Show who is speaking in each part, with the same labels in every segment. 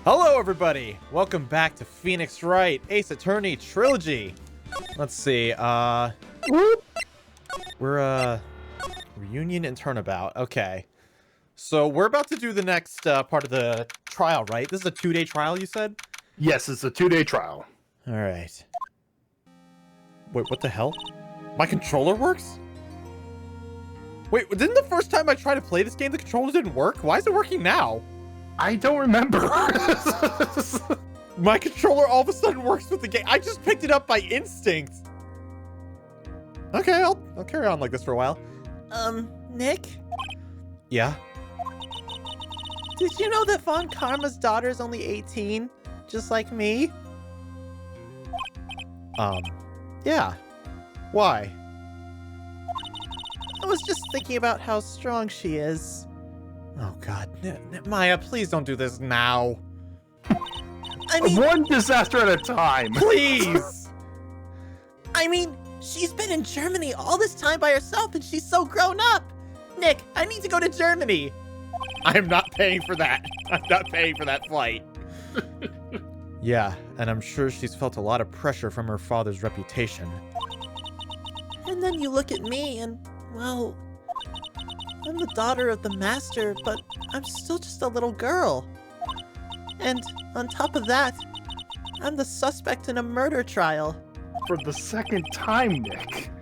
Speaker 1: Hello, everybody. Welcome back to Phoenix Wright Ace Attorney Trilogy. Let's see. We're reunion and turnabout. Okay. So we're about to do the next part of the trial, right? This is a 2-day trial, you said?
Speaker 2: Yes, it's a 2-day trial.
Speaker 1: All right. Wait, what the hell? My controller works? Wait, didn't the first time I tried to play this game, the controller didn't work? Why is it working now?
Speaker 2: I don't remember.
Speaker 1: My controller all of a sudden works with the game. I just picked it up by instinct. Okay, I'll carry on like this for a while.
Speaker 3: Nick?
Speaker 1: Yeah?
Speaker 3: Did you know that Von Karma's daughter is only 18? Just like me?
Speaker 1: Yeah. Why?
Speaker 3: I was just thinking about how strong she is.
Speaker 1: Oh god. Maya, please don't do this now.
Speaker 3: I mean,
Speaker 2: one disaster at a time.
Speaker 1: Please!
Speaker 3: I mean, she's been in Germany all this time by herself and she's so grown up. Nick, I need to go to Germany.
Speaker 1: I'm not paying for that. I'm not paying for that flight. Yeah, and I'm sure she's felt a lot of pressure from her father's reputation.
Speaker 3: And then you look at me and, well, I'm the daughter of the master, but I'm still just a little girl. And on top of that, I'm the suspect in a murder trial.
Speaker 2: For the second time, Nick.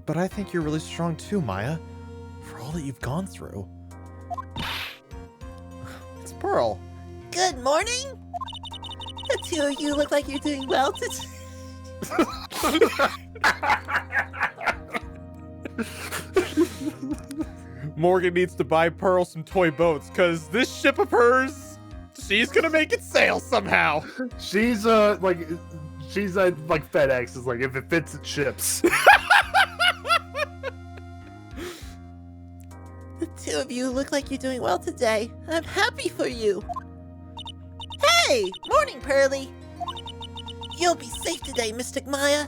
Speaker 1: But I think you're really strong too, Maya. For all that you've gone through. It's Pearl.
Speaker 3: Good morning. The two of you look like you're doing well today.
Speaker 1: Morgan needs to buy Pearl some toy boats, because this ship of hers, she's gonna make it sail somehow.
Speaker 2: She's like FedEx is like, if it fits, it ships.
Speaker 3: The two of you look like you're doing well today. I'm happy for you. Hey, morning, Pearly. You'll be safe today, Mystic Maya.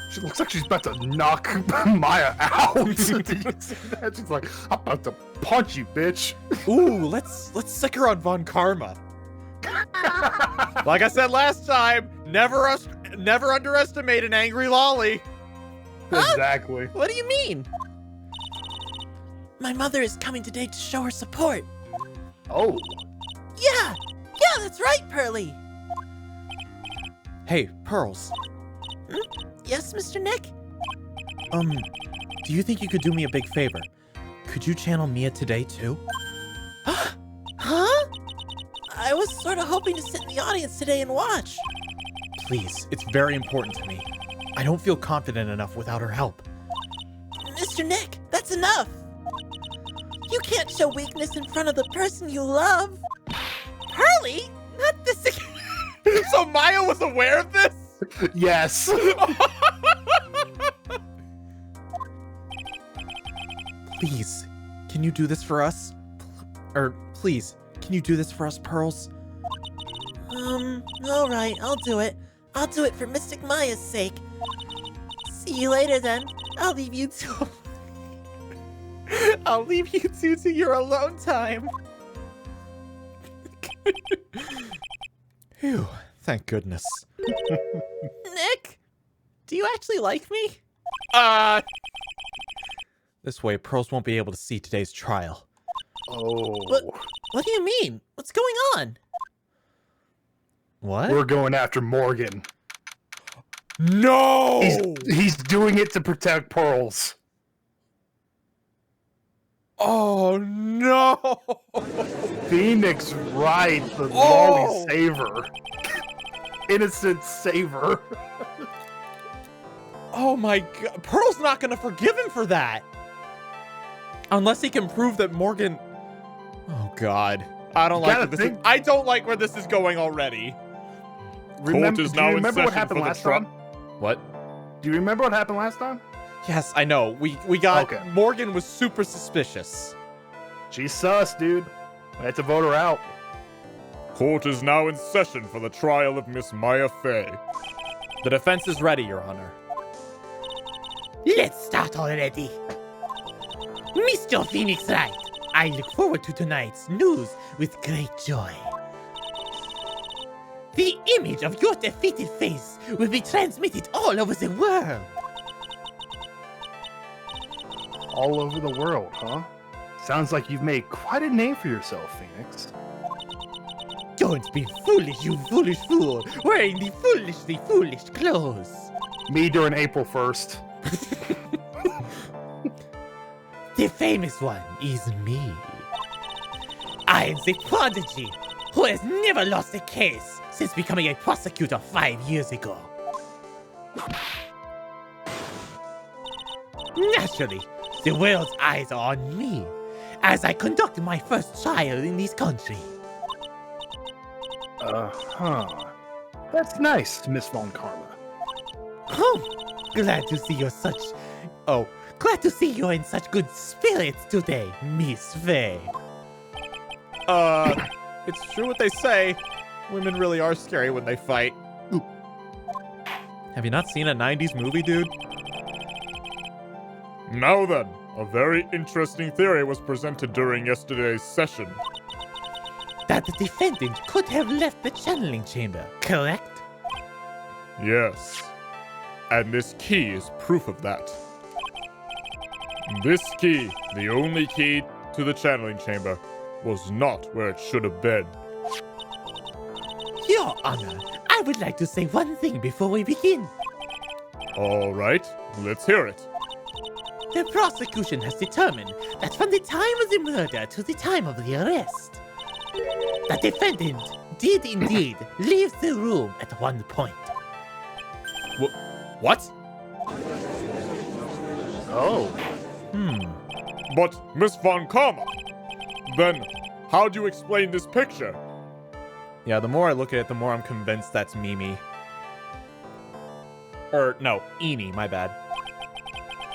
Speaker 2: She looks like she's about to knock Maya out. Did you see that? She's like, I'm about to punch you, bitch.
Speaker 1: Ooh, let's sick her on Von Karma. Like I said last time, never underestimate an angry lolly.
Speaker 3: Huh?
Speaker 2: Exactly.
Speaker 3: What do you mean? My mother is coming today to show her support.
Speaker 2: Oh.
Speaker 3: Yeah, that's right, Pearly.
Speaker 1: Hey, Pearls.
Speaker 3: Yes, Mr. Nick?
Speaker 1: Do you think you could do me a big favor? Could you channel Mia today, too?
Speaker 3: Huh? I was sort of hoping to sit in the audience today and watch.
Speaker 1: Please, it's very important to me. I don't feel confident enough without her help.
Speaker 3: Mr. Nick, that's enough. You can't show weakness in front of the person you love. Pearly? Not this again.
Speaker 1: So Maya was aware of this?
Speaker 2: Yes.
Speaker 1: Please, can you do this for us? Please, can you do this for us, Pearls?
Speaker 3: All right, I'll do it. I'll do it for Mystic Maya's sake. See you later, then. I'll leave you two. I'll leave you two to your alone time.
Speaker 1: Phew, thank goodness.
Speaker 3: Nick, do you actually like me?
Speaker 1: This way, Pearls won't be able to see today's trial.
Speaker 2: Oh.
Speaker 3: What do you mean? What's going on?
Speaker 1: What?
Speaker 2: We're going after Morgan.
Speaker 1: No!
Speaker 2: He's doing it to protect Pearls.
Speaker 1: Oh, no!
Speaker 2: Phoenix Wright, the lolly saver. Innocent saver.
Speaker 1: Oh my god. Pearl's not gonna forgive him for that. Unless he can prove that Morgan... Oh god. I don't like where this is... I don't like where this is going already.
Speaker 2: Do you remember what happened last time?
Speaker 1: What?
Speaker 2: Do you remember what happened last time?
Speaker 1: Yes, I know. We got...
Speaker 2: Okay.
Speaker 1: Morgan was super suspicious.
Speaker 2: She's sus, dude. I had to vote her out.
Speaker 1: Court is now in session for the trial of Miss Maya Faye. The defense is ready, Your Honor.
Speaker 3: Let's start already. Mr. Phoenix Wright, I look forward to tonight's news with great joy. The image of your defeated face will be transmitted all over the world.
Speaker 2: All over the world, huh? Sounds like you've made quite a name for yourself, Phoenix.
Speaker 3: Don't be foolish, you foolish fool, wearing the foolishly foolish clothes.
Speaker 2: Me during April 1st.
Speaker 3: The famous one is me. I am the prodigy who has never lost a case since becoming a prosecutor 5 years ago. Naturally, the world's eyes are on me as I conduct my first trial in this country.
Speaker 2: Uh-huh. That's nice, Miss Von Karma.
Speaker 3: Oh, glad to see you're glad to see you're in such good spirits today, Miss Faye.
Speaker 1: It's true what they say. Women really are scary when they fight. Ooh. Have you not seen a 90s movie, dude?
Speaker 4: Now then, a very interesting theory was presented during yesterday's session.
Speaker 3: That the defendant could have left the channeling chamber, correct?
Speaker 4: Yes. And this key is proof of that. This key, the only key to the channeling chamber, was not where it should have been.
Speaker 3: Your Honor, I would like to say one thing before we begin.
Speaker 4: All right, let's hear it.
Speaker 3: The prosecution has determined that from the time of the murder to the time of the arrest, the defendant did indeed leave the room at one point.
Speaker 1: What?
Speaker 2: Oh.
Speaker 4: But, Miss Von Karma, then how do you explain this picture?
Speaker 1: Yeah, the more I look at it, the more I'm convinced that's Mimi. No, Eenie, my bad.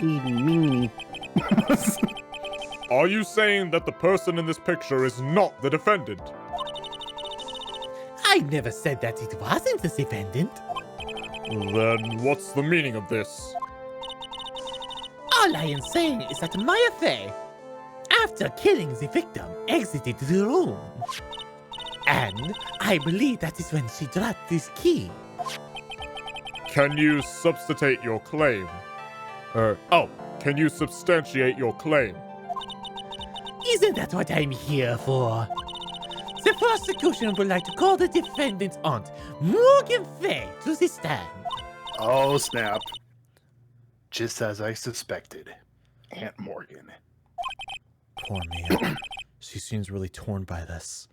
Speaker 2: Eeny,
Speaker 4: Are you saying that the person in this picture is not the defendant?
Speaker 3: I never said that it wasn't the defendant.
Speaker 4: Then what's the meaning of this?
Speaker 3: All I am saying is that Maya Faye, after killing the victim, exited the room. And I believe that is when she dropped this key.
Speaker 4: Can you substantiate your claim? Can you substantiate your claim?
Speaker 3: Isn't that what I'm here for? The prosecution would like to call the defendant's aunt, Morgan Faye, to the stand.
Speaker 2: Oh, snap. Just as I suspected. Aunt Morgan.
Speaker 1: Poor man. She seems really torn by this.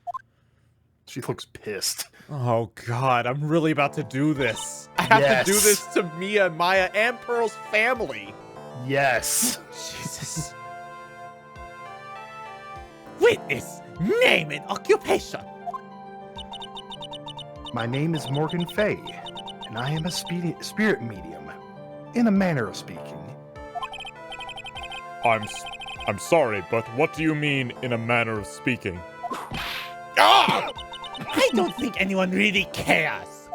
Speaker 2: She looks pissed.
Speaker 1: Oh god, I'm really about to do this. I have to do this to Mia, Maya, and Pearl's family.
Speaker 2: Yes.
Speaker 1: Jesus.
Speaker 3: Witness, name and occupation.
Speaker 2: My name is Morgan Faye, and I am a spirit medium, in a manner of speaking.
Speaker 4: I'm sorry, but what do you mean in a manner of speaking?
Speaker 3: Ah! I don't think anyone really cares.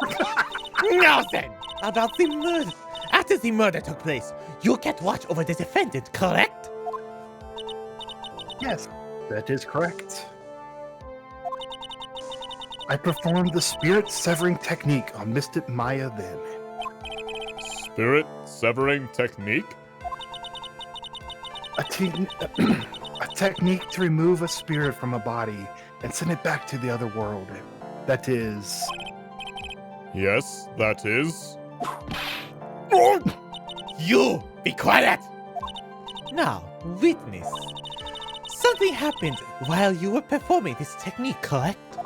Speaker 3: Now then, about the murder. After the murder took place, you kept watch over the defendant, correct?
Speaker 2: Yes, that is correct. I performed the spirit severing technique on Mystic Maya then.
Speaker 4: Spirit severing technique?
Speaker 2: A technique to remove a spirit from a body and send it back to the other world. That is...
Speaker 4: Yes, that is...
Speaker 3: You, be quiet! Now, witness. Something happened while you were performing this technique, correct?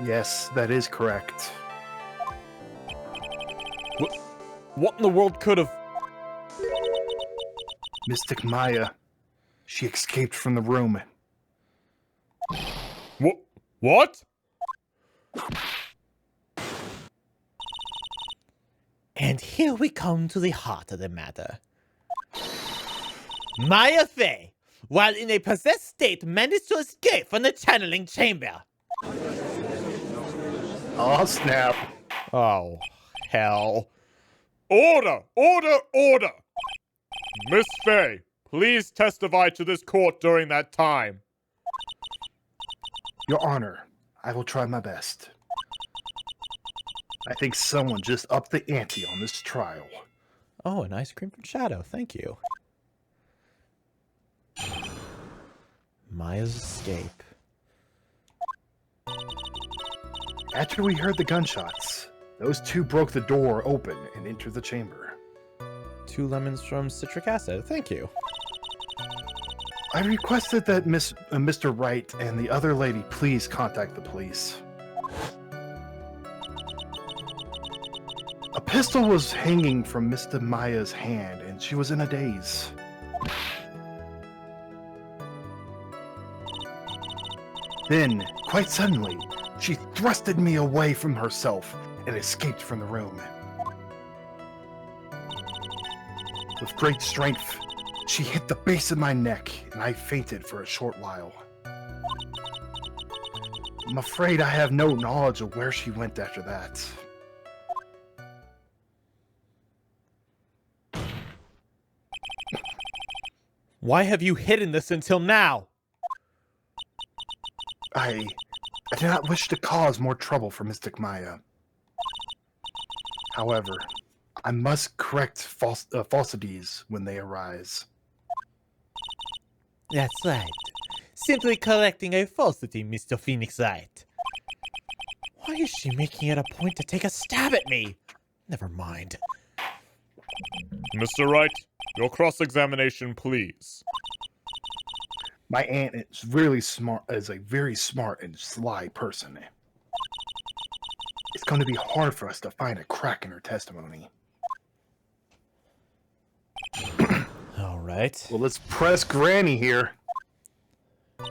Speaker 2: Yes, that is correct.
Speaker 1: What in the world could have...
Speaker 2: Mystic Maya. She escaped from the room.
Speaker 4: What?
Speaker 3: And here we come to the heart of the matter. Maya Faye, while in a possessed state, managed to escape from the channeling chamber.
Speaker 2: Oh, snap.
Speaker 1: Oh, hell.
Speaker 4: Order! Order! Order! Miss Faye, please testify to this court during that time.
Speaker 2: Your Honor, I will try my best. I think someone just upped the ante on this trial.
Speaker 1: Oh, an ice cream from Shadow. Thank you. Maya's escape.
Speaker 2: After we heard the gunshots, those two broke the door open and entered the chamber.
Speaker 1: 2 lemons from citric acid. Thank you.
Speaker 2: I requested that Mr. Wright and the other lady please contact the police. A pistol was hanging from Mr. Maya's hand, and she was in a daze. Then, quite suddenly, she thrusted me away from herself and escaped from the room. With great strength, she hit the base of my neck, and I fainted for a short while. I'm afraid I have no knowledge of where she went after that.
Speaker 1: Why have you hidden this until now?
Speaker 2: I do not wish to cause more trouble for Mystic Maya. However, I must correct falsities when they arise.
Speaker 1: That's right. Simply correcting a falsity, Mr. Phoenix Wright. Why is she making it a point to take a stab at me? Never mind.
Speaker 4: Mr. Wright, your cross-examination, please.
Speaker 2: My aunt is really smart, is a very smart and sly person. It's going to be hard for us to find a crack in her testimony.
Speaker 1: All right.
Speaker 2: Well, let's press Granny here.
Speaker 1: The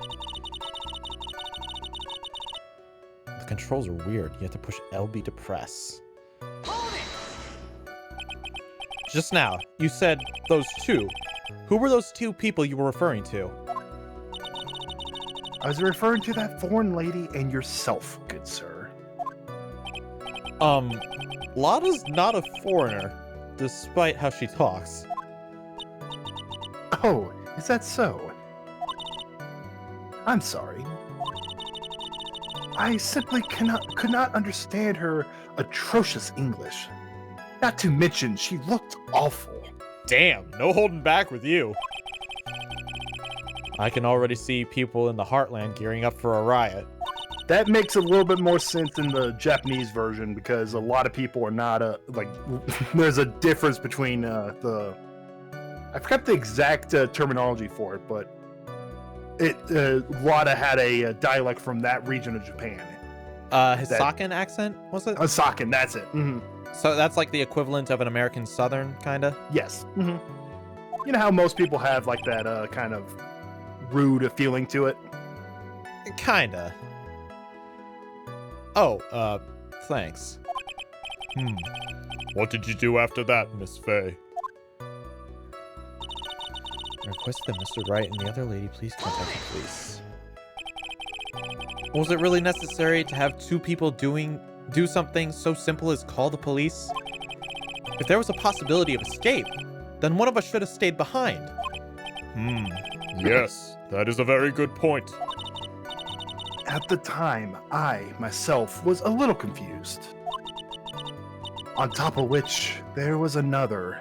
Speaker 1: controls are weird. You have to push LB to press. Just now, you said those two. Who were those 2 people you were referring to?
Speaker 2: I was referring to that foreign lady and yourself, good sir.
Speaker 1: Lada's not a foreigner, despite how she talks.
Speaker 2: Oh, is that so? I'm sorry. I simply could not understand her atrocious English. Not to mention, she looked awful.
Speaker 1: Damn, no holding back with you. I can already see people in the Heartland gearing up for a riot.
Speaker 2: That makes a little bit more sense in the Japanese version because a lot of people are not there's a difference between I forgot the exact terminology for it, but Lada had a dialect from that region of Japan.
Speaker 1: Hisakan accent, was it?
Speaker 2: Hisakan, that's it. Mm-hmm.
Speaker 1: So that's like the equivalent of an American Southern, kinda?
Speaker 2: Yes. Mm-hmm. You know how most people have like that kind of rude feeling to it?
Speaker 1: Kinda. Oh, thanks.
Speaker 4: What did you do after that, Miss Faye?
Speaker 1: Request that Mr. Wright and the other lady please contact the police. Was it really necessary to have 2 people do something so simple as call the police? If there was a possibility of escape, then one of us should have stayed behind.
Speaker 4: Yes, that is a very good point.
Speaker 2: At the time, I, myself, was a little confused. On top of which, there was another.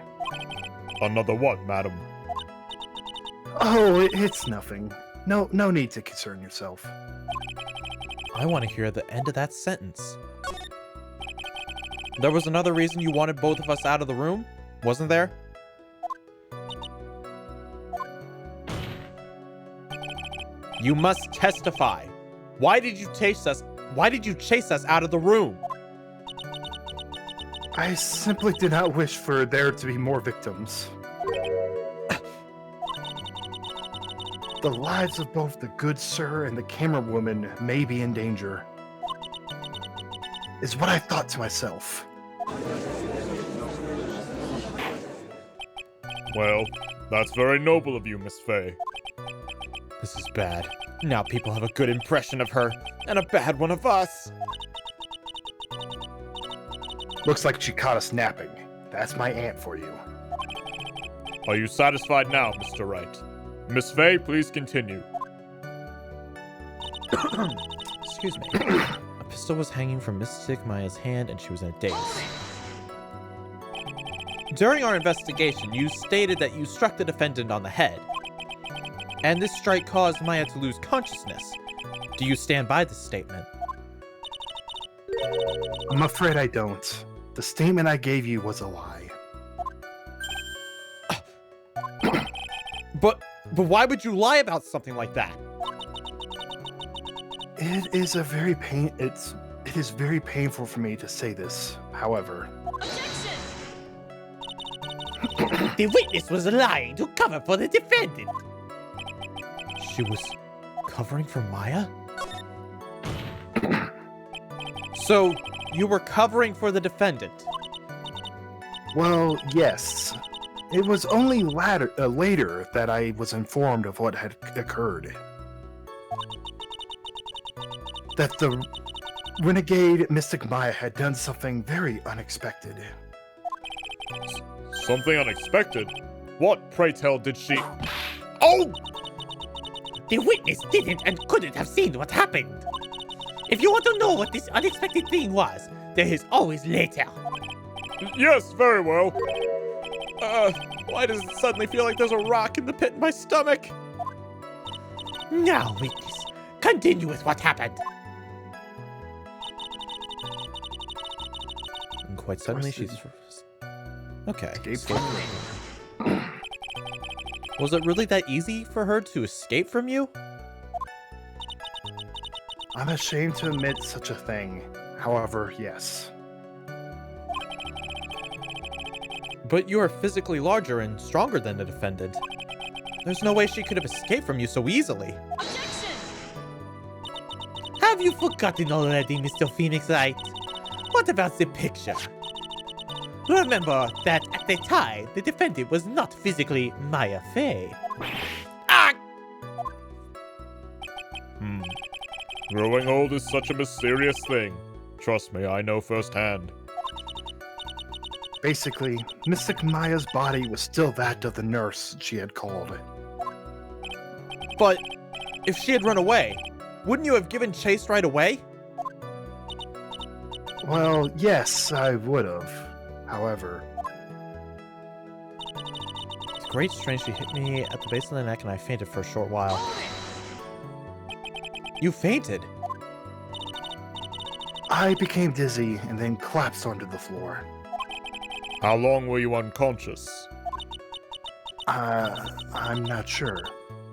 Speaker 4: Another what, madam?
Speaker 2: Oh, it's nothing. No need to concern yourself.
Speaker 1: I want to hear the end of that sentence. There was another reason you wanted both of us out of the room, wasn't there? You must testify. Why did you chase us? Why did you chase us out of the room?
Speaker 2: I simply did not wish for there to be more victims. The lives of both the good sir and the camera woman may be in danger, is what I thought to myself.
Speaker 4: Well, that's very noble of you, Miss Faye.
Speaker 1: This is bad. Now people have a good impression of her, and a bad one of us.
Speaker 2: Looks like she caught us napping. That's my aunt for you.
Speaker 4: Are you satisfied now, Mr. Wright? Miss Faye, please continue.
Speaker 1: Excuse me. A pistol was hanging from Mystic Maya's hand and she was in a daze. During our investigation, you stated that you struck the defendant on the head. And this strike caused Maya to lose consciousness. Do you stand by this statement?
Speaker 2: I'm afraid I don't. The statement I gave you was a lie.
Speaker 1: But why would you lie about something like that?
Speaker 2: It is very painful for me to say this, however.
Speaker 3: The witness was lying to cover for the defendant.
Speaker 1: She was covering for Maya? So, you were covering for the defendant?
Speaker 2: Well, yes. It was only later that I was informed of what had occurred. That the renegade Mystic Maya had done something very unexpected.
Speaker 4: Something unexpected? What, pray tell, did she... Oh!
Speaker 3: The witness didn't and couldn't have seen what happened. If you want to know what this unexpected thing was, there is always later.
Speaker 4: Yes, very well.
Speaker 1: Why does it suddenly feel like there's a rock in the pit in my stomach?
Speaker 3: Now, witness, continue with what happened.
Speaker 1: And quite suddenly she's... Okay. Was it really that easy for her to escape from you?
Speaker 2: I'm ashamed to admit such a thing. However, yes.
Speaker 1: But you are physically larger and stronger than the defendant. There's no way she could have escaped from you so easily.
Speaker 3: Objection! Have you forgotten already, Mr. Phoenix Wright? What about the picture? Remember that at the time, the defendant was not physically Maya Faye. Ah!
Speaker 4: Growing old is such a mysterious thing. Trust me, I know firsthand.
Speaker 2: Basically, Mystic Maya's body was still that of the nurse she had called.
Speaker 1: But if she had run away, wouldn't you have given chase right away?
Speaker 2: Well, yes, I would have. However...
Speaker 1: It's great strange she hit me at the base of the neck and I fainted for a short while. You fainted?
Speaker 2: I became dizzy and then collapsed onto the floor.
Speaker 4: How long were you unconscious?
Speaker 2: I'm not sure.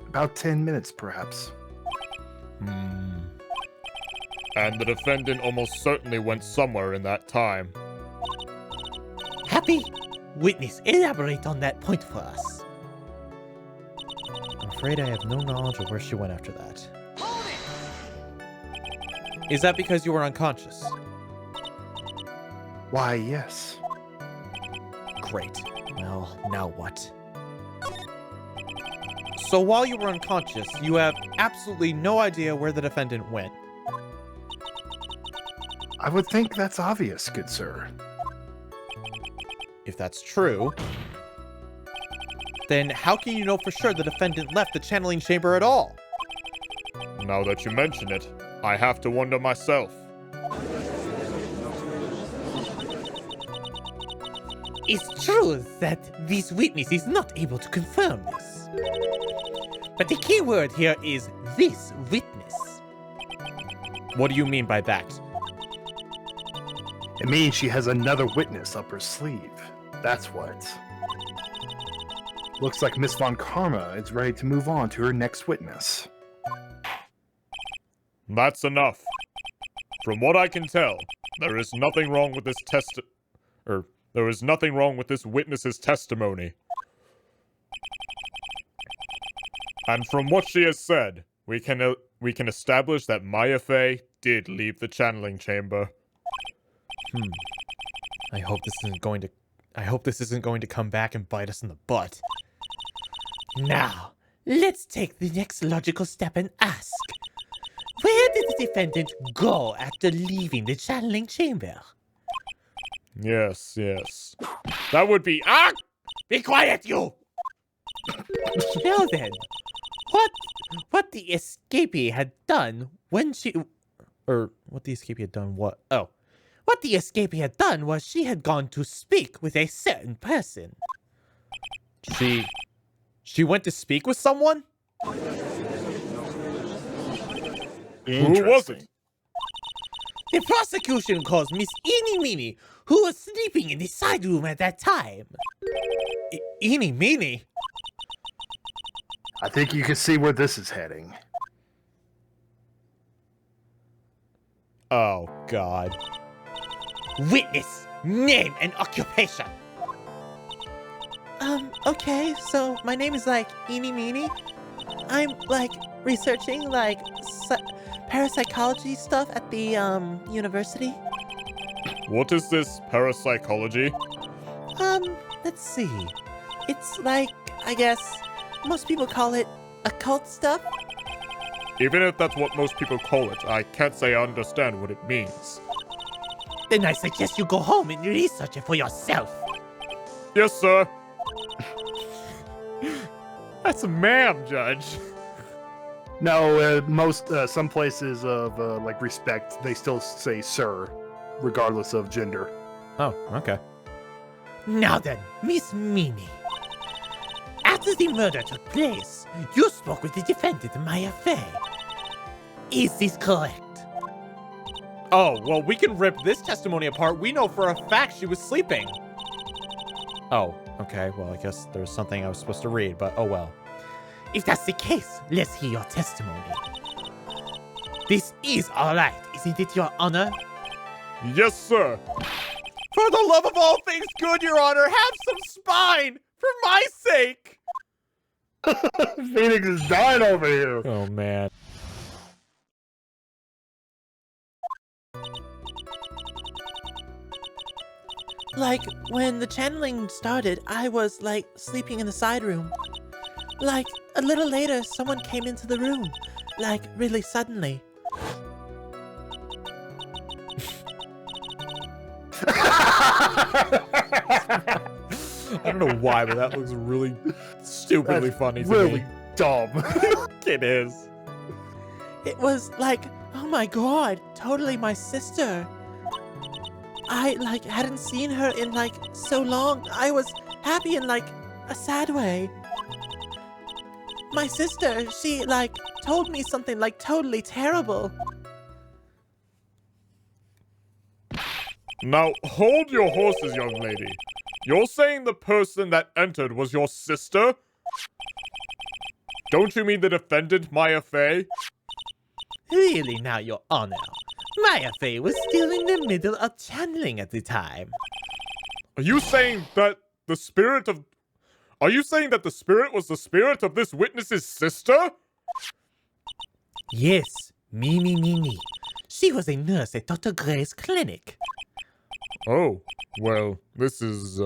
Speaker 2: About 10 minutes, perhaps.
Speaker 4: And the defendant almost certainly went somewhere in that time.
Speaker 3: Happy? Witness, elaborate on that point for us.
Speaker 1: I'm afraid I have no knowledge of where she went after that. Is that because you were unconscious?
Speaker 2: Why, yes.
Speaker 1: Great. Well, now what? So while you were unconscious, you have absolutely no idea where the defendant went.
Speaker 2: I would think that's obvious, good sir.
Speaker 1: If that's true, then how can you know for sure the defendant left the channeling chamber at all?
Speaker 4: Now that you mention it, I have to wonder myself.
Speaker 3: It's true that this witness is not able to confirm this. But the key word here is this witness.
Speaker 1: What do you mean by that?
Speaker 2: It means she has another witness up her sleeve. That's what. Looks like Miss Von Karma is ready to move on to her next witness.
Speaker 4: That's enough. From what I can tell, there is nothing wrong with this there is nothing wrong with this witness's testimony. And from what she has said, we can establish that Maya Faye did leave the channeling chamber.
Speaker 1: I hope this isn't going to come back and bite us in the butt.
Speaker 3: Now, let's take the next logical step and ask. Where did the defendant go after leaving the channeling chamber?
Speaker 4: Yes. That would be... Ah!
Speaker 3: Be quiet, you!
Speaker 1: Now then, what the escapee had done when she... Or, what the escapee had done what? Oh. What the escapee had done was she had gone to speak with a certain person. She went to speak with someone?
Speaker 4: Who was it?
Speaker 1: The prosecution calls Miss Eeny Meeny, who was sleeping in the side room at that time. Eeny Meeny?
Speaker 2: I think you can see where this is heading.
Speaker 1: Oh, God. Witness, name, and occupation.
Speaker 3: Okay, so my name is, like, Eeny Meeny. I'm, like, researching, like, parapsychology stuff at the, university.
Speaker 4: What is this parapsychology?
Speaker 3: Let's see. It's like, I guess, most people call it occult stuff.
Speaker 4: Even if that's what most people call it, I can't say I understand what it means.
Speaker 1: Then I suggest you go home and research it for yourself.
Speaker 4: Yes, sir. That's a ma'am, Judge.
Speaker 2: No, some places of like respect, they still say sir, regardless of gender.
Speaker 1: Oh, okay. Now then, Miss Meeny. After the murder took place, you spoke with the defendant, Maya Faye. Is this correct? Oh, well, we can rip this testimony apart. We know for a fact she was sleeping. Oh, okay. Well, I guess there's something I was supposed to read, but oh well. If that's the case, let's hear your testimony. This is all right, isn't it, Your Honor?
Speaker 4: Yes, sir.
Speaker 1: For the love of all things good, Your Honor, have some spine! For my sake!
Speaker 2: Phoenix is dying over here.
Speaker 1: Oh, man.
Speaker 3: Like, when the channeling started, I was, like, sleeping in the side room. Like, a little later, someone came into the room. Like, really suddenly.
Speaker 1: I don't know why, but that looks really stupidly funny to
Speaker 2: really
Speaker 1: me.
Speaker 2: dumb.
Speaker 1: It is.
Speaker 3: It was like, oh my god, totally my sister. I, like, hadn't seen her in, like, so long. I was happy in, like, a sad way. My sister, she, like, told me something, like, totally terrible.
Speaker 4: Now, hold your horses, young lady. You're saying the person that entered was your sister? Don't you mean the defendant, Maya Faye?
Speaker 1: Really now, Your Honor. Maya Faye was still in the middle of channeling at the time.
Speaker 4: Are you saying that the spirit of... Are you saying that the spirit was the spirit of this witness's sister?
Speaker 1: Yes, Mimi. She was a nurse at Dr. Gray's clinic.
Speaker 4: Oh, well, this is,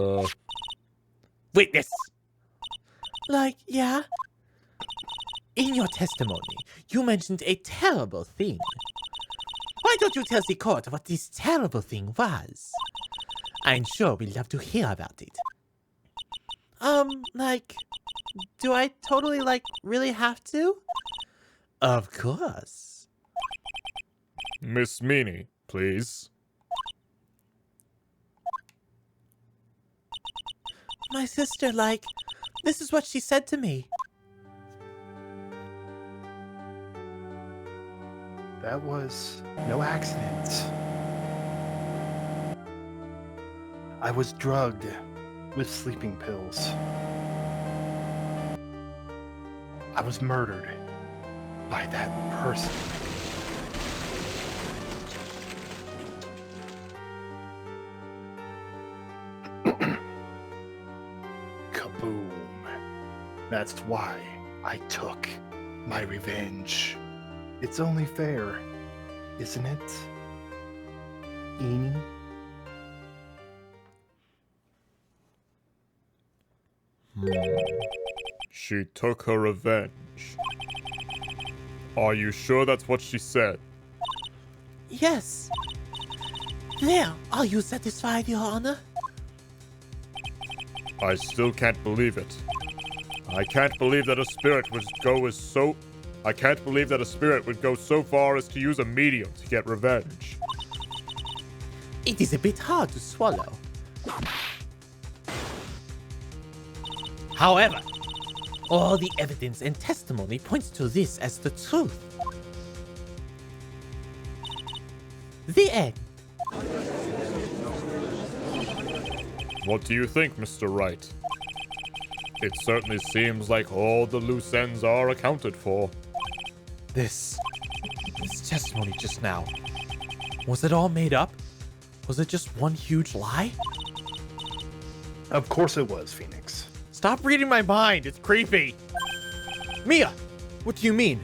Speaker 1: Witness!
Speaker 3: Like, yeah?
Speaker 1: In your testimony, you mentioned a terrible thing. Why don't you tell the court what this terrible thing was? I'm sure we'd love to hear about it.
Speaker 3: Like, do I totally, like, really have to?
Speaker 1: Of course.
Speaker 4: Miss Meany, please.
Speaker 3: My sister, like, this is what she said to me.
Speaker 2: That was no accident. I was drugged with sleeping pills. I was murdered by that person. Kaboom. That's why I took my revenge. It's only fair, isn't it, Eeny?
Speaker 4: She took her revenge. Are you sure that's what she said?
Speaker 3: Yes. There, are you satisfied, Your Honor?
Speaker 4: I still can't believe it. I can't believe that a spirit would go so far as to use a medium to get revenge.
Speaker 1: It is a bit hard to swallow. However, all the evidence and testimony points to this as the truth. The end.
Speaker 4: What do you think, Mr. Wright? It certainly seems like all the loose ends are accounted for.
Speaker 5: This testimony just now, was it all made up? Was it just one huge lie?
Speaker 2: Of course it was, Phoenix.
Speaker 5: Stop reading my mind, it's creepy. Mia, what do you mean?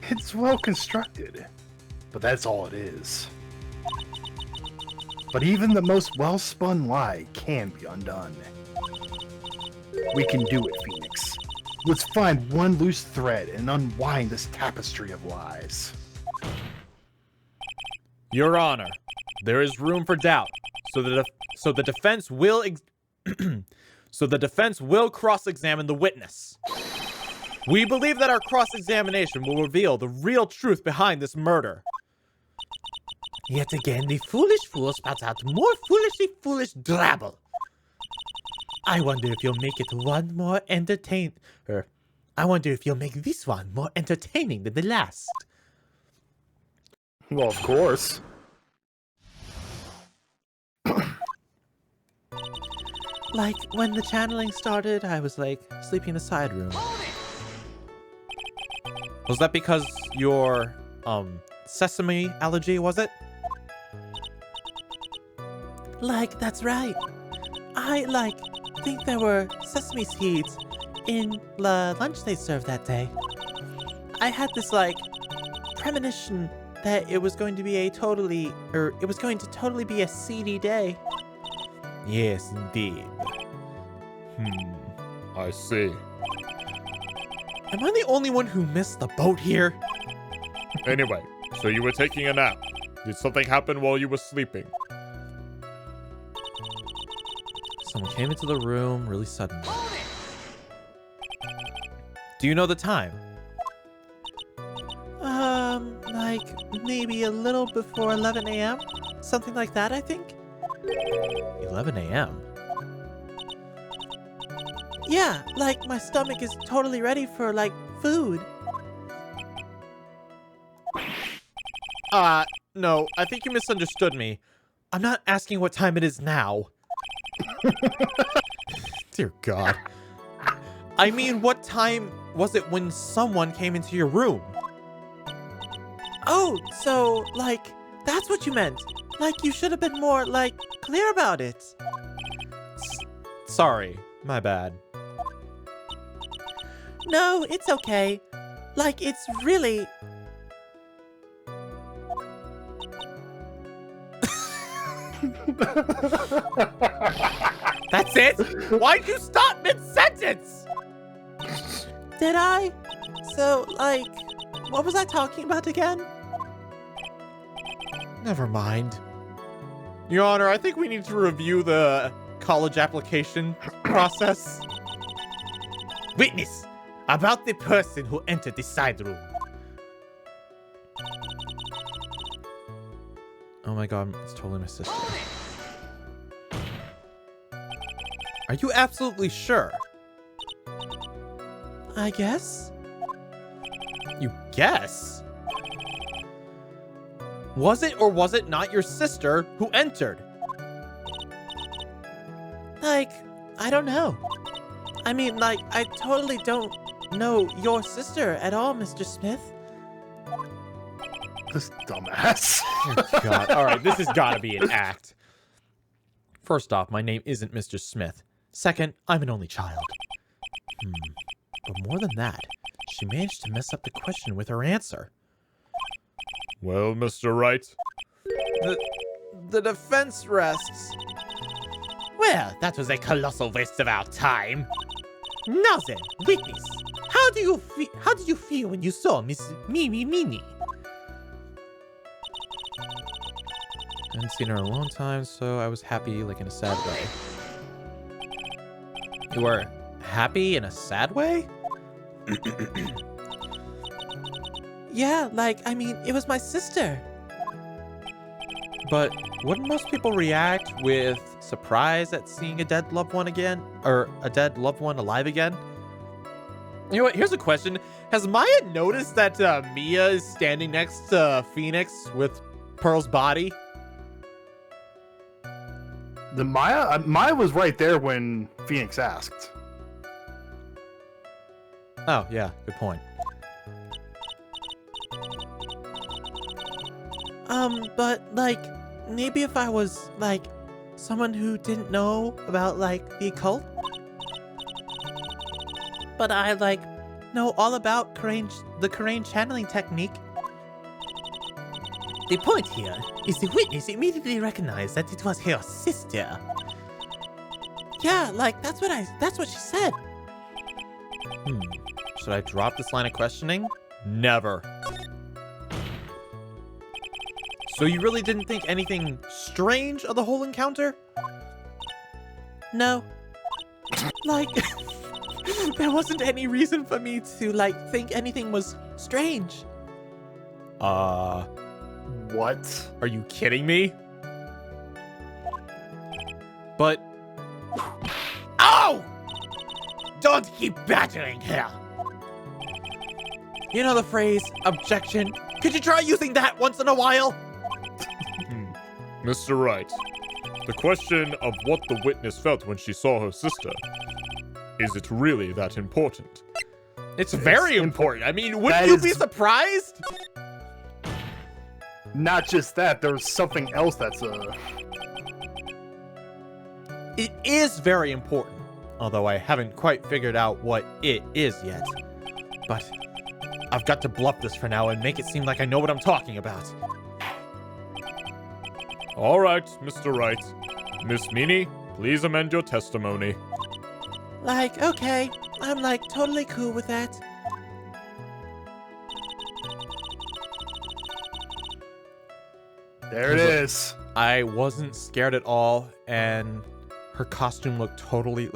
Speaker 2: It's well constructed, but that's all it is. But even the most well-spun lie can be undone. We can do it, Phoenix. Let's find one loose thread and unwind this tapestry of lies.
Speaker 5: Your Honor, there is room for doubt, so the defense will cross-examine the witness. We believe that our cross-examination will reveal the real truth behind this murder.
Speaker 1: Yet again, the foolish fool spouts out more foolishly foolish drabble. I wonder if you'll make this one more entertaining than the last.
Speaker 2: Well, of course.
Speaker 5: Like, when the channeling started, I was like, sleeping in the side room. Was that because your, sesame allergy, was it?
Speaker 3: Like, that's right. I, think there were sesame seeds in the lunch they served that day. I had this, premonition that it was going to be it was going to totally be a seedy day.
Speaker 5: Yes, indeed.
Speaker 4: I see.
Speaker 5: Am I the only one who missed the boat here?
Speaker 4: Anyway, so you were taking a nap. Did something happen while you were sleeping?
Speaker 5: Someone came into the room really suddenly. Do you know the time?
Speaker 3: Maybe a little before 11 a.m.? Something like that, I think?
Speaker 5: 11 a.m.?
Speaker 3: Yeah, my stomach is totally ready for, food.
Speaker 5: No, I think you misunderstood me. I'm not asking what time it is now. Dear God. I mean, what time was it when someone came into your room?
Speaker 3: Oh, so, that's what you meant. You should have been more, clear about it.
Speaker 5: Sorry, my bad.
Speaker 3: No, it's okay. It's really...
Speaker 5: That's it? Why'd you stop mid-sentence?
Speaker 3: Did I? So, what was I talking about again?
Speaker 5: Never mind. Your Honor, I think we need to review the college application process.
Speaker 1: Witness, about the person who entered the side room.
Speaker 5: Oh my God, it's totally my sister. Are you absolutely sure?
Speaker 3: I guess?
Speaker 5: You guess? Was it or was it not your sister who entered?
Speaker 3: I don't know. I mean, I totally don't know your sister at all, Mr. Smith.
Speaker 2: This dumbass.
Speaker 5: Oh God. All right, this has got to be an act. First off, my name isn't Mr. Smith. Second, I'm an only child. But more than that, she managed to mess up the question with her answer.
Speaker 4: Well, Mr. Wright?
Speaker 5: The defense rests.
Speaker 1: Well, that was a colossal waste of our time. Now then, witness, how did you feel when you saw Miss Mimi?
Speaker 5: I hadn't seen her in a long time, so I was happy, in a sad way. You were happy in a sad way?
Speaker 3: Yeah, like, I mean, it was my sister.
Speaker 5: But wouldn't most people react with surprise at seeing a dead loved one again? Or a dead loved one alive again? You know what? Here's a question. Has Maya noticed that Mia is standing next to Phoenix with Pearl's body?
Speaker 2: The Maya was right there when Phoenix asked.
Speaker 5: Oh, yeah. Good point.
Speaker 3: But, like, maybe if I was, like, someone who didn't know about, like, the occult? But I, like, know all about the Karain channeling technique.
Speaker 1: The point here is the witness immediately recognized that it was her sister.
Speaker 3: Yeah, like, that's what she said.
Speaker 5: Should I drop this line of questioning? Never. So you really didn't think anything strange of the whole encounter?
Speaker 3: No. Like, there wasn't any reason for me to, like, think anything was strange.
Speaker 2: What?
Speaker 5: Are you kidding me? But...
Speaker 1: Oh! Don't keep battering her!
Speaker 5: You know the phrase, objection? Could you try using that once in a while?
Speaker 4: Mr. Wright, the question of what the witness felt when she saw her sister, is it really that important?
Speaker 5: It's very important. I mean, wouldn't you be surprised?
Speaker 2: Not just that, there's something else that's
Speaker 5: It is very important, although I haven't quite figured out what it is yet. But I've got to bluff this for now and make it seem like I know what I'm talking about.
Speaker 4: All right, Mr. Wright. Miss Meanie, please amend your testimony.
Speaker 3: Like, okay, I'm, like, totally cool with that.
Speaker 2: There it is.
Speaker 5: I wasn't scared at all, and her costume looked totally...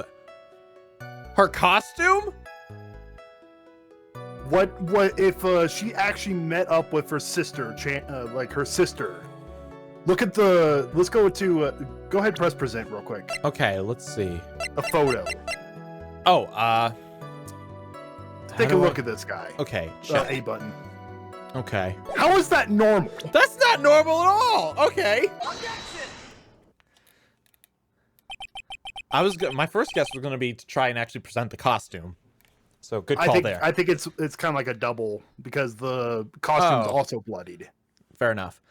Speaker 5: Her costume?
Speaker 2: What if she actually met up with her sister, like her sister? Look at the. Let's go to. Go ahead, and press present real quick.
Speaker 5: Okay, let's see.
Speaker 2: A photo.
Speaker 5: Oh,
Speaker 2: Take a look at this guy.
Speaker 5: Okay, check.
Speaker 2: A button.
Speaker 5: Okay.
Speaker 2: How is that normal?
Speaker 5: That's not normal at all. Okay. My first guess was gonna be to try and actually present the costume. So good call there.
Speaker 2: I think it's kind of like a double because the costume's also bloodied.
Speaker 5: Fair enough.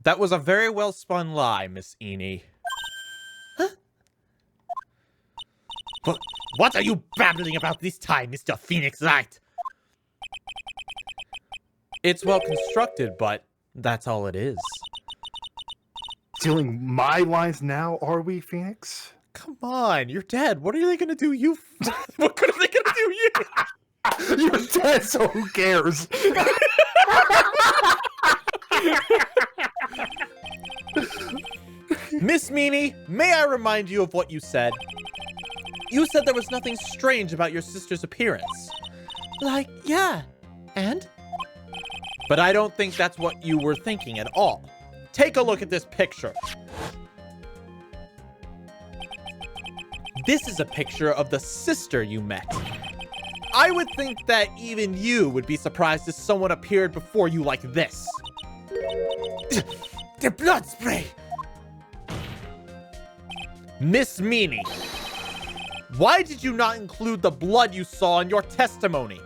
Speaker 5: That was a very well spun lie, Miss Eni.
Speaker 1: Huh? What are you babbling about this time, Mr. Phoenix Wright?
Speaker 5: It's well constructed, but that's all it is.
Speaker 2: Stealing my lines now, are we, Phoenix?
Speaker 5: Come on, you're dead. What are they gonna do you? What are they gonna do you?
Speaker 2: You're dead, so who cares?
Speaker 5: Miss Meanie, may I remind you of what you said? You said there was nothing strange about your sister's appearance.
Speaker 3: Like, yeah. And?
Speaker 5: But I don't think that's what you were thinking at all. Take a look at this picture. This is a picture of the sister you met. I would think that even you would be surprised if someone appeared before you like this.
Speaker 1: The blood spray!
Speaker 5: Miss Meanie, why did you not include the blood you saw in your testimony?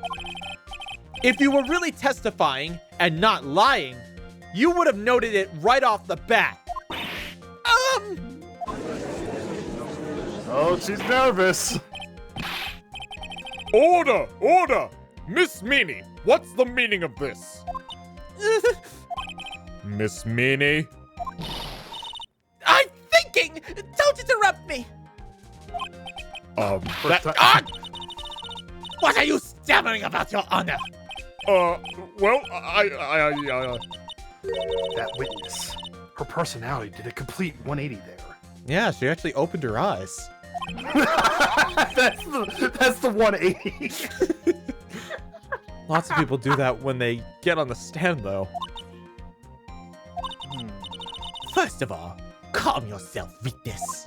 Speaker 5: If you were really testifying and not lying, you would have noted it right off the bat.
Speaker 2: Oh, she's nervous.
Speaker 4: Order! Order! Miss Meanie, what's the meaning of this? Miss Meanie?
Speaker 3: I'm thinking! Don't interrupt me!
Speaker 1: What are you stammering about, Your Honor?
Speaker 4: Well,
Speaker 2: That witness. Her personality did a complete 180 there.
Speaker 5: Yeah, she actually opened her eyes.
Speaker 2: that's the 180.
Speaker 5: Lots of people do that when they get on the stand, though.
Speaker 1: First of all, calm yourself, weakness.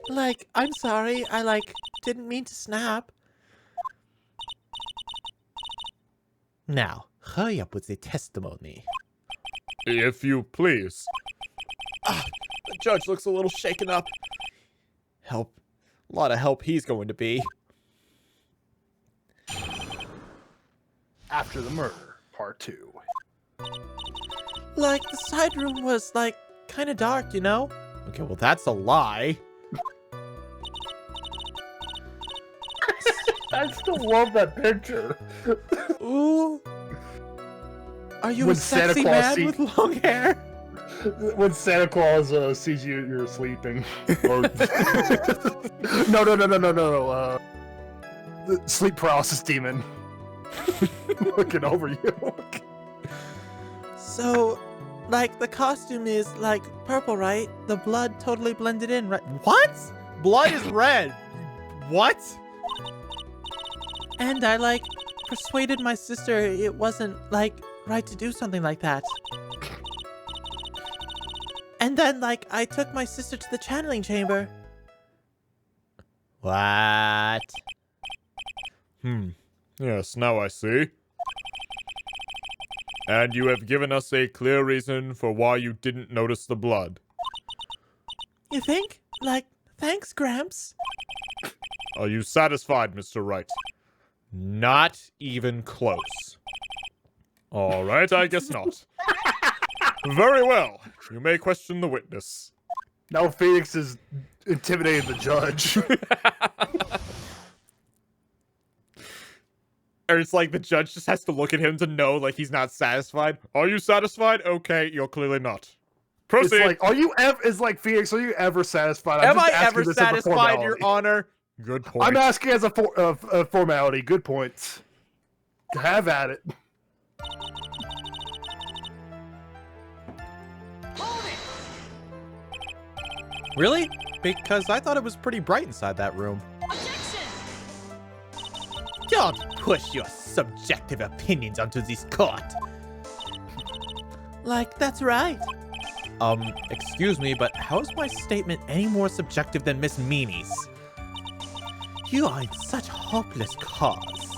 Speaker 3: Like, I'm sorry, I, didn't mean to snap.
Speaker 1: Now, hurry up with the testimony.
Speaker 4: If you please.
Speaker 5: The judge looks a little shaken up. Help. A lot of help he's going to be.
Speaker 2: After the murder, part 2.
Speaker 3: Like, the side room was, kind of dark, you know?
Speaker 5: Okay, well, that's a lie.
Speaker 2: I still love that picture.
Speaker 3: Ooh. Are you
Speaker 2: When
Speaker 3: a sexy
Speaker 2: Santa Claus
Speaker 3: man with long hair?
Speaker 2: When Santa Claus sees you're sleeping. Or... no. The sleep paralysis demon. Looking over you.
Speaker 3: So, the costume is, purple, right? The blood totally blended in, right?
Speaker 5: What? Blood is red. What?
Speaker 3: And I, persuaded my sister it wasn't, right to do something like that. And then, I took my sister to the channeling chamber.
Speaker 5: What?
Speaker 4: Yes, now I see. And you have given us a clear reason for why you didn't notice the blood.
Speaker 3: You think? Thanks, Gramps.
Speaker 4: Are you satisfied, Mr. Wright?
Speaker 5: Not even close.
Speaker 4: All right, I guess not. Very well. You may question the witness.
Speaker 2: Now Phoenix is intimidating the judge.
Speaker 5: Or it's like the judge just has to look at him to know, he's not satisfied.
Speaker 4: Are you satisfied? Okay, you're clearly not. Proceed.
Speaker 2: It's are you ever? It's like Phoenix. Are you ever satisfied?
Speaker 5: Am I
Speaker 2: just asking
Speaker 5: ever
Speaker 2: this as a
Speaker 5: satisfied, Your
Speaker 2: formality.
Speaker 5: Honor?
Speaker 4: Good point.
Speaker 2: I'm asking as a formality. Good point. Have at it.
Speaker 5: Really? Because I thought it was pretty bright inside that room.
Speaker 1: Don't push your subjective opinions onto this court.
Speaker 3: That's right.
Speaker 5: Excuse me, but how is my statement any more subjective than Miss Meanie's?
Speaker 1: You are in such hopeless cause.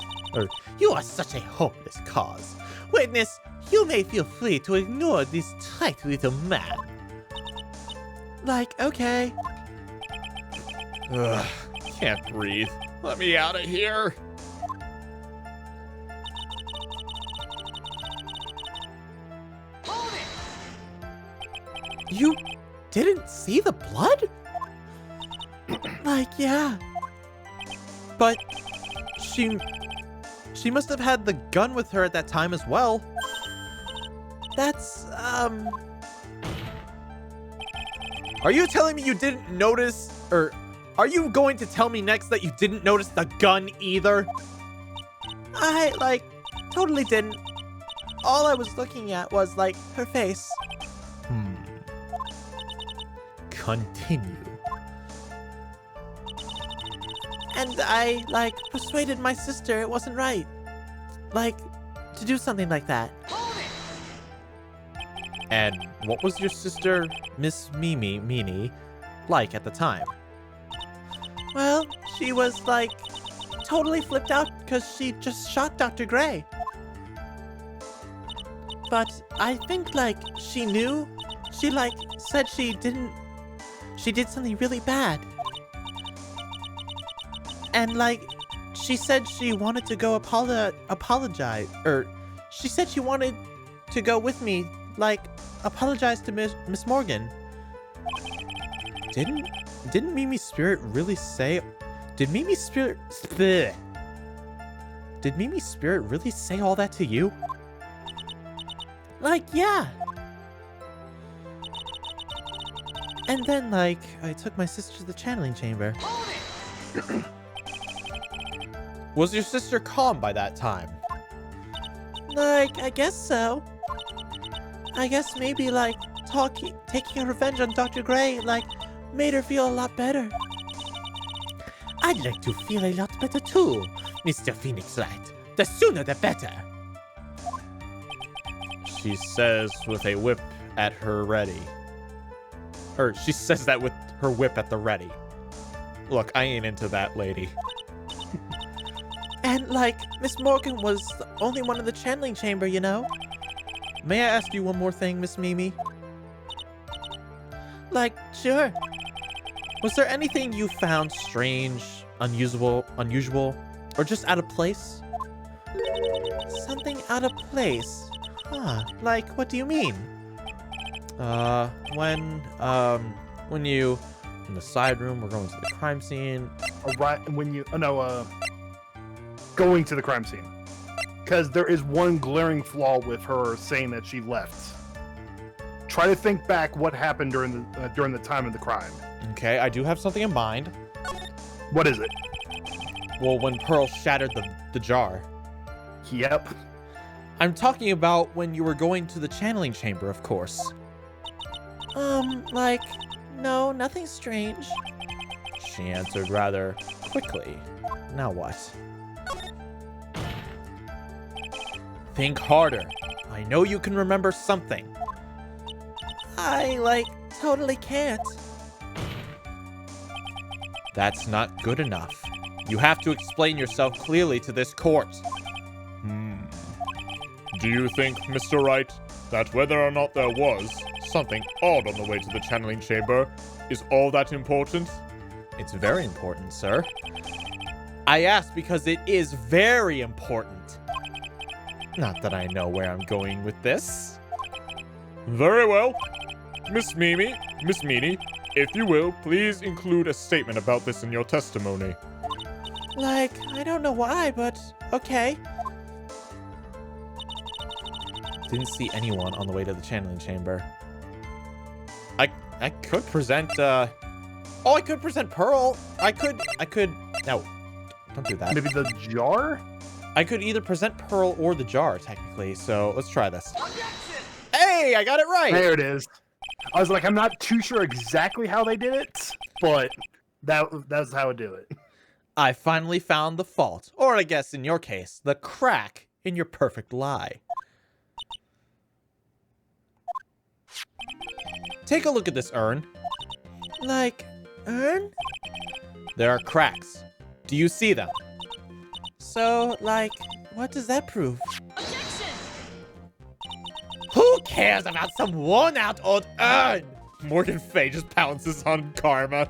Speaker 1: You are such a hopeless cause. Witness, you may feel free to ignore this tight little man.
Speaker 3: Okay.
Speaker 5: Ugh, can't breathe. Let me out of here.
Speaker 1: You didn't see the blood?
Speaker 3: Yeah.
Speaker 5: But she must have had the gun with her at that time as well.
Speaker 3: That's,
Speaker 5: Are you telling me you didn't notice, or are you going to tell me next that you didn't notice the gun either?
Speaker 3: I, totally didn't. All I was looking at was, her face.
Speaker 1: Continue.
Speaker 3: And I, persuaded my sister it wasn't right. To do something like that.
Speaker 5: And what was your sister, Miss Meanie, like at the time?
Speaker 3: Well, she was, totally flipped out because she just shot Dr. Gray. But I think, she knew. She, said she didn't. She did something really bad. And, she said she wanted to go apologize. Or, she said she wanted to go with me, apologize to Miss Morgan.
Speaker 5: Didn't Mimi's spirit really say... Did Mimi's spirit... Bleh. Did Mimi's spirit really say all that to you?
Speaker 3: Yeah. And then, I took my sister to the channeling chamber.
Speaker 5: Was your sister calm by that time?
Speaker 3: I guess so. I guess maybe, taking revenge on Dr. Gray, made her feel a lot better.
Speaker 1: I'd like to feel a lot better too, Mr. Phoenix Wright. The sooner the better.
Speaker 5: She says with a whip at her ready. Or she says that with her whip at the ready. Look, I ain't into that, lady.
Speaker 3: And, like, Miss Morgan was the only one in the channeling chamber, you know?
Speaker 5: May I ask you one more thing, Miss Mimi?
Speaker 3: Like, sure.
Speaker 5: Was there anything you found strange, unusual, or just out of place?
Speaker 3: Something out of place. Huh. Like, what do you mean?
Speaker 5: When you, in the side room, we're going to the crime scene.
Speaker 2: Going to the crime scene. Because there is one glaring flaw with her saying that she left. Try to think back what happened during the time of the crime.
Speaker 5: Okay, I do have something in mind.
Speaker 2: What is it?
Speaker 5: Well, when Pearl shattered the jar.
Speaker 2: Yep.
Speaker 5: I'm talking about when you were going to the channeling chamber, of course.
Speaker 3: Like, no, nothing strange.
Speaker 5: She answered rather quickly. Now what? Think harder. I know you can remember something.
Speaker 3: I, like, totally can't.
Speaker 5: That's not good enough. You have to explain yourself clearly to this court.
Speaker 4: Do you think, Mr. Wright, that whether or not there was something odd on the way to the channeling chamber is all that important?
Speaker 5: It's very important, sir. I asked because it is very important. Not that I know where I'm going with this.
Speaker 4: Very well. Miss Meanie, if you will, please include a statement about this in your testimony.
Speaker 3: Like, I don't know why, but okay.
Speaker 5: Didn't see anyone on the way to the channeling chamber. I could present, I could present Pearl. I could, no, don't do that.
Speaker 2: Maybe the jar?
Speaker 5: I could either present Pearl or the jar, technically, so let's try this. Hey, I got it right!
Speaker 2: There it is. I was like, I'm not too sure exactly how they did it, but that's how I do it.
Speaker 5: I finally found the fault, or I guess in your case, the crack in your perfect lie. Take a look at this urn.
Speaker 3: Like, urn?
Speaker 5: There are cracks. Do you see them?
Speaker 3: So, like, what does that prove?
Speaker 1: Who cares about some worn-out old urn?
Speaker 4: Morgan Faye just pounces on Karma.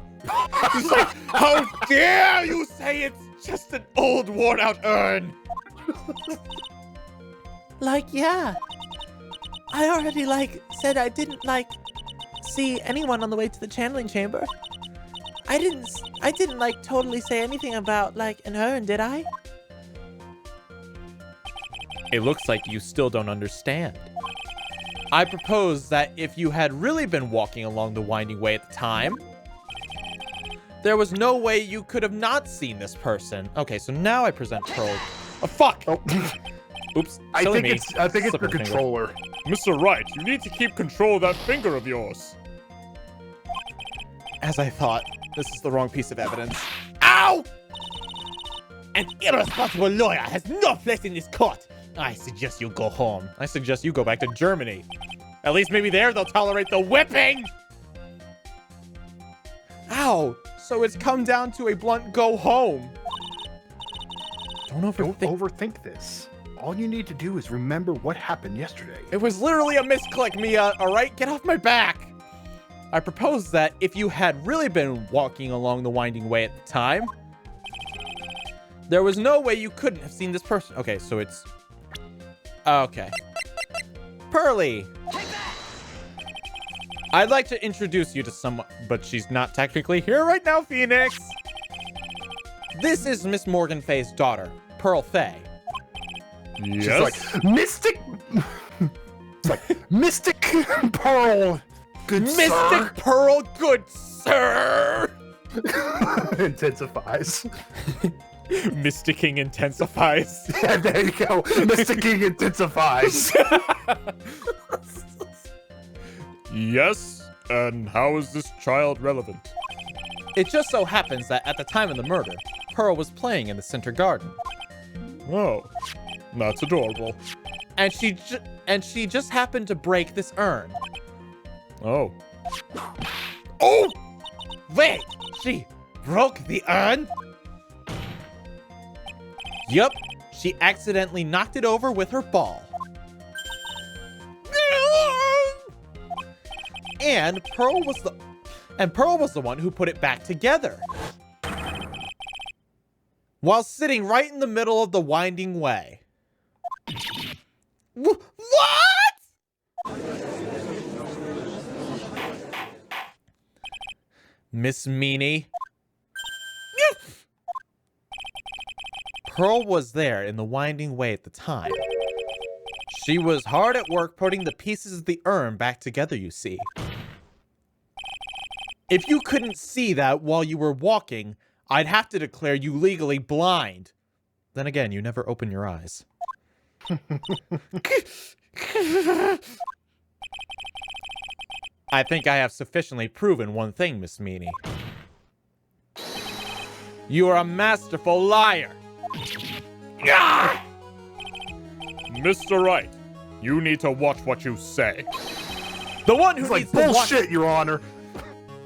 Speaker 4: He's like, how dare you say it's just an old worn-out urn?
Speaker 3: Like, yeah. I already, like, said I didn't, like, see anyone on the way to the channeling chamber. I didn't, like, totally say anything about, like, an urn, did I?
Speaker 5: It looks like you still don't understand. I propose that if you had really been walking along the winding way at the time, there was no way you could have not seen this person. Okay, so now I present Pearl. Oh, fuck!
Speaker 2: Oh.
Speaker 5: Oops.
Speaker 2: I
Speaker 5: silly
Speaker 2: think
Speaker 5: me.
Speaker 2: it's
Speaker 5: Slip
Speaker 2: the
Speaker 5: of the finger.
Speaker 2: controller.
Speaker 4: Mr. Wright, you need to keep control of that finger of yours.
Speaker 5: As I thought, this is the wrong piece of evidence.
Speaker 1: Ow! An irresponsible lawyer has no place in this court. I suggest you go home.
Speaker 5: I suggest you go back to Germany. At least maybe there they'll tolerate the whipping! Ow! So it's come down to a blunt go home. Don't
Speaker 2: Don't overthink this. All you need to do is remember what happened yesterday.
Speaker 5: It was literally a misclick, Mia, alright? Get off my back! I propose that if you had really been walking along the winding way at the time, there was no way you couldn't have seen this person. Okay, so it's... Okay. Pearly! I'd like to introduce you to someone, but she's not technically here right now, Phoenix! This is Miss Morgan Faye's daughter, Pearl Faye.
Speaker 4: Yes?
Speaker 2: It's like, Mystic... It's like, Mystic Pearl, good
Speaker 5: Mystic
Speaker 2: sir.
Speaker 5: Pearl, good sir!
Speaker 2: Intensifies.
Speaker 5: Mysticking intensifies.
Speaker 2: Yeah, there you go. Mysticking intensifies.
Speaker 4: Yes? And how is this child relevant?
Speaker 5: It just so happens that at the time of the murder, Pearl was playing in the center garden.
Speaker 4: Oh, that's adorable.
Speaker 5: And she just happened to break this urn.
Speaker 4: Oh.
Speaker 1: Oh! Wait! She broke the urn?
Speaker 5: Yup, she accidentally knocked it over with her ball. And Pearl was the one who put it back together. While sitting right in the middle of the winding way. What? Miss Meanie. Pearl was there in the winding way at the time. She was hard at work putting the pieces of the urn back together, you see. If you couldn't see that while you were walking, I'd have to declare you legally blind. Then again, you never open your eyes. I think I have sufficiently proven one thing, Miss Meanie. You are a masterful liar.
Speaker 4: Mr. Wright, you need to watch what you say.
Speaker 5: The one who
Speaker 2: It's
Speaker 5: needs
Speaker 2: like
Speaker 5: to watch...
Speaker 2: bullshit, Your Honor.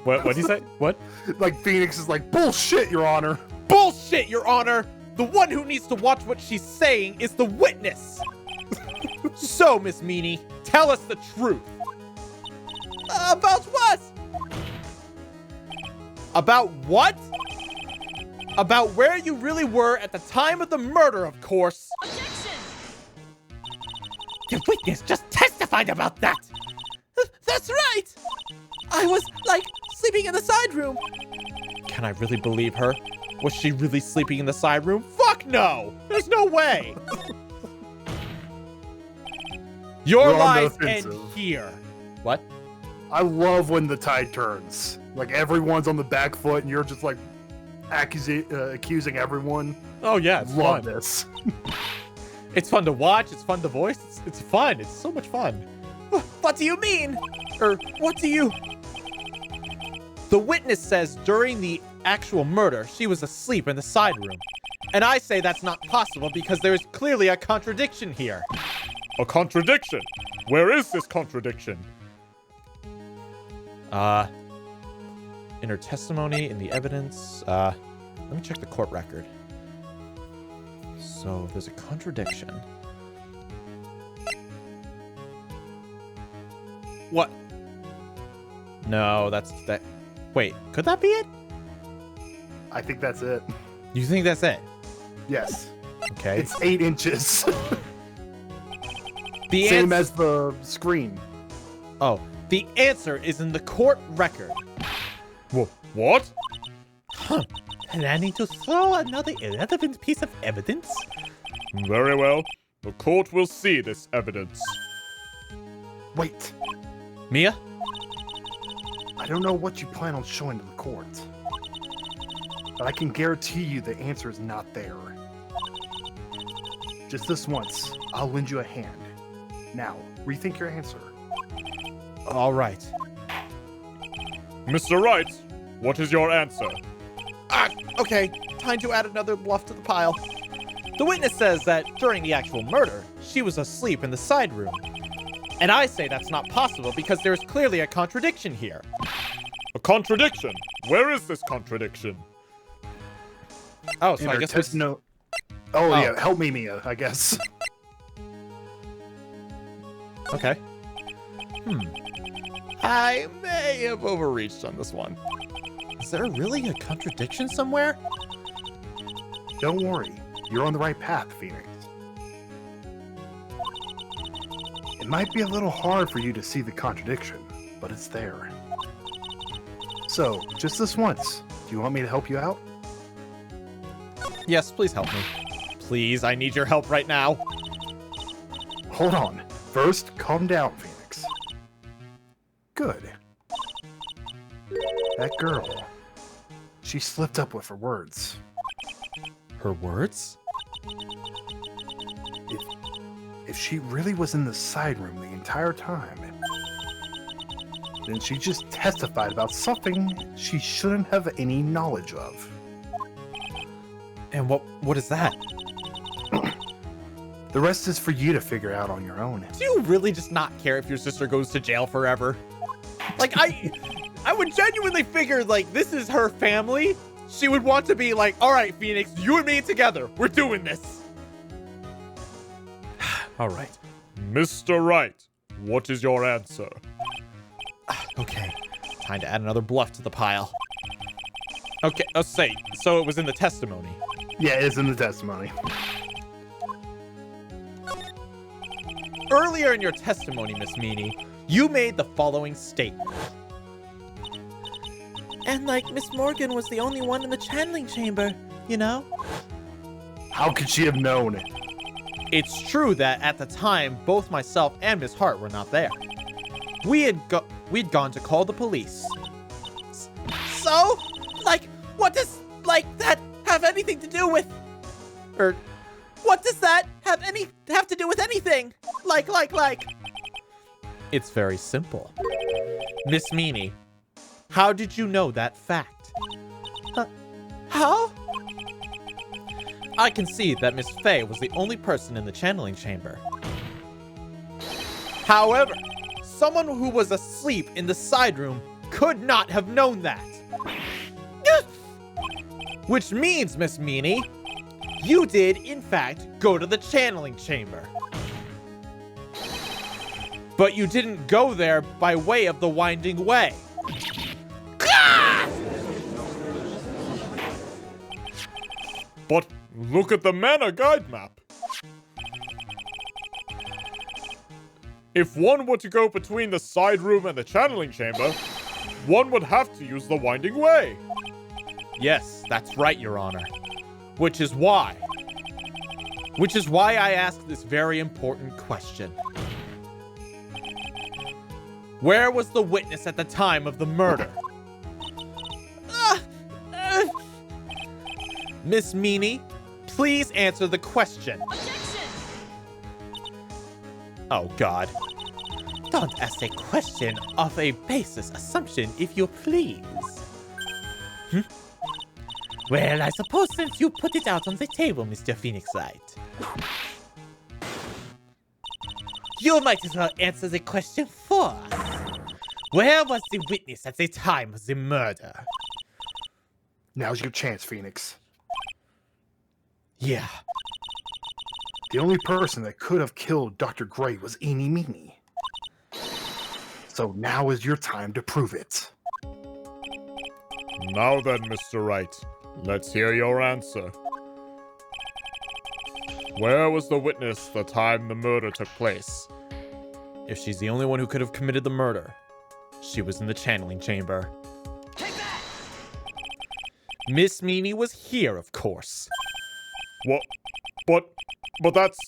Speaker 5: What'd he say? What?
Speaker 2: Like Phoenix is like bullshit, Your Honor.
Speaker 5: Bullshit, Your Honor! The one who needs to watch what she's saying is the witness! So, Miss Meanie, tell us the truth. About what? About what? About where you really were at the time of the murder, of course.
Speaker 1: The witness just testified about that!
Speaker 3: That's right! I was, like, sleeping in the side room.
Speaker 5: Can I really believe her? Was she really sleeping in the side room? Fuck no! There's no way! Your
Speaker 2: We're on the
Speaker 5: lies end
Speaker 2: offensive.
Speaker 5: here. What?
Speaker 2: I love when the tide turns. Like everyone's on the back foot and you're just like accusing everyone.
Speaker 5: Oh yeah, it's
Speaker 2: Love
Speaker 5: fun.
Speaker 2: this.
Speaker 5: It's fun to watch, it's fun to voice, it's fun, it's so much fun.
Speaker 3: What do you mean?
Speaker 5: What do you... The witness says during the actual murder, she was asleep in the side room. And I say that's not possible because there is clearly a contradiction here.
Speaker 4: A contradiction? Where is this contradiction?
Speaker 5: In her testimony, in the evidence, let me check the court record. So, there's a contradiction. What? No, that. Wait, could that be it?
Speaker 2: I think that's it.
Speaker 5: You think that's it?
Speaker 2: Yes.
Speaker 5: Okay.
Speaker 2: It's 8 inches.
Speaker 5: The
Speaker 2: Same
Speaker 5: ans-
Speaker 2: as the screen.
Speaker 5: Oh, the answer is in the court record.
Speaker 4: What?
Speaker 1: Huh. And I need to throw another irrelevant piece of evidence?
Speaker 4: Very well. The court will see this evidence.
Speaker 2: Wait.
Speaker 5: Mia?
Speaker 2: I don't know what you plan on showing to the court. But I can guarantee you the answer is not there. Just this once, I'll lend you a hand. Now, rethink your answer.
Speaker 5: All right.
Speaker 4: Mr. Wright, what is your answer?
Speaker 5: Okay, time to add another bluff to the pile. The witness says that during the actual murder, she was asleep in the side room. And I say that's not possible because there is clearly a contradiction here.
Speaker 4: A contradiction? Where is this contradiction?
Speaker 5: Oh, so
Speaker 2: In
Speaker 5: I
Speaker 2: her
Speaker 5: guess
Speaker 2: test
Speaker 5: we...
Speaker 2: note. Oh, yeah, help me, Mia, I guess.
Speaker 5: Okay. I may have overreached on this one. Is there really a contradiction somewhere?
Speaker 2: Don't worry, you're on the right path, Phoenix. It might be a little hard for you to see the contradiction, but it's there. So, just this once, do you want me to help you out?
Speaker 5: Yes, please help me. Please, I need your help right now.
Speaker 2: Hold on. First, calm down, Phoenix. Good. That girl, she slipped up with her words.
Speaker 5: Her words?
Speaker 2: If she really was in the side room the entire time, Then she just testified about something she shouldn't have any knowledge of.
Speaker 5: And what is that?
Speaker 2: The rest is for you to figure out on your own.
Speaker 5: Do you really just not care if your sister goes to jail forever? Like, I would genuinely figure, like, this is her family. She would want to be like, all right, Phoenix, you and me together. We're doing this. All right.
Speaker 4: Mr. Wright, what is your answer?
Speaker 5: Okay. Time to add another bluff to the pile. Okay, so it was in the testimony.
Speaker 2: Yeah, it's in the testimony.
Speaker 5: Earlier in your testimony, Miss Meanie, you made the following statement.
Speaker 3: And like Miss Morgan was the only one in the channeling chamber, you know?
Speaker 2: How could she have known?
Speaker 5: It's true that at the time, both myself and Miss Hart were not there. We'd gone to call the police.
Speaker 3: So? Like, what does, like, that have anything to do with...
Speaker 5: Or,
Speaker 3: What does that have to do with anything? Like...
Speaker 5: it's very simple. Miss Meanie, how did you know that fact?
Speaker 3: How?
Speaker 5: I can see that Miss Faye was the only person in the channeling chamber. However, someone who was asleep in the side room could not have known that. Which means, Miss Meanie, you did, in fact, go to the channeling chamber. But you didn't go there by way of the winding way.
Speaker 4: But look at the mana guide map. If one were to go between the side room and the channeling chamber, one would have to use the winding way.
Speaker 5: Yes, that's right, Your Honor. Which is why I asked this very important question. Where was the witness at the time of the murder? Miss Meanie, please answer the question.
Speaker 6: Objection!
Speaker 5: Oh, God.
Speaker 1: Don't ask a question of a basis assumption, if you please. Well, I suppose since you put it out on the table, Mr. Phoenix Wright, you might as well answer the question for us. Where was the witness at the time of the murder?
Speaker 2: Now's your chance, Phoenix.
Speaker 5: Yeah.
Speaker 2: The only person that could have killed Dr. Gray was AnAniMeenie. So now is your time to prove it.
Speaker 4: Now then, Mr. Wright, let's hear your answer. Where was the witness the time the murder took place?
Speaker 5: If she's the only one who could have committed the murder, she was in the channeling chamber.
Speaker 6: Take that!
Speaker 5: Miss Meanie was here, of course.
Speaker 4: What? But that's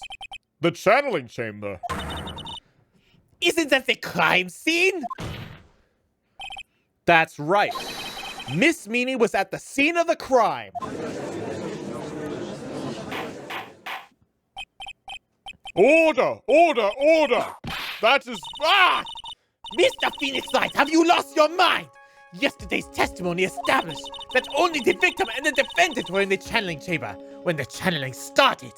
Speaker 4: the channeling chamber.
Speaker 1: Isn't that the crime scene?
Speaker 5: That's right. Miss Meanie was at the scene of the crime.
Speaker 4: Order! Order! Order! That is... Ah!
Speaker 1: Mr. Phoenix Wright, have you lost your mind? Yesterday's testimony established that only the victim and the defendant were in the channeling chamber when the channeling started.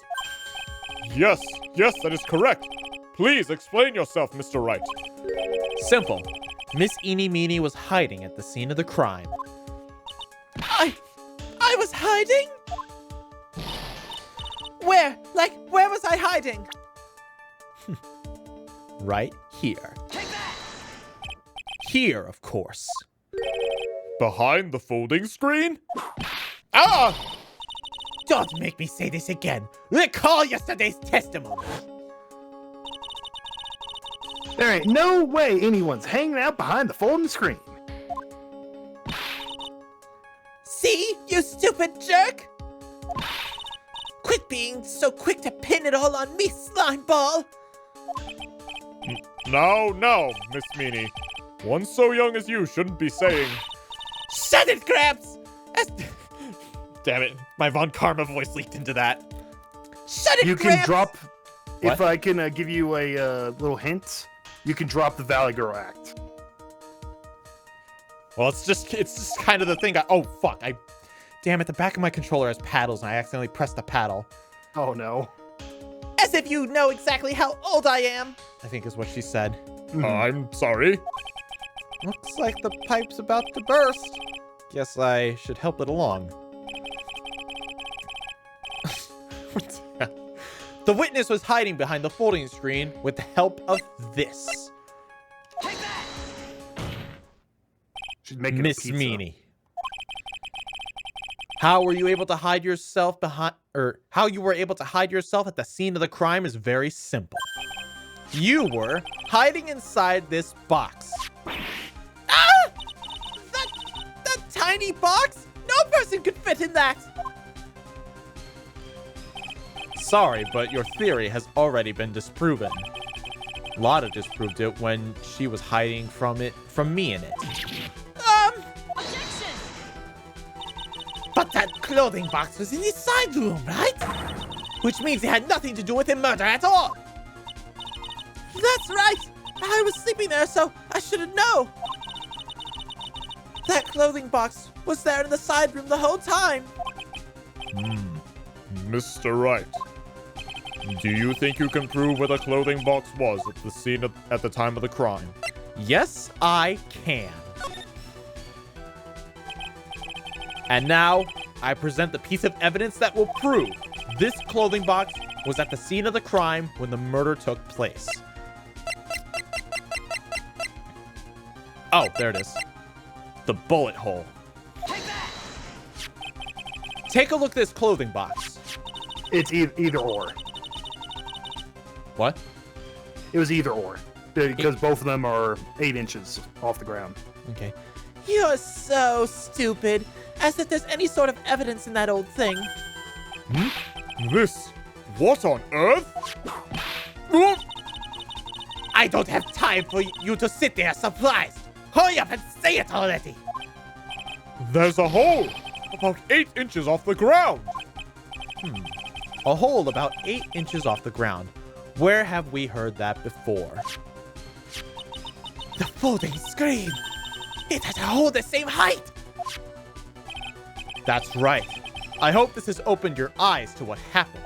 Speaker 4: Yes, that is correct. Please explain yourself, Mr. Wright.
Speaker 5: Simple. Miss AnAniMeenie was hiding at the scene of the crime.
Speaker 3: I was hiding? Where? Like, where was I hiding?
Speaker 5: Right here.
Speaker 6: Take that!
Speaker 5: Here, of course.
Speaker 4: Behind the folding screen?
Speaker 1: Ah! Don't make me say this again. Recall yesterday's testimony.
Speaker 2: There ain't no way anyone's hanging out behind the folding screen.
Speaker 3: See, you stupid jerk! Quit being so quick to pin it all on me, slime ball!
Speaker 4: No, Miss Meanie. One so young as you shouldn't be saying...
Speaker 1: Shut it, Gramps!
Speaker 5: Damn it, my Von Karma voice leaked into that.
Speaker 3: Shut it,
Speaker 2: You can
Speaker 3: Gramps!
Speaker 2: drop...
Speaker 5: What?
Speaker 2: If I can give you a little hint, you can drop the Valley Girl act.
Speaker 5: Well, it's just kind of the thing. Oh, fuck. Damn it, the back of my controller has paddles, and I accidentally pressed the paddle.
Speaker 2: Oh, no.
Speaker 3: As if you know exactly how old I am.
Speaker 5: I think is what she said.
Speaker 4: I'm sorry.
Speaker 5: Looks like the pipe's about to burst. Guess I should help it along. What the hell? The witness was hiding behind the folding screen with the help of this.
Speaker 2: She's making
Speaker 5: Miss
Speaker 2: pizza.
Speaker 5: Meanie. How were you able to hide yourself how you were able to hide yourself at the scene of the crime is very simple. You were hiding inside this box.
Speaker 3: Ah! That tiny box? No person could fit in that.
Speaker 5: Sorry, but your theory has already been disproven. Lotta disproved it when she was hiding from me in it.
Speaker 6: Objection!
Speaker 1: But that clothing box was in his side room, right? Which means it had nothing to do with the murder at all.
Speaker 3: That's right. I was sleeping there, so I shouldn't know. That clothing box was there in the side room the whole time.
Speaker 4: Mr. Wright, do you think you can prove where the clothing box was at the scene at the time of the crime?
Speaker 5: Yes, I can. And now, I present the piece of evidence that will prove this clothing box was at the scene of the crime when the murder took place. Oh, there it is. The bullet hole. Take a look at this clothing box.
Speaker 2: It's either or.
Speaker 5: What?
Speaker 2: It was either or. Because both of them are 8 inches off the ground.
Speaker 5: Okay.
Speaker 3: You're so stupid. As if there's any sort of evidence in that old thing.
Speaker 4: This? What on earth?
Speaker 1: I don't have time for you to sit there surprised. Hurry up and say it already.
Speaker 4: There's a hole about 8 inches off the ground.
Speaker 5: A hole about 8 inches off the ground. Where have we heard that before?
Speaker 1: The folding screen. It has a hole the same height.
Speaker 5: That's right. I hope this has opened your eyes to what happened.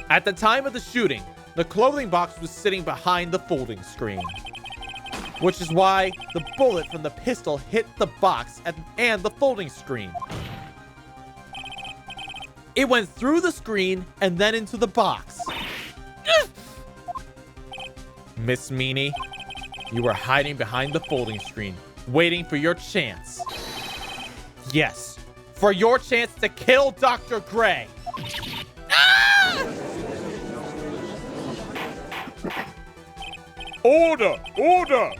Speaker 5: At the time of the shooting, the clothing box was sitting behind the folding screen. Which is why the bullet from the pistol hit the box and the folding screen. It went through the screen and then into the box. Miss Meanie, you were hiding behind the folding screen, waiting for your chance. Yes, for your chance to kill Dr. Gray.
Speaker 4: Order! Order!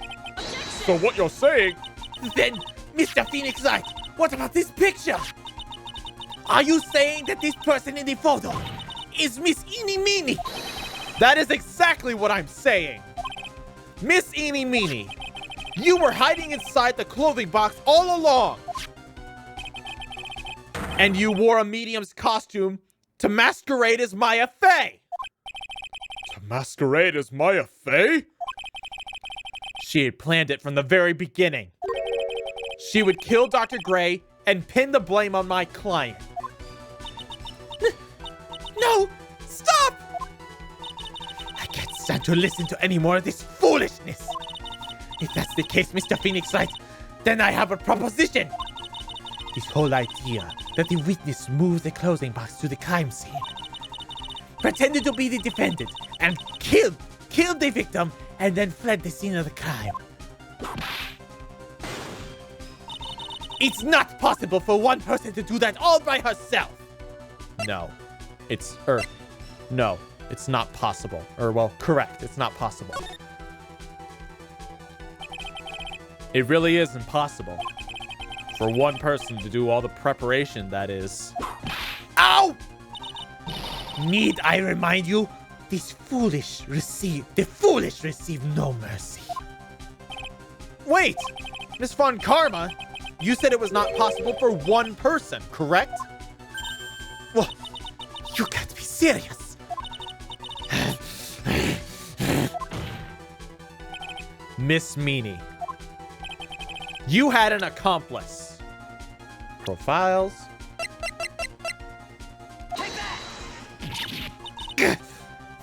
Speaker 4: So what you're saying...
Speaker 1: Then, Mr. Phoenix Wright, what about this picture? Are you saying that this person in the photo is Miss Eenie Meenie?
Speaker 5: That is exactly what I'm saying. Miss Eenie Meenie, you were hiding inside the clothing box all along. And you wore a medium's costume to masquerade as Maya Faye.
Speaker 4: To masquerade as Maya Faye?
Speaker 5: She had planned it from the very beginning. She would kill Dr. Gray and pin the blame on my client.
Speaker 1: No! Stop! I can't stand to listen to any more of this foolishness. If that's the case, Mr. Phoenix Wright, then I have a proposition. This whole idea that the witness moved the clothing box to the crime scene, pretended to be the defendant, and killed the victim, and then fled the scene of the crime. It's not possible for one person to do that all by herself.
Speaker 5: No, it's not possible. Correct, it's not possible. It really is impossible for one person to do all the preparation that is.
Speaker 1: Ow! Need I remind you, the foolish receive no mercy.
Speaker 5: Wait, Miss Von Karma, you said it was not possible for one person, correct?
Speaker 1: Well, you can't be serious.
Speaker 5: Miss Meanie, You had an accomplice. Profiles.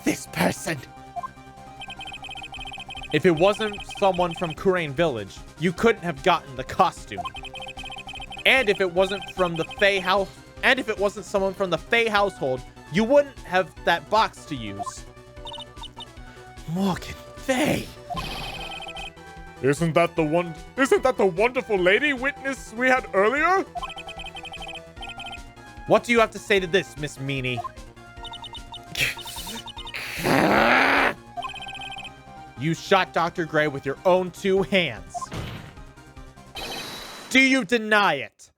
Speaker 1: This person.
Speaker 5: If it wasn't someone from Kurain Village, you couldn't have gotten the costume. And if it wasn't from the Faye house, and if it wasn't someone from the Faye household, you wouldn't have that box to use.
Speaker 1: Morgan, Faye.
Speaker 4: Isn't that the wonderful lady witness we had earlier?
Speaker 5: What do you have to say to this, Miss Meanie? You shot Dr. Gray with your own 2 hands. Do you deny it?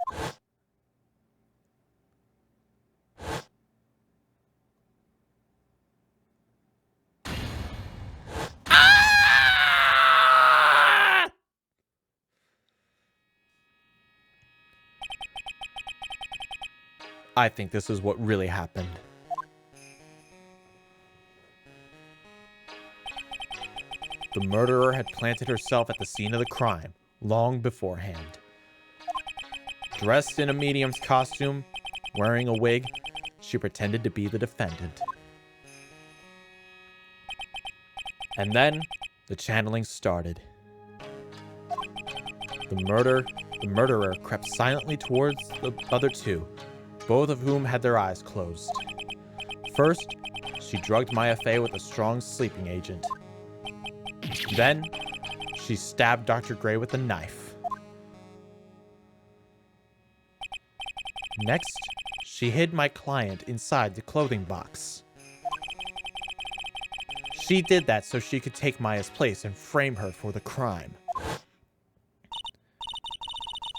Speaker 5: I think this is what really happened. The murderer had planted herself at the scene of the crime long beforehand. Dressed in a medium's costume, wearing a wig, she pretended to be the defendant. And then the channeling started. The murderer crept silently towards the other 2, both of whom had their eyes closed. First, she drugged Maya Faye with a strong sleeping agent. Then, she stabbed Dr. Gray with a knife. Next, she hid my client inside the clothing box. She did that so she could take Maya's place and frame her for the crime.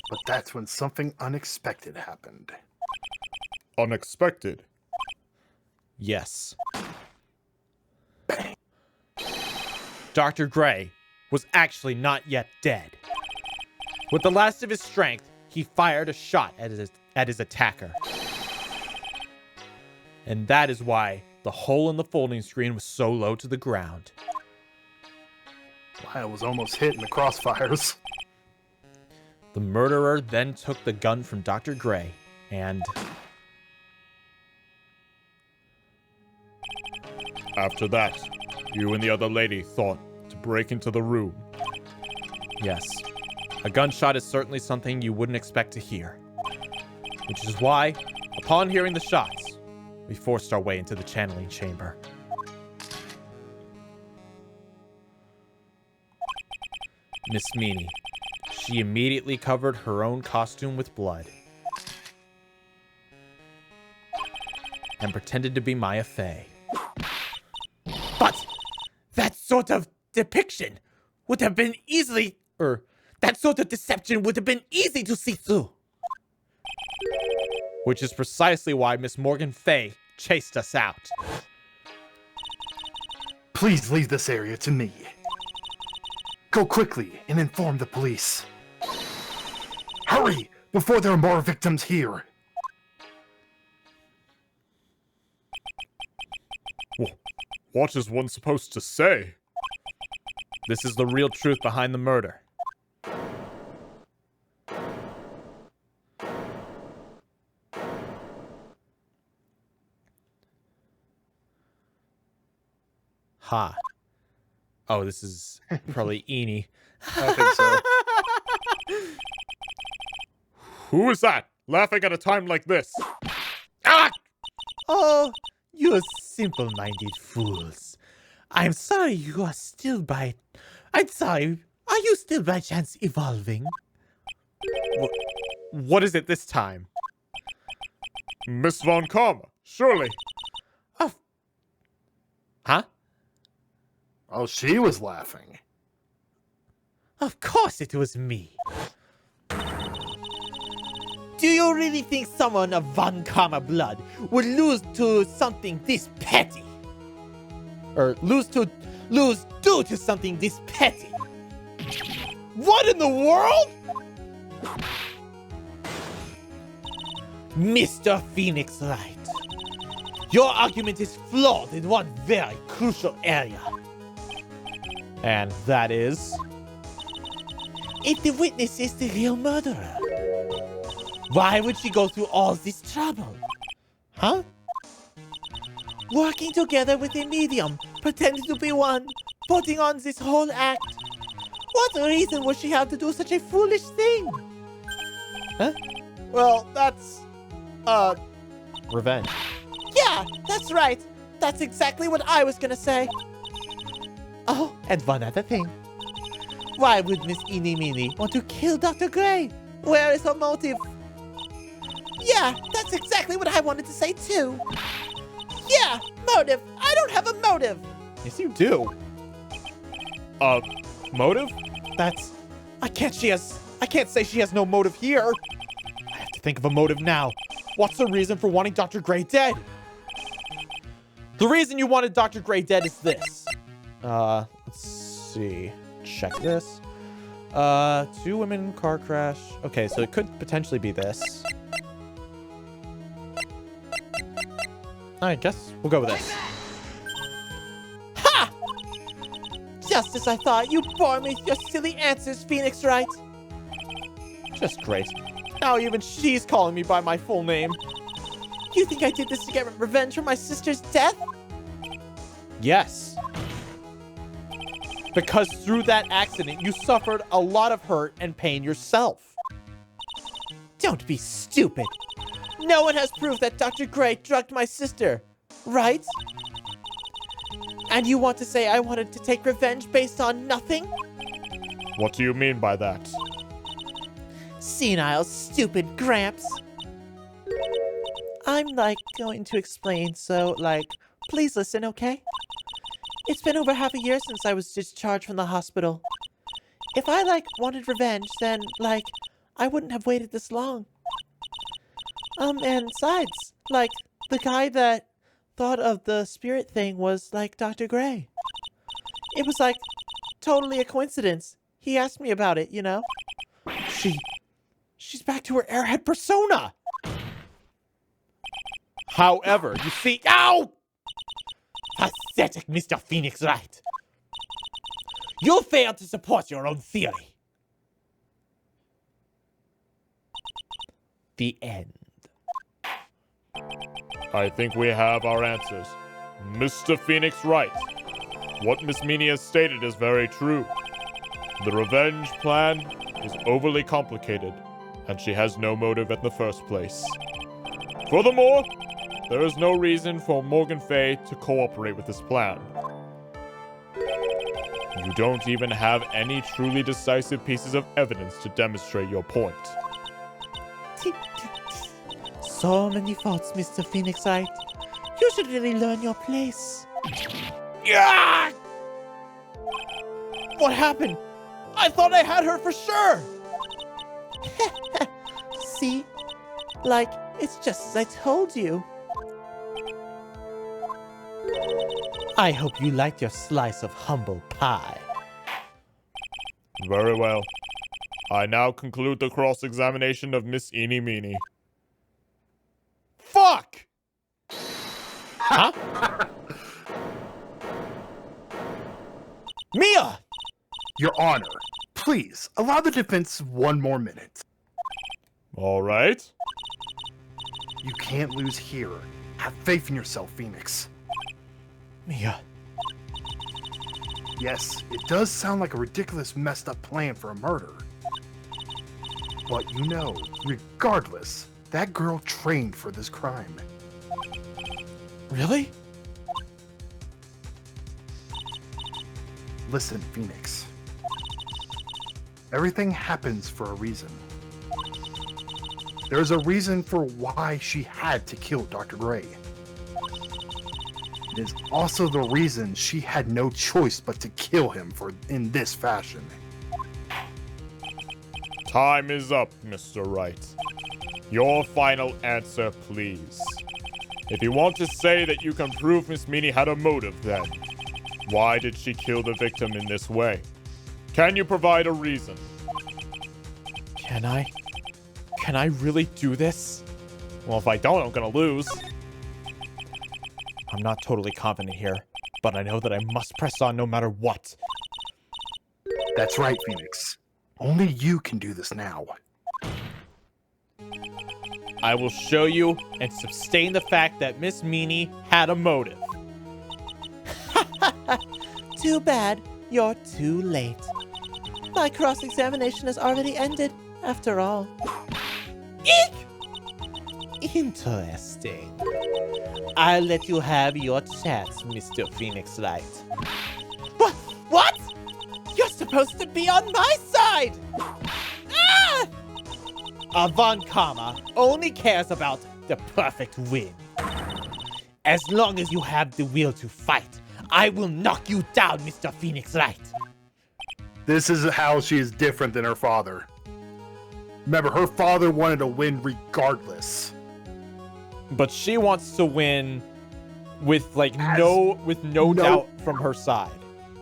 Speaker 2: But that's when something unexpected happened.
Speaker 4: Unexpected.
Speaker 5: Yes. Dr. Gray was actually not yet dead. With the last of his strength, he fired a shot at his attacker. And that is why the hole in the folding screen was so low to the ground.
Speaker 2: I was almost hit in the crossfires.
Speaker 5: The murderer then took the gun from Dr. Gray and...
Speaker 4: After that, you and the other lady thought to break into the room.
Speaker 5: Yes. A gunshot is certainly something you wouldn't expect to hear. Which is why, upon hearing the shots, we forced our way into the channeling chamber. Miss Meanie. She immediately covered her own costume with blood. And pretended to be Maya Faye.
Speaker 1: But that sort of depiction would have been easily... that sort of deception would have been easy to see through.
Speaker 5: Which is precisely why Miss Morgan Faye chased us out.
Speaker 2: Please leave this area to me. Go quickly and inform the police. Hurry, before there are more victims here.
Speaker 4: What is one supposed to say?
Speaker 5: This is the real truth behind the murder. Ha. Oh, this is probably Eenie.
Speaker 2: I think so.
Speaker 4: Who is that? Laughing at a time like this?
Speaker 1: Ah! Oh, you simple-minded fools. I'm sorry you are still by... I'm sorry, are you still by chance evolving?
Speaker 5: What is it this time?
Speaker 4: Miss Von Karma, surely.
Speaker 5: Huh?
Speaker 2: Oh, she was laughing.
Speaker 1: Of course it was me. Do you really think someone of Von Karma blood would lose to something this petty? Or lose due to something this petty? What in the world? Mr. Phoenix Wright, your argument is flawed in one very crucial area.
Speaker 5: And that is?
Speaker 1: if the witness is the real murderer, why would she go through all this trouble? Huh? Working together with a medium, pretending to be one, putting on this whole act. What reason would she have to do such a foolish thing?
Speaker 5: Huh? Well, that's... revenge.
Speaker 1: Yeah, that's right. That's exactly what I was gonna say. Oh, and one other thing. Why would Miss Eeny Meeny want to kill Dr. Gray? Where is her motive? Yeah, that's exactly what I wanted to say too. Yeah, motive. I don't have a motive.
Speaker 5: Yes, you do.
Speaker 4: Motive?
Speaker 5: That's... I can't say she has no motive here. I have to think of a motive now. What's the reason for wanting Dr. Gray dead? The reason you wanted Dr. Gray dead is this. Let's see. Check this. 2 women, car crash. Okay, so it could potentially be this. I guess we'll go with this.
Speaker 1: Ha! Just as I thought, you bore me with your silly answers, Phoenix Wright.
Speaker 5: Just great. Now even she's calling me by my full name.
Speaker 1: You think I did this to get revenge for my sister's death?
Speaker 5: Yes. Because through that accident, you suffered a lot of hurt and pain yourself.
Speaker 1: Don't be stupid. No one has proof that Dr. Gray drugged my sister, right? And you want to say I wanted to take revenge based on nothing?
Speaker 4: What do you mean by that?
Speaker 1: Senile, stupid Gramps. I'm, going to explain, so, please listen, okay? It's been over half a year since I was discharged from the hospital. If I, wanted revenge, then, I wouldn't have waited this long. And besides, the guy that thought of the spirit thing was, Dr. Gray. It was, totally a coincidence. He asked me about it, you know?
Speaker 5: She's back to her airhead persona. However, you see... Ow!
Speaker 1: Pathetic, Mr. Phoenix Wright. You failed to support your own theory. The end.
Speaker 4: I think we have our answers. Mr. Phoenix Wright. What Miss Meany has stated is very true. The revenge plan is overly complicated, and she has no motive in the first place. Furthermore, there is no reason for Morgan Faye to cooperate with this plan. You don't even have any truly decisive pieces of evidence to demonstrate your point.
Speaker 1: So many faults, Mr. Phoenix Wright. You should really learn your place.
Speaker 5: Yeah! What happened? I thought I had her for sure.
Speaker 1: See? It's just as I told you. I hope you liked your slice of humble pie.
Speaker 4: Very well. I now conclude the cross-examination of Miss Eeny Meeny.
Speaker 5: Fuck! Huh? Mia!
Speaker 2: Your Honor, please allow the defense 1 more minute.
Speaker 4: All right.
Speaker 2: You can't lose here. Have faith in yourself, Phoenix.
Speaker 5: Mia.
Speaker 2: Yes, it does sound like a ridiculous, messed up plan for a murder. But regardless, that girl trained for this crime.
Speaker 5: Really?
Speaker 2: Listen, Phoenix. Everything happens for a reason. There's a reason for why she had to kill Dr. Gray. It is also the reason she had no choice but to kill him in this fashion.
Speaker 4: Time is up, Mr. Wright. Your final answer, please. If you want to say that you can prove Miss Meany had a motive, then why did she kill the victim in this way? Can you provide a reason?
Speaker 5: Can I? Can I really do this? Well, if I don't, I'm gonna lose. I'm not totally confident here, but I know that I must press on no matter what.
Speaker 2: That's right, Phoenix. Only you can do this now.
Speaker 5: I will show you and sustain the fact that Miss Meanie had a motive.
Speaker 3: Too bad. You're too late. My cross-examination has already ended, after all.
Speaker 1: Eek! Interesting. I'll let you have your chance, Mr. Phoenix Wright.
Speaker 3: What? You're supposed to be on my side! Ah!
Speaker 1: Von Karma only cares about the perfect win. As long as you have the will to fight, I will knock you down, Mr. Phoenix Wright.
Speaker 2: This is how she is different than her father. Remember, her father wanted to win regardless.
Speaker 5: But she wants to win with no doubt from her side.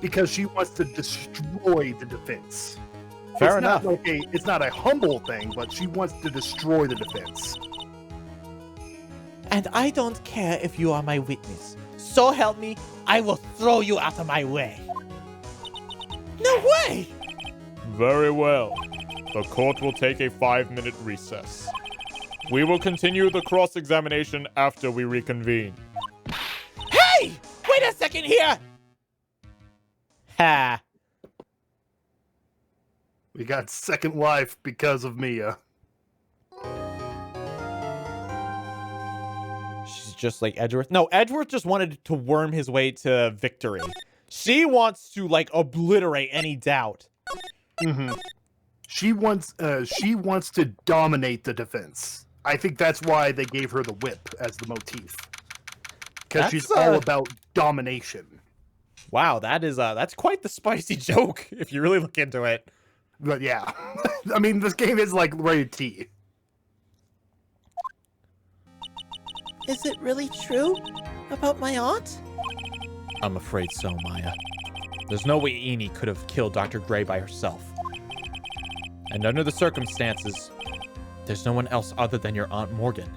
Speaker 2: Because she wants to destroy the defense.
Speaker 5: Fair enough.
Speaker 2: It's not a humble thing, but she wants to destroy the defense.
Speaker 1: And I don't care if you are my witness. So help me, I will throw you out of my way.
Speaker 3: No way!
Speaker 4: Very well. The court will take a 5-minute recess. We will continue the cross-examination after we reconvene.
Speaker 1: Hey! Wait a second here! Ha!
Speaker 2: We got second life because of Mia.
Speaker 5: She's just like Edgeworth. No, Edgeworth just wanted to worm his way to victory. She wants to, like, obliterate any doubt.
Speaker 2: Mm-hmm. She wants to dominate the defense. I think that's why they gave her the whip as the motif. Because she's all about domination.
Speaker 5: Wow, that's quite the spicy joke, if you really look into it.
Speaker 2: But yeah. I mean, this game is like rated T.
Speaker 3: Is it really true about my aunt?
Speaker 5: I'm afraid so, Maya. There's no way Eenie could have killed Dr. Gray by herself. And under the circumstances, there's no one else other than your Aunt Morgan.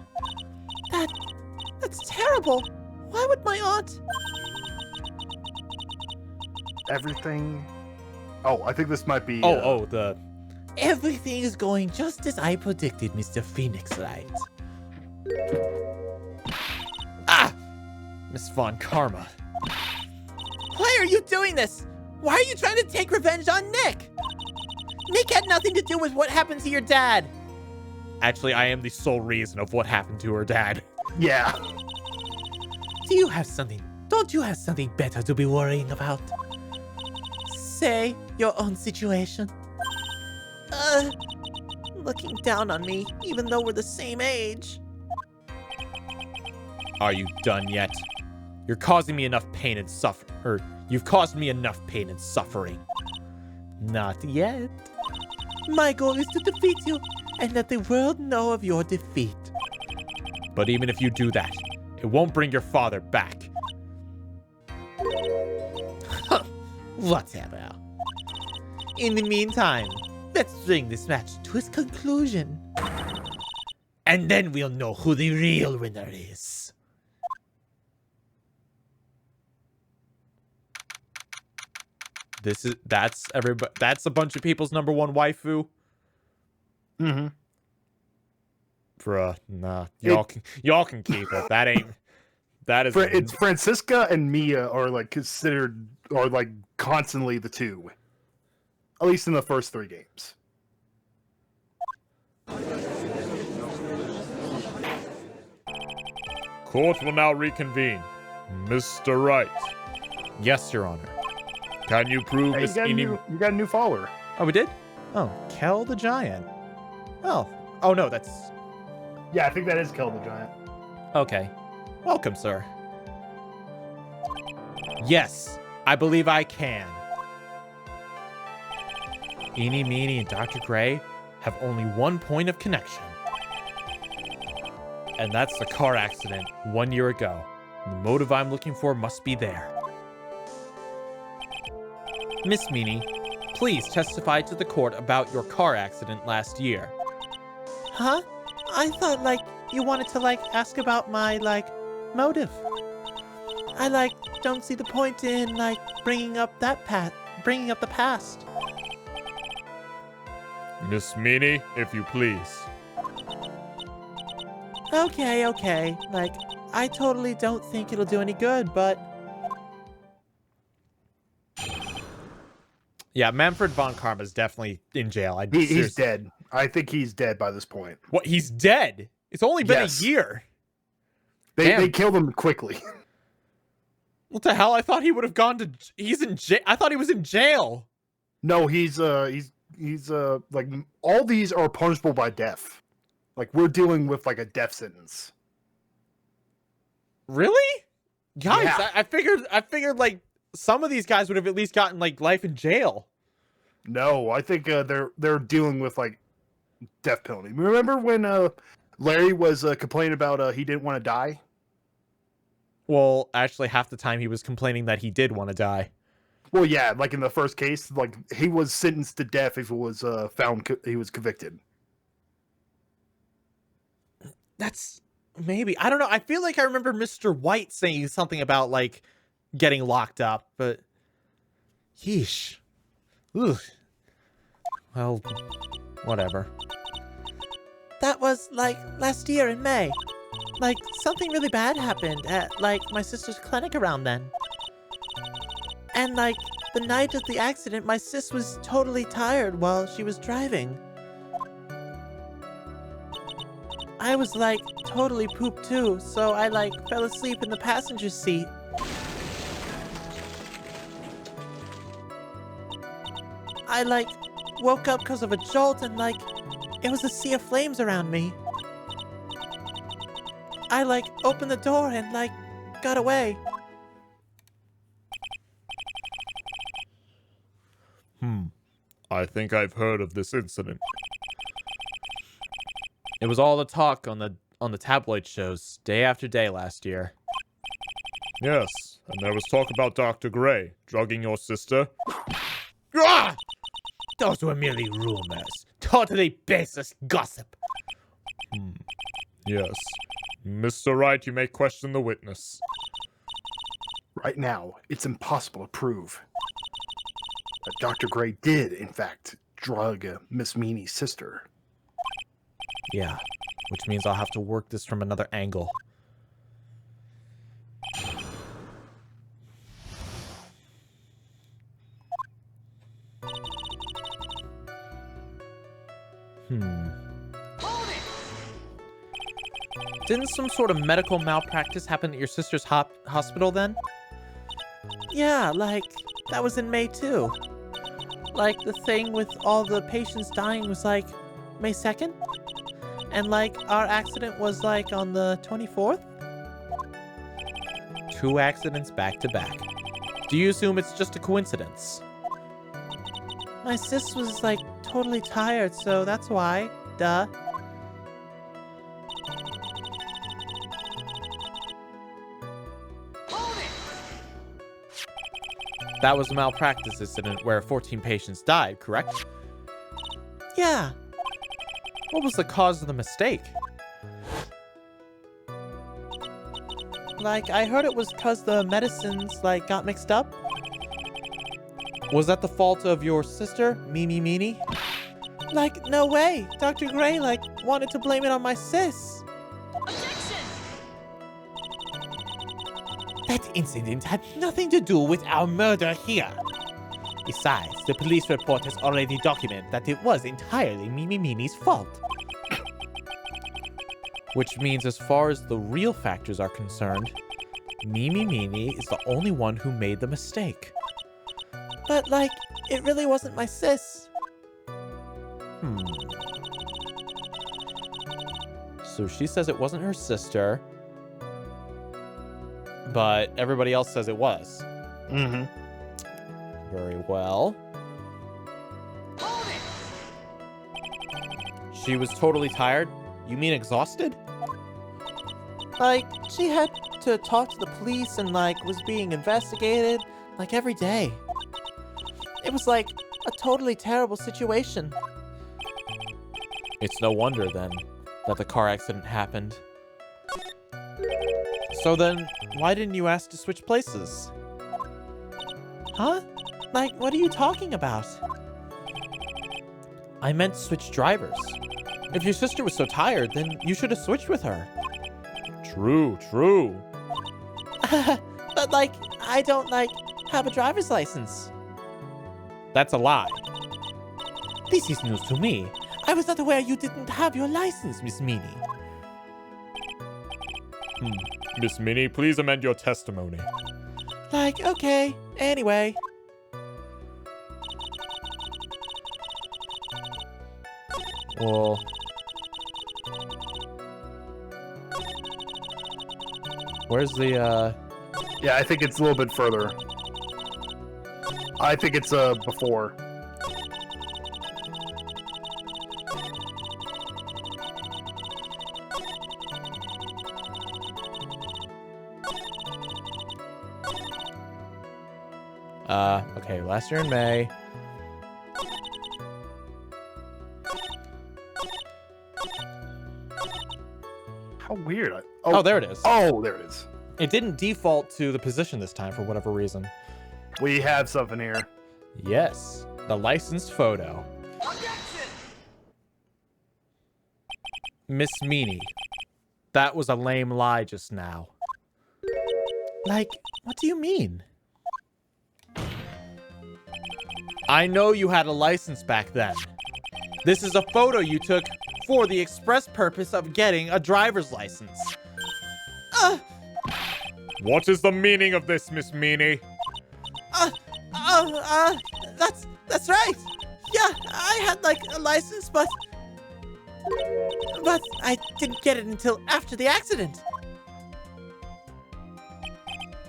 Speaker 3: That's terrible. Why would my aunt?
Speaker 2: Everything... Oh, I think this might be...
Speaker 1: Everything is going just as I predicted, Mr. Phoenix Wright.
Speaker 5: Ah! Miss Von Karma.
Speaker 3: Why are you doing this? Why are you trying to take revenge on Nick? Nick had nothing to do with what happened to your dad.
Speaker 5: Actually, I am the sole reason of what happened to her dad.
Speaker 2: Yeah.
Speaker 1: Don't you have something better to be worrying about?
Speaker 3: Say your own situation. Looking down on me, even though we're the same age.
Speaker 5: Are you done yet? You're causing me enough pain and suffering. Or, you've caused me enough pain and suffering.
Speaker 1: Not yet. My goal is to defeat you and let the world know of your defeat.
Speaker 5: But even if you do that, it won't bring your father back.
Speaker 1: Whatever. In the meantime, let's bring this match to its conclusion. And then we'll know who the real winner is.
Speaker 5: That's a bunch of people's number one waifu.
Speaker 2: Mm-hmm.
Speaker 5: Bruh, nah. Y'all can keep it.
Speaker 2: It's Francisca and Mia are like considered, or like constantly the two. At least in the first 3 games.
Speaker 4: Court will now reconvene. Mr. Wright,
Speaker 5: Yes, Your Honor.
Speaker 4: can you prove
Speaker 2: Hey,
Speaker 4: Miss
Speaker 2: you got a new follower.
Speaker 5: Oh, we did? Oh, Kel the Giant. Oh no, that's...
Speaker 2: Yeah, I think that is Kel the Giant.
Speaker 5: Okay. Welcome, sir. Yes, I believe I can. Eenie, Meenie, and Dr. Gray have only one point of connection. And that's the car accident 1 year ago. The motive I'm looking for must be there. Miss Meenie, please testify to the court about your car accident last year.
Speaker 3: Huh? I thought, you wanted to, ask about my, motive. I, don't see the point in, bringing up the past.
Speaker 4: Miss Meanie, if you please.
Speaker 3: Okay. Like, I totally don't think it'll do any good, but...
Speaker 5: Yeah, Manfred von Karma's definitely in jail.
Speaker 2: He's dead. I think he's dead by this point.
Speaker 5: What? He's dead? It's only been
Speaker 2: Yes.
Speaker 5: a year.
Speaker 2: They killed him quickly.
Speaker 5: What the hell? I thought he would have gone to... He's in jail. I thought he was in jail.
Speaker 2: No, he's like, all these are punishable by death. Like, we're dealing with like a death sentence.
Speaker 5: Really? Guys,
Speaker 2: Yeah.
Speaker 5: I figured like some of these guys would have at least gotten like life in jail.
Speaker 2: No, I think they're dealing with like death penalty. Remember when Larry was complaining about he didn't want to die?
Speaker 5: Well, actually, half the time he was complaining that he did want to die.
Speaker 2: Well, yeah, like in the first case, like he was sentenced to death if it was found he was convicted.
Speaker 5: That's maybe. I don't know. I feel like I remember Mr. White saying something about like getting locked up, but yeesh. Ugh. Well, whatever.
Speaker 3: That was, like, last year in May. Like, something really bad happened at, like, my sister's clinic around then. And, like, the night of the accident, my sis was totally tired while she was driving. I was, like, totally pooped too, so I, like, fell asleep in the passenger seat. I, like, woke up because of a jolt and, like, it was a sea of flames around me. I, like, opened the door and, like, got away.
Speaker 4: I think I've heard of this incident.
Speaker 5: It was all the talk on the tabloid shows day after day last year.
Speaker 4: Yes, and there was talk about Dr. Gray drugging your sister.
Speaker 1: Ah! Those were merely rumors. Totally baseless gossip.
Speaker 4: Yes. Mr. Wright, you may question the witness.
Speaker 2: Right now, it's impossible to prove that Dr. Gray did, in fact, drug Miss Meanie's sister.
Speaker 5: Yeah, which means I'll have to work this from another angle. Didn't some sort of medical malpractice happen at your sister's hospital then?
Speaker 3: Yeah, like, that was in May too. Like, the thing with all the patients dying was, like, May 2nd? And, like, our accident was, like, on the 24th?
Speaker 5: 2 accidents back to back. Do you assume it's just a coincidence?
Speaker 3: My sis was, like, totally tired, so that's why. Duh.
Speaker 5: That was a malpractice incident where 14 patients died, correct?
Speaker 3: Yeah.
Speaker 5: What was the cause of the mistake?
Speaker 3: Like, I heard it was 'cause the medicines, like, got mixed up.
Speaker 5: Was that the fault of your sister, Mimi Meanie?
Speaker 3: Like, no way. Dr. Gray, like, wanted to blame it on my sis.
Speaker 1: That incident had nothing to do with our murder here. Besides, the police report has already documented that it was entirely Mimi Meanie's fault.
Speaker 5: Which means as far as the real factors are concerned, Mimi Meanie is the only one who made the mistake.
Speaker 3: But, like, it really wasn't my sis.
Speaker 5: So she says it wasn't her sister, but everybody else says it was.
Speaker 2: Mm-hmm.
Speaker 5: Very well. She was totally tired? You mean exhausted?
Speaker 3: Like, she had to talk to the police and, like, was being investigated, like, every day. It was, like, a totally terrible situation.
Speaker 5: It's no wonder, then, that the car accident happened. So then, why didn't you ask to switch places?
Speaker 3: Huh? Like, what are you talking about?
Speaker 5: I meant switch drivers. If your sister was so tired, then you should have switched with her.
Speaker 4: True, true.
Speaker 3: But, like, I don't, like, have a driver's license.
Speaker 5: That's a lie.
Speaker 1: This is news to me. I was not aware you didn't have your license, Miss Meanie.
Speaker 4: Miss Minnie, please amend your testimony.
Speaker 3: Like, okay, anyway.
Speaker 5: Well... Where's the,
Speaker 2: Yeah, I think it's a little bit further. I think it's before.
Speaker 5: Okay, last year in May.
Speaker 2: How weird.
Speaker 5: Oh, there it is.
Speaker 2: Oh, there it is.
Speaker 5: It didn't default to the position this time for whatever reason.
Speaker 2: We have something here.
Speaker 5: Yes, the licensed photo. Miss Meanie, that was a lame lie just now.
Speaker 3: Like, what do you mean?
Speaker 5: I know you had a license back then. This is a photo you took for the express purpose of getting a driver's license.
Speaker 4: What is the meaning of this, Miss Meanie?
Speaker 3: That's right. Yeah, I had, like, a license, but I didn't get it until after the accident.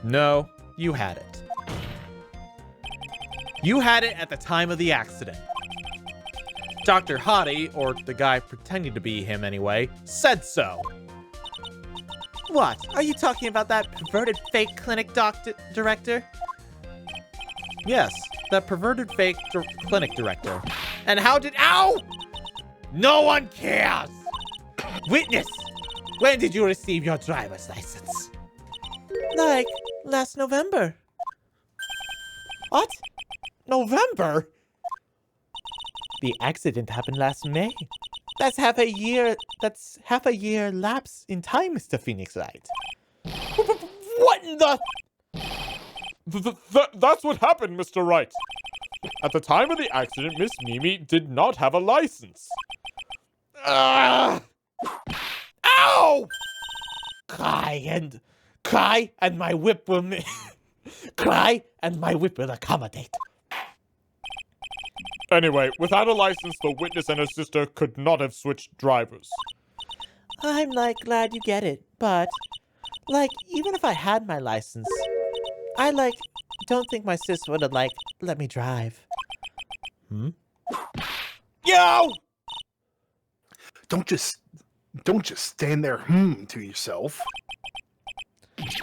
Speaker 5: No, you had it. You had it at the time of the accident. Dr. Hottie, or the guy pretending to be him anyway, said so.
Speaker 3: What? Are you talking about that perverted fake clinic director?
Speaker 5: Yes, that perverted fake clinic director. And how did— Ow!
Speaker 1: No one cares! Witness! When did you receive your driver's license?
Speaker 3: Like, last November.
Speaker 1: What? November? The accident happened last May. That's half a year lapse in time, Mr. Phoenix Wright. What in the—
Speaker 4: That's what happened, Mr. Wright. At the time of the accident, Miss Mimi did not have a license.
Speaker 1: Ow! Cry and my whip will cry and my whip will accommodate.
Speaker 4: Anyway, without a license, the witness and her sister could not have switched drivers.
Speaker 3: I'm, like, glad you get it, but, like, even if I had my license, I, like, don't think my sis would have, like, let me drive.
Speaker 1: Yo!
Speaker 2: Don't just stand there to yourself.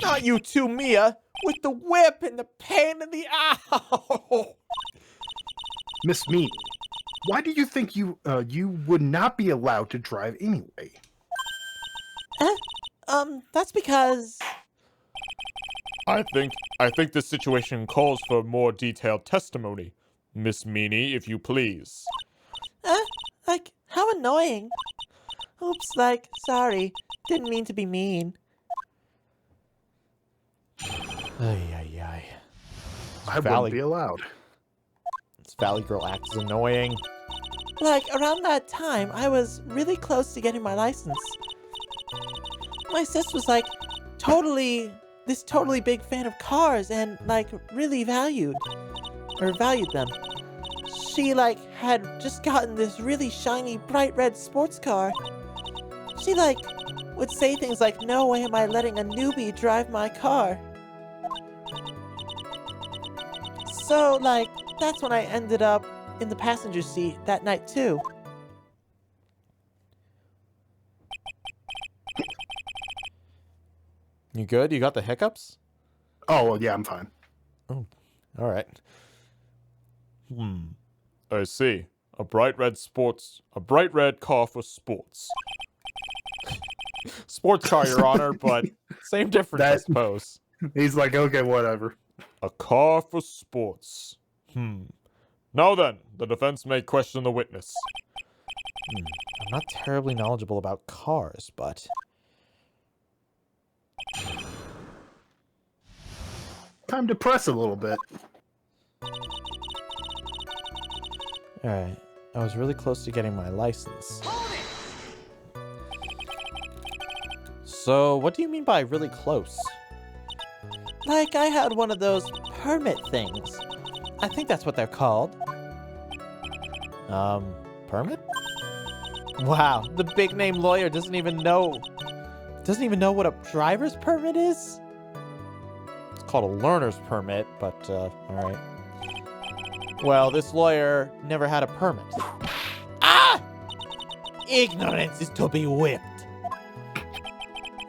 Speaker 1: Not you too, Mia, with the whip and the pain in the ow.
Speaker 2: Miss Meanie, why do you think you would not be allowed to drive anyway?
Speaker 3: That's because...
Speaker 4: I think this situation calls for more detailed testimony. Miss Meanie, if you please.
Speaker 3: Like, how annoying. Oops, like, sorry. Didn't mean to be mean.
Speaker 5: Ay.
Speaker 2: I wouldn't be allowed.
Speaker 5: This Valley Girl act is annoying.
Speaker 3: Like, around that time, I was really close to getting my license. My sis was, like, totally big fan of cars and, like, really valued them. She, like, had just gotten this really shiny, bright red sports car. She, like, would say things like, "No way am I letting a newbie drive my car." So, like, that's when I ended up in the passenger seat that night, too.
Speaker 5: You good? You got the hiccups?
Speaker 2: Oh, well, yeah, I'm fine.
Speaker 5: Oh, all right.
Speaker 4: I see. A bright red car for sports. Sports car, Your Honor, but same difference, I suppose.
Speaker 2: He's like, okay, whatever.
Speaker 4: A car for sports. Now then, the defense may question the witness.
Speaker 5: I'm not terribly knowledgeable about cars, but...
Speaker 2: Time to press a little bit.
Speaker 5: Alright, I was really close to getting my license. So, what do you mean by really close?
Speaker 3: Like I had one of those permit things. I think that's what they're called.
Speaker 5: Permit? Wow, the big name lawyer doesn't even know what a driver's permit is? It's called a learner's permit, but, alright. Well, this lawyer never had a permit.
Speaker 1: Ah! Ignorance is to be whipped.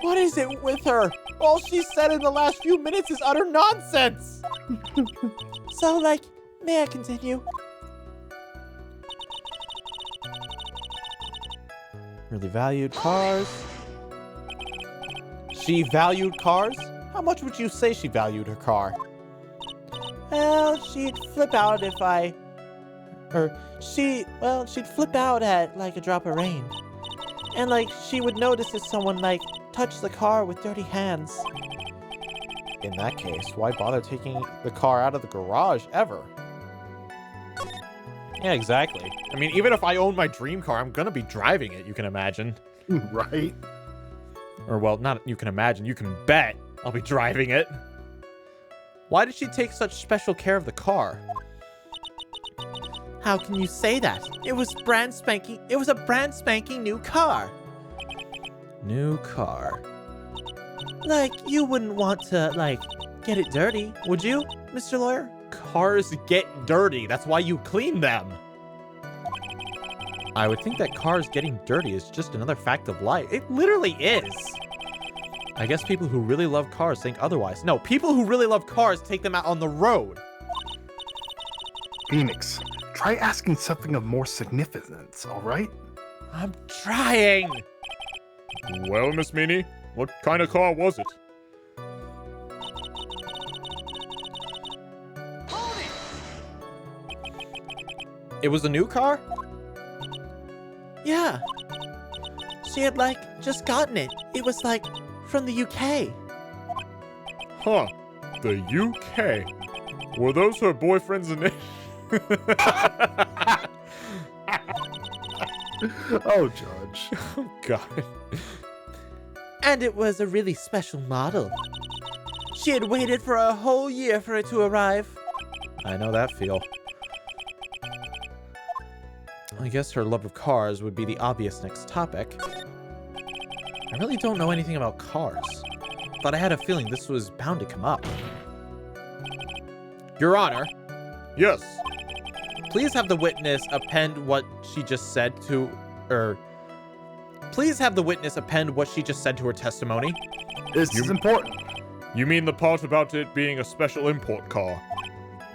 Speaker 5: What is it with her? All she said in the last few minutes is utter nonsense!
Speaker 3: So, like, may I continue?
Speaker 5: Really valued cars. She valued cars? How much would you say she valued her car?
Speaker 3: Well, she'd flip out if I... she'd flip out at, like, a drop of rain. And, like, she would notice if someone, like, touched the car with dirty hands.
Speaker 5: In that case, why bother taking the car out of the garage ever? Yeah, exactly. I mean, even if I own my dream car, I'm gonna be driving it, you can imagine.
Speaker 2: Right?
Speaker 5: Or, well, not you can imagine, you can bet I'll be driving it. Why did she take such special care of the car?
Speaker 3: How can you say that? It was a brand spanking new car.
Speaker 5: New car.
Speaker 3: Like, you wouldn't want to, like, get it dirty, would you, Mr. Lawyer?
Speaker 5: Cars get dirty. That's why you clean them. I would think that cars getting dirty is just another fact of life. It literally is. I guess people who really love cars think otherwise. No, people who really love cars take them out on the road.
Speaker 2: Phoenix, try asking something of more significance, all right?
Speaker 5: I'm trying.
Speaker 4: Well, Miss Meanie, what kind of car was it?
Speaker 5: It was a new car?
Speaker 3: Yeah. She had, like, just gotten it. It was, like, from the UK.
Speaker 4: Huh. The UK. Were those her boyfriend's initials?
Speaker 2: Oh, Judge.
Speaker 5: Oh, God.
Speaker 3: And it was a really special model. She had waited for a whole year for it to arrive.
Speaker 5: I know that feel. I guess her love of cars would be the obvious next topic. I really don't know anything about cars, but I had a feeling this was bound to come up. Your Honor,
Speaker 4: Yes.
Speaker 5: please have the witness append what she just said to please have the witness append what she just said to her testimony.
Speaker 2: This is important.
Speaker 4: You mean the part about it being a special import car?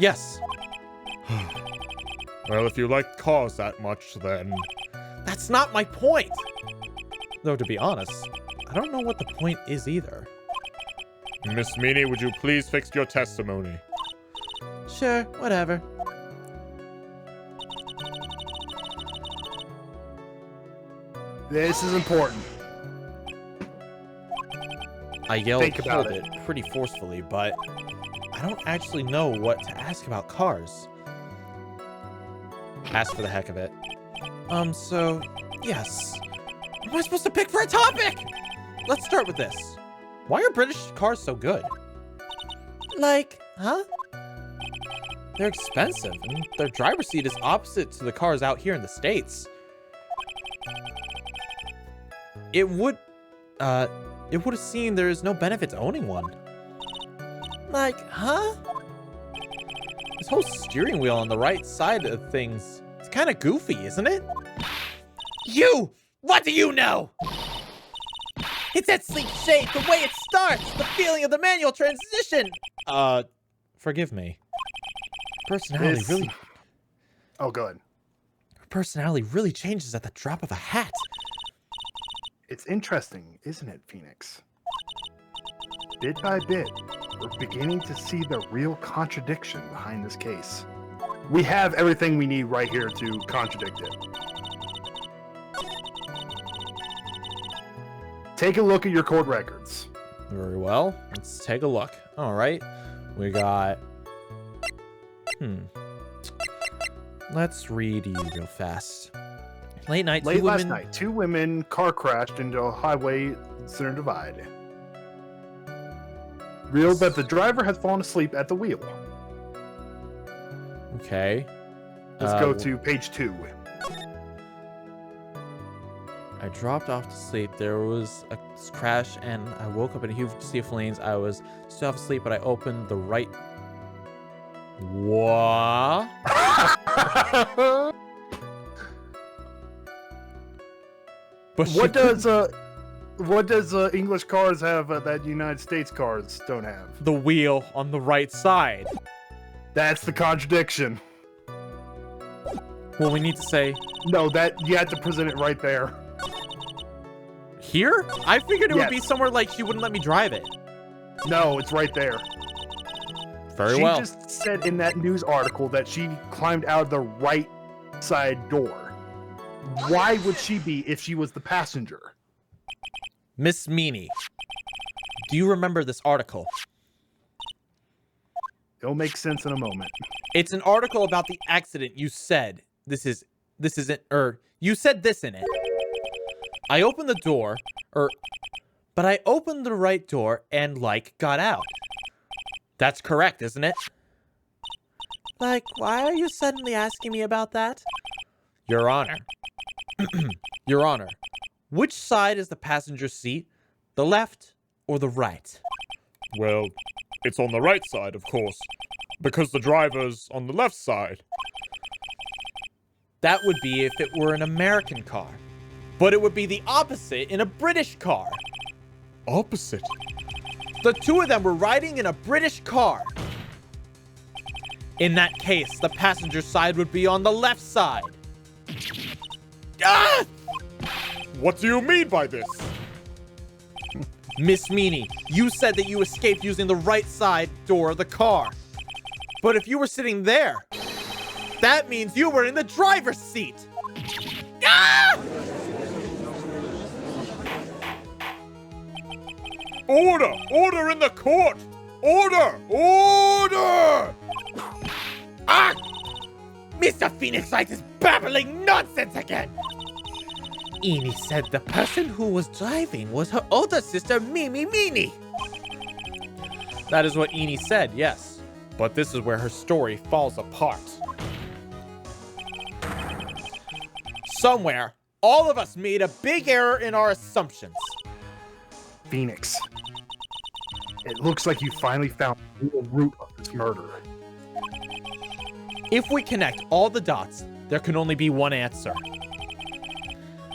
Speaker 5: Yes.
Speaker 4: Well, if you like cars that much, then...
Speaker 5: That's not my point! Though, to be honest, I don't know what the point is either.
Speaker 4: Miss Meanie, would you please fix your testimony?
Speaker 3: Sure, whatever.
Speaker 2: This is important.
Speaker 5: I yelled
Speaker 2: Think about
Speaker 5: hold it pretty forcefully, but I don't actually know what to ask about cars. Ask for the heck of it. So, yes. What am I supposed to pick for a topic? Let's start with this. Why are British cars so good?
Speaker 3: Like, huh?
Speaker 5: They're expensive, and their driver's seat is opposite to the cars out here in the States. It would have seemed there is no benefit to owning one.
Speaker 3: Like, huh?
Speaker 5: This whole steering wheel on the right side of things, it's kind of goofy, isn't it?
Speaker 1: You! What do you know? It's that sleek shape, the way it starts, the feeling of the manual transmission.
Speaker 5: Forgive me. Personality really...
Speaker 2: Oh, good.
Speaker 5: Her personality really changes at the drop of a hat.
Speaker 2: It's interesting, isn't it, Phoenix? Bit by bit, we're beginning to see the real contradiction behind this case. We have everything we need right here to contradict it. Take a look at your court records.
Speaker 5: Very well. Let's take a look. All right. We got... Let's read you real fast. Late night,
Speaker 2: Late last night, 2 women car crashed into a highway center divide. Revealed that the driver had fallen asleep at the wheel.
Speaker 5: Okay.
Speaker 2: Let's go to page 2.
Speaker 5: I dropped off to sleep. There was a crash, and I woke up in a huge sea of flames. I was still half asleep, but I opened the right... What? But
Speaker 2: What does English cars have that United States cars don't have?
Speaker 5: the wheel on the right side?
Speaker 2: That's the contradiction.
Speaker 5: Well, we need to say
Speaker 2: No, that you have to present it right there.
Speaker 5: here? I figured it would be
Speaker 2: Yes.
Speaker 5: somewhere like she wouldn't let me drive it.
Speaker 2: No, it's right there.
Speaker 5: Very
Speaker 2: She
Speaker 5: well.
Speaker 2: just said in that news article that she climbed out of the right side door. Why would she be if she was the passenger?
Speaker 5: Miss Meanie, do you remember this article?
Speaker 2: It'll make sense in a moment.
Speaker 5: It's an article about the accident. You said you said this in it. I opened the door, but I opened the right door and, got out. That's correct, isn't it?
Speaker 3: Why are you suddenly asking me about that?
Speaker 5: Your Honor. Your Honor, which side is the passenger seat? The left or the right?
Speaker 4: Well, it's on the right side, of course, because the driver's on the left side.
Speaker 5: That would be if it were an American car. But it would be the opposite in a British car.
Speaker 4: Opposite?
Speaker 5: The two of them were riding in a British car. In that case, the passenger side would be on the left side. Ah!
Speaker 4: What do you mean by this?
Speaker 5: Miss Meanie, you said that you escaped using the right side door of the car. But if you were sitting there, that means you were in the driver's seat. Ah!
Speaker 4: Order! Order in the court! Order! Order!
Speaker 1: Ah! Mr. Phoenix Wright is babbling nonsense again! Eni said the person who was driving was her older sister, Mimi Meanie.
Speaker 5: That is what Eni said, yes. But this is where her story falls apart. Somewhere, all of us made a big error in our assumptions.
Speaker 2: Phoenix. It looks like you finally found the real root of this murder.
Speaker 5: If we connect all the dots, there can only be one answer.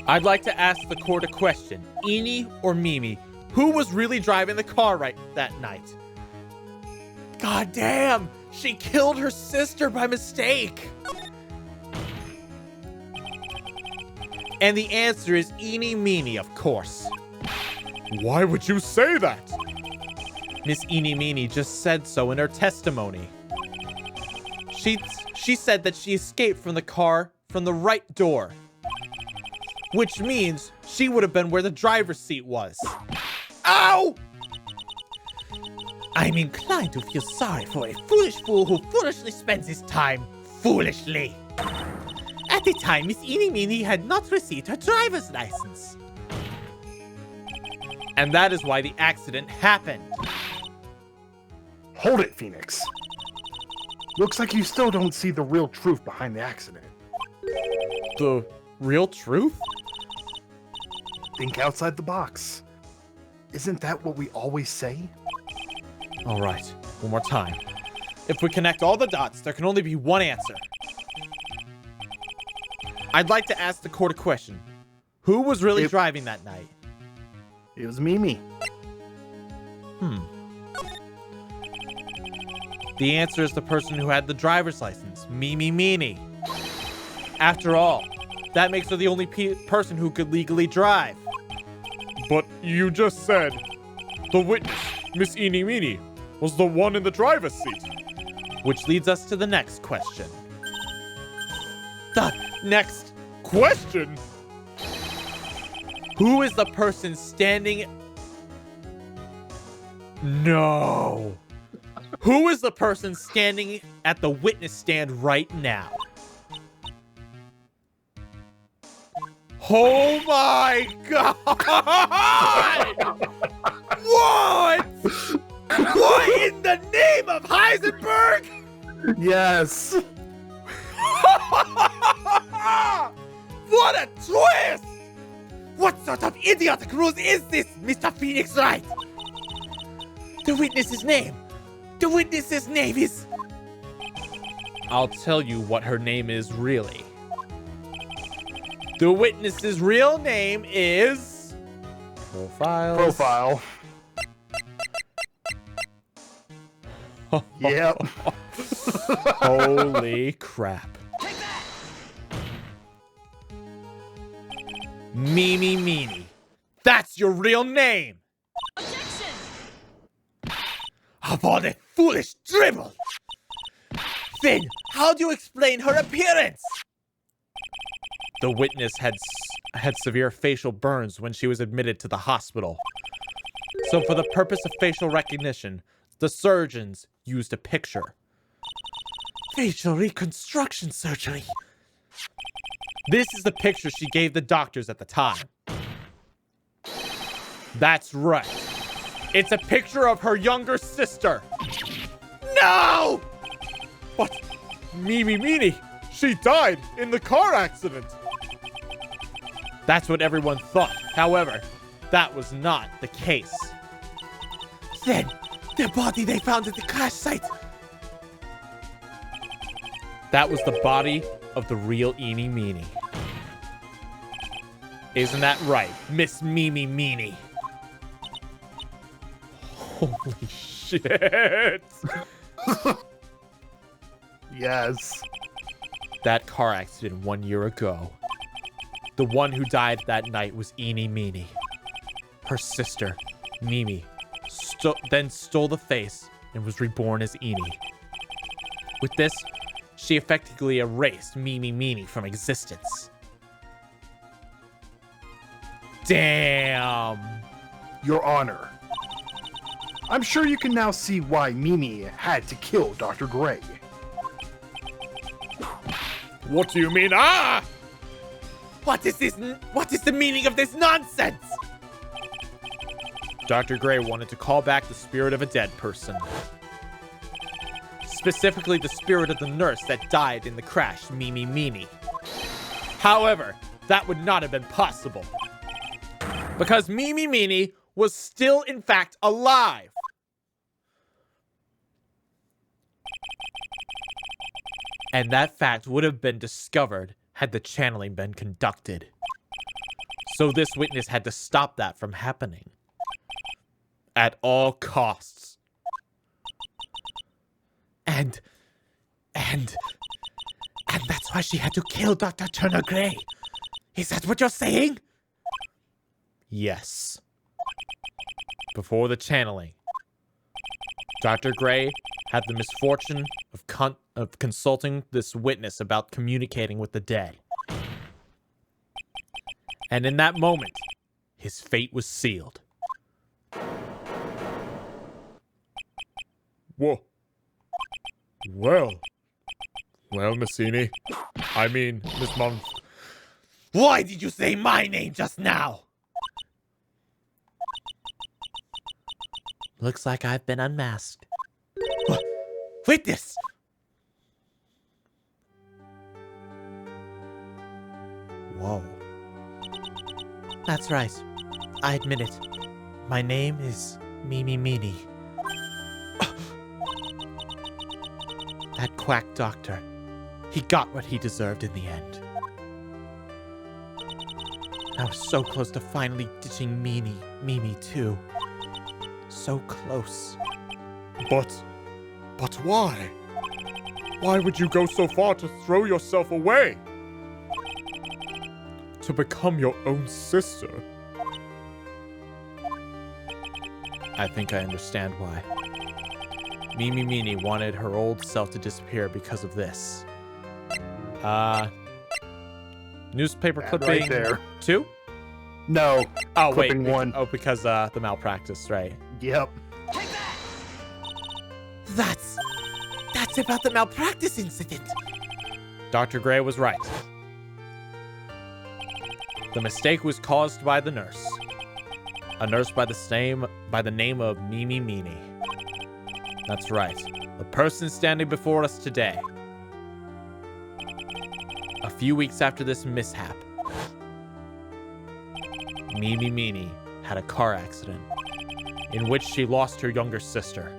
Speaker 5: I'd like to ask the court a question. Eni or Mimi, who was really driving the car right that night? God damn! She killed her sister by mistake! And the answer is Eni Meanie, of course.
Speaker 4: Why would you say that?
Speaker 5: Miss Eni Meanie just said so in her testimony. She said that she escaped from the car from the right door. Which means she would have been where the driver's seat was. Ow!
Speaker 1: I'm inclined to feel sorry for a foolish fool who foolishly spends his time foolishly. At the time, Miss Eni Meanie had not received her driver's license.
Speaker 5: And that is why the accident happened.
Speaker 2: Hold it, Phoenix. Looks like you still don't see the real truth behind the accident.
Speaker 5: The real truth?
Speaker 2: Think outside the box. Isn't that what we always say?
Speaker 5: All right, one more time. If we connect all the dots, there can only be one answer. I'd like to ask the court a question. Who was really driving that night?
Speaker 2: It was Mimi.
Speaker 5: The answer is the person who had the driver's license, Mimi Meanie. After all, that makes her the only person who could legally drive.
Speaker 4: But you just said the witness, Miss Eni Meanie, was the one in the driver's seat.
Speaker 5: Which leads us to the next question. The next
Speaker 4: Question?
Speaker 5: Who is the person standing? No. Who is the person standing at the witness stand right now? Oh my god! What? What in the name of Heisenberg?
Speaker 2: Yes.
Speaker 5: What a twist! What sort of idiotic rules is this, Mr. Phoenix Wright? The witness's name is... I'll tell you what her name is really. The witness's real name is...
Speaker 2: Profile. Yep.
Speaker 5: Holy crap. Mimi Meanie. That's your real name!
Speaker 6: Objection!
Speaker 5: Of all that foolish dribble! Then, how do you explain her appearance? The witness had severe facial burns when she was admitted to the hospital. So for the purpose of facial recognition, the surgeons used a picture. Facial reconstruction surgery. This is the picture she gave the doctors at the time. That's right. It's a picture of her younger sister. No!
Speaker 4: But Mimi Meanie, she died in the car accident.
Speaker 5: That's what everyone thought. However, that was not the case. Then, the body they found at the crash site. That was the body of the real Eenie Meanie. Isn't that right, Miss Mimi Meanie? Holy shit!
Speaker 2: Yes.
Speaker 5: That car accident 1 year ago. The one who died that night was Eenie Meanie. Her sister, Mimi, then stole the face and was reborn as Eenie. With this, she effectively erased Mimi Meanie from existence. Damn!
Speaker 2: Your Honor, I'm sure you can now see why Mimi had to kill Dr. Gray.
Speaker 4: What do you mean? Ah!
Speaker 5: What is this? What is the meaning of this nonsense? Dr. Gray wanted to call back the spirit of a dead person. Specifically, the spirit of the nurse that died in the crash, Mimi Meanie. However, that would not have been possible. Because Mimi Meanie was still, in fact, alive. And that fact would have been discovered had the channeling been conducted. So this witness had to stop that from happening. At all costs. And that's why she had to kill Dr. Turner Gray. Is that what you're saying? Yes. Before the channeling, Dr. Gray had the misfortune of consulting this witness about communicating with the dead. And in that moment, his fate was sealed.
Speaker 4: Whoa. Well, Miss Eenie. I mean, Miss Monf.
Speaker 5: Why did you say my name just now? Looks like I've been unmasked. What? Witness! Whoa. That's right. I admit it. My name is Mimi Meanie. That quack doctor. He got what he deserved in the end. I was so close to finally ditching Mimi too. So close.
Speaker 4: But why? Why would you go so far to throw yourself away? To become your own sister?
Speaker 5: I think I understand why. Mimi Meanie wanted her old self to disappear because of this. Newspaper
Speaker 2: Yeah,
Speaker 5: clipping
Speaker 2: right there.
Speaker 5: 2?
Speaker 2: No.
Speaker 5: Oh, wait.
Speaker 2: Clipping 1.
Speaker 5: Oh, because the malpractice, right?
Speaker 2: Yep.
Speaker 1: That's about the malpractice incident.
Speaker 5: Dr. Gray was right. The mistake was caused by the nurse. A nurse by the name of Mimi Meanie. That's right. The person standing before us today. A few weeks after this mishap, Mimi Meanie had a car accident in which she lost her younger sister.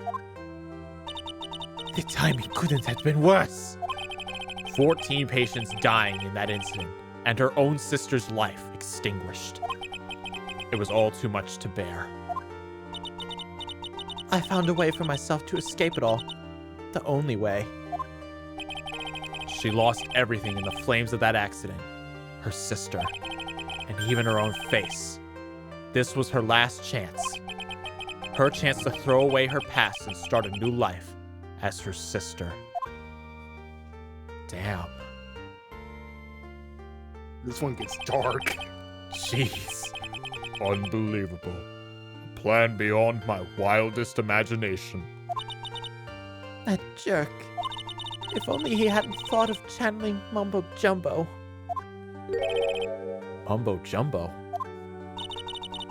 Speaker 1: The timing couldn't have been worse.
Speaker 5: 14 patients dying in that incident, and her own sister's life extinguished. It was all too much to bear.
Speaker 3: I found a way for myself to escape it all. The only way.
Speaker 5: She lost everything in the flames of that accident. Her sister, and even her own face. This was her last chance. Her chance to throw away her past and start a new life as her sister. Damn.
Speaker 2: This one gets dark.
Speaker 5: Jeez.
Speaker 4: Unbelievable. A plan beyond my wildest imagination.
Speaker 3: That jerk. If only he hadn't thought of channeling Mumbo Jumbo.
Speaker 5: Mumbo Jumbo.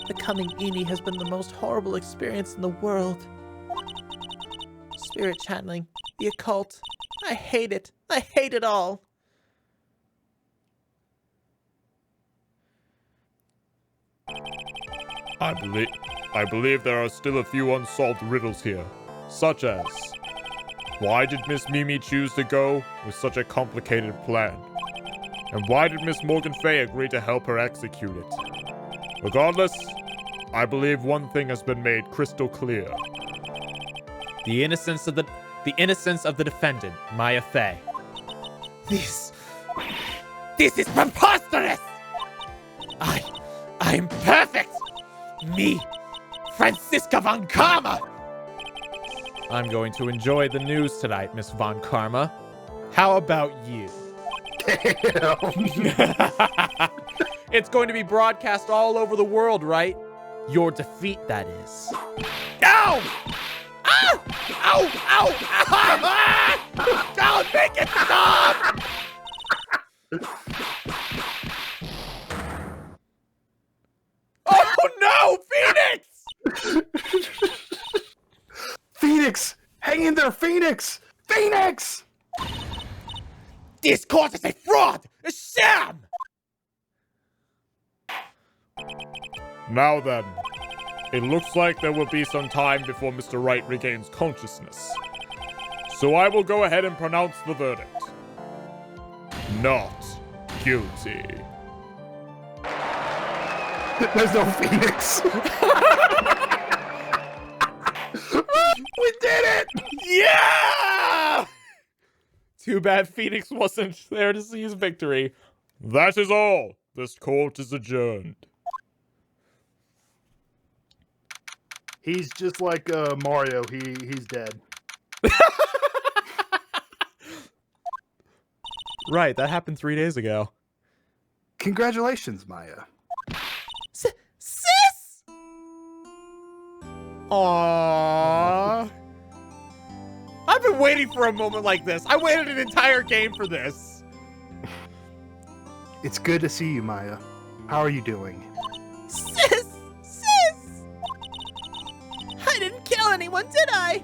Speaker 3: Becoming Eenie has been the most horrible experience in the world. Spirit channeling, the occult. I hate it. I hate it all.
Speaker 4: I believe there are still a few unsolved riddles here, such as why did Miss Mimi choose to go with such a complicated plan? And why did Miss Morgan Faye agree to help her execute it? Regardless, I believe one thing has been made crystal clear.
Speaker 5: The innocence of the defendant, Maya Faye.
Speaker 1: This is preposterous! I'm perfect! Me, Franziska von Karma!
Speaker 5: I'm going to enjoy the news tonight, Miss Von Karma. How about you? It's going to be broadcast all over the world, right? Your defeat, that is.
Speaker 1: Ow! Ow! Ow! Ow! Ow! Don't make it stop!
Speaker 5: Oh no, Phoenix!
Speaker 2: Phoenix! Hang in there, Phoenix! Phoenix!
Speaker 1: This course is a fraud! A sham!
Speaker 4: Now then, it looks like there will be some time before Mr. Wright regains consciousness. So I will go ahead and pronounce the verdict. Not guilty.
Speaker 2: There's no Phoenix. We did it!
Speaker 5: Yeah! Too bad Phoenix wasn't there to see his victory.
Speaker 4: That is all. This court is adjourned.
Speaker 2: He's just like Mario. He's dead.
Speaker 5: Right, that happened 3 days ago.
Speaker 2: Congratulations, Maya.
Speaker 3: Sis!
Speaker 5: Aww. I've been waiting for a moment like this. I waited an entire game for this.
Speaker 2: It's good to see you, Maya. How are you doing?
Speaker 3: Sis! I didn't kill anyone, did I?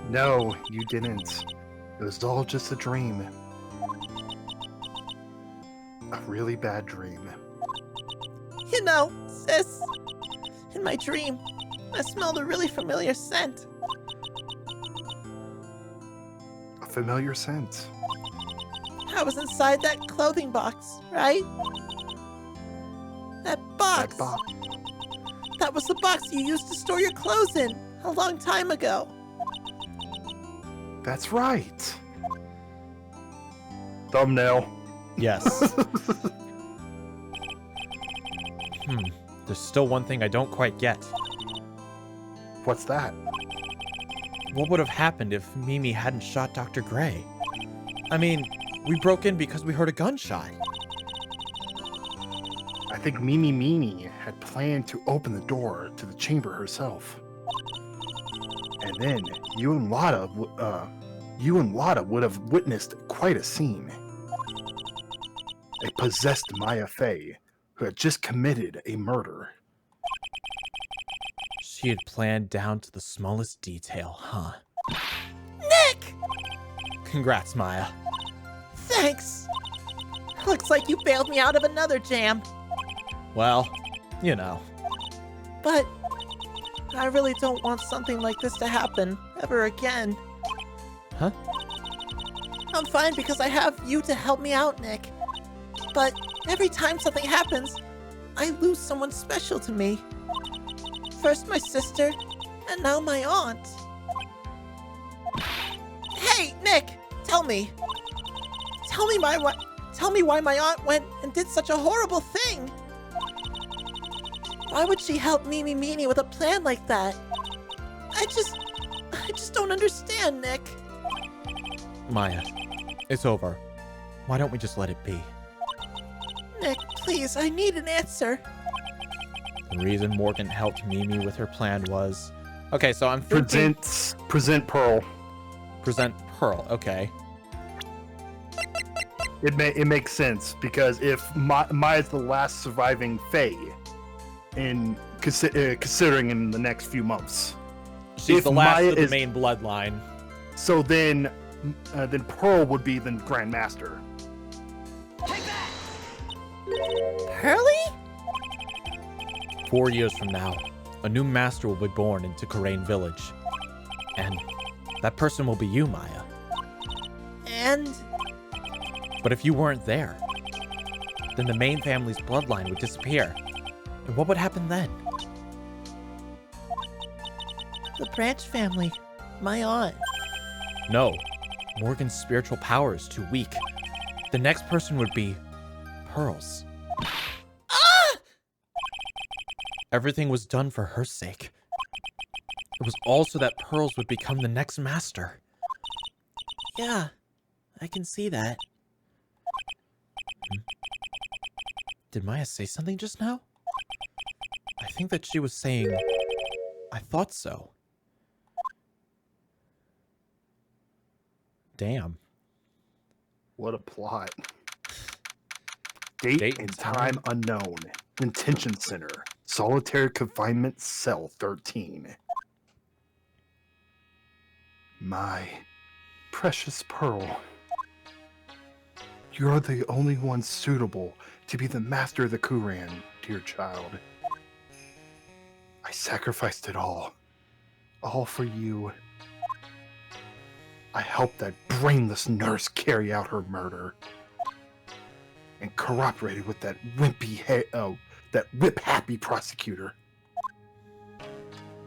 Speaker 2: No, you didn't. It was all just a dream. A really bad dream.
Speaker 3: You know, sis, in my dream, I smelled a really familiar scent.
Speaker 2: A familiar scent.
Speaker 3: I was inside that clothing box, right? That box.
Speaker 2: That box.
Speaker 3: That was the box you used to store your clothes in a long time ago.
Speaker 2: That's right. Thumbnail.
Speaker 5: Yes. There's still one thing I don't quite get.
Speaker 2: What's that?
Speaker 5: What would have happened if Mimi hadn't shot Dr. Gray? I mean, we broke in because we heard a gunshot.
Speaker 2: I think Mimi Meanie had planned to open the door to the chamber herself. And then you and Lotta would have witnessed quite a scene. A possessed Maya Faye who had just committed a murder.
Speaker 5: She had planned down to the smallest detail, huh?
Speaker 3: Nick!
Speaker 5: Congrats, Maya.
Speaker 3: Thanks! Looks like you bailed me out of another jam.
Speaker 5: Well, you know.
Speaker 3: But I really don't want something like this to happen ever again.
Speaker 5: Huh?
Speaker 3: I'm fine because I have you to help me out, Nick. But every time something happens, I lose someone special to me. First my sister, and now my aunt. Hey, Nick! Tell me why my aunt went and did such a horrible thing. Why would she help Mimi Meanie with a plan like that? I just don't understand, Nick.
Speaker 5: Maya, it's over. Why don't we just let it be?
Speaker 3: Nick, please, I need an answer.
Speaker 5: The reason Morgan helped Mimi with her plan was... Okay, so I'm thinking...
Speaker 2: Present Pearl.
Speaker 5: Present Pearl, okay.
Speaker 2: It makes sense, because if Maya's the last surviving Faye, considering in the next few months.
Speaker 5: She's
Speaker 2: if
Speaker 5: the last
Speaker 2: Maya
Speaker 5: of the
Speaker 2: is,
Speaker 5: main bloodline.
Speaker 2: So then Pearl would be the Grandmaster.
Speaker 3: Pearly?
Speaker 5: 4 years from now, a new master will be born into Karain Village. And that person will be you, Maya.
Speaker 3: And?
Speaker 5: But if you weren't there, then the main family's bloodline would disappear. And what would happen then?
Speaker 3: The Branch family. My aunt.
Speaker 5: No, Morgan's spiritual power is too weak. The next person would be Pearl's.
Speaker 3: Ah!
Speaker 5: Everything was done for her sake. It was also that Pearl's would become the next master.
Speaker 3: Yeah, I can see that.
Speaker 5: Did Maya say something just now? I think that she was saying, I thought so. Damn.
Speaker 2: What a plot. Date and time unknown. Detention center. Solitary confinement cell 13. My precious Pearl. You're the only one suitable to be the master of the Kuran, dear child. I sacrificed it all for you. I helped that brainless nurse carry out her murder, and cooperated with that that whip-happy prosecutor.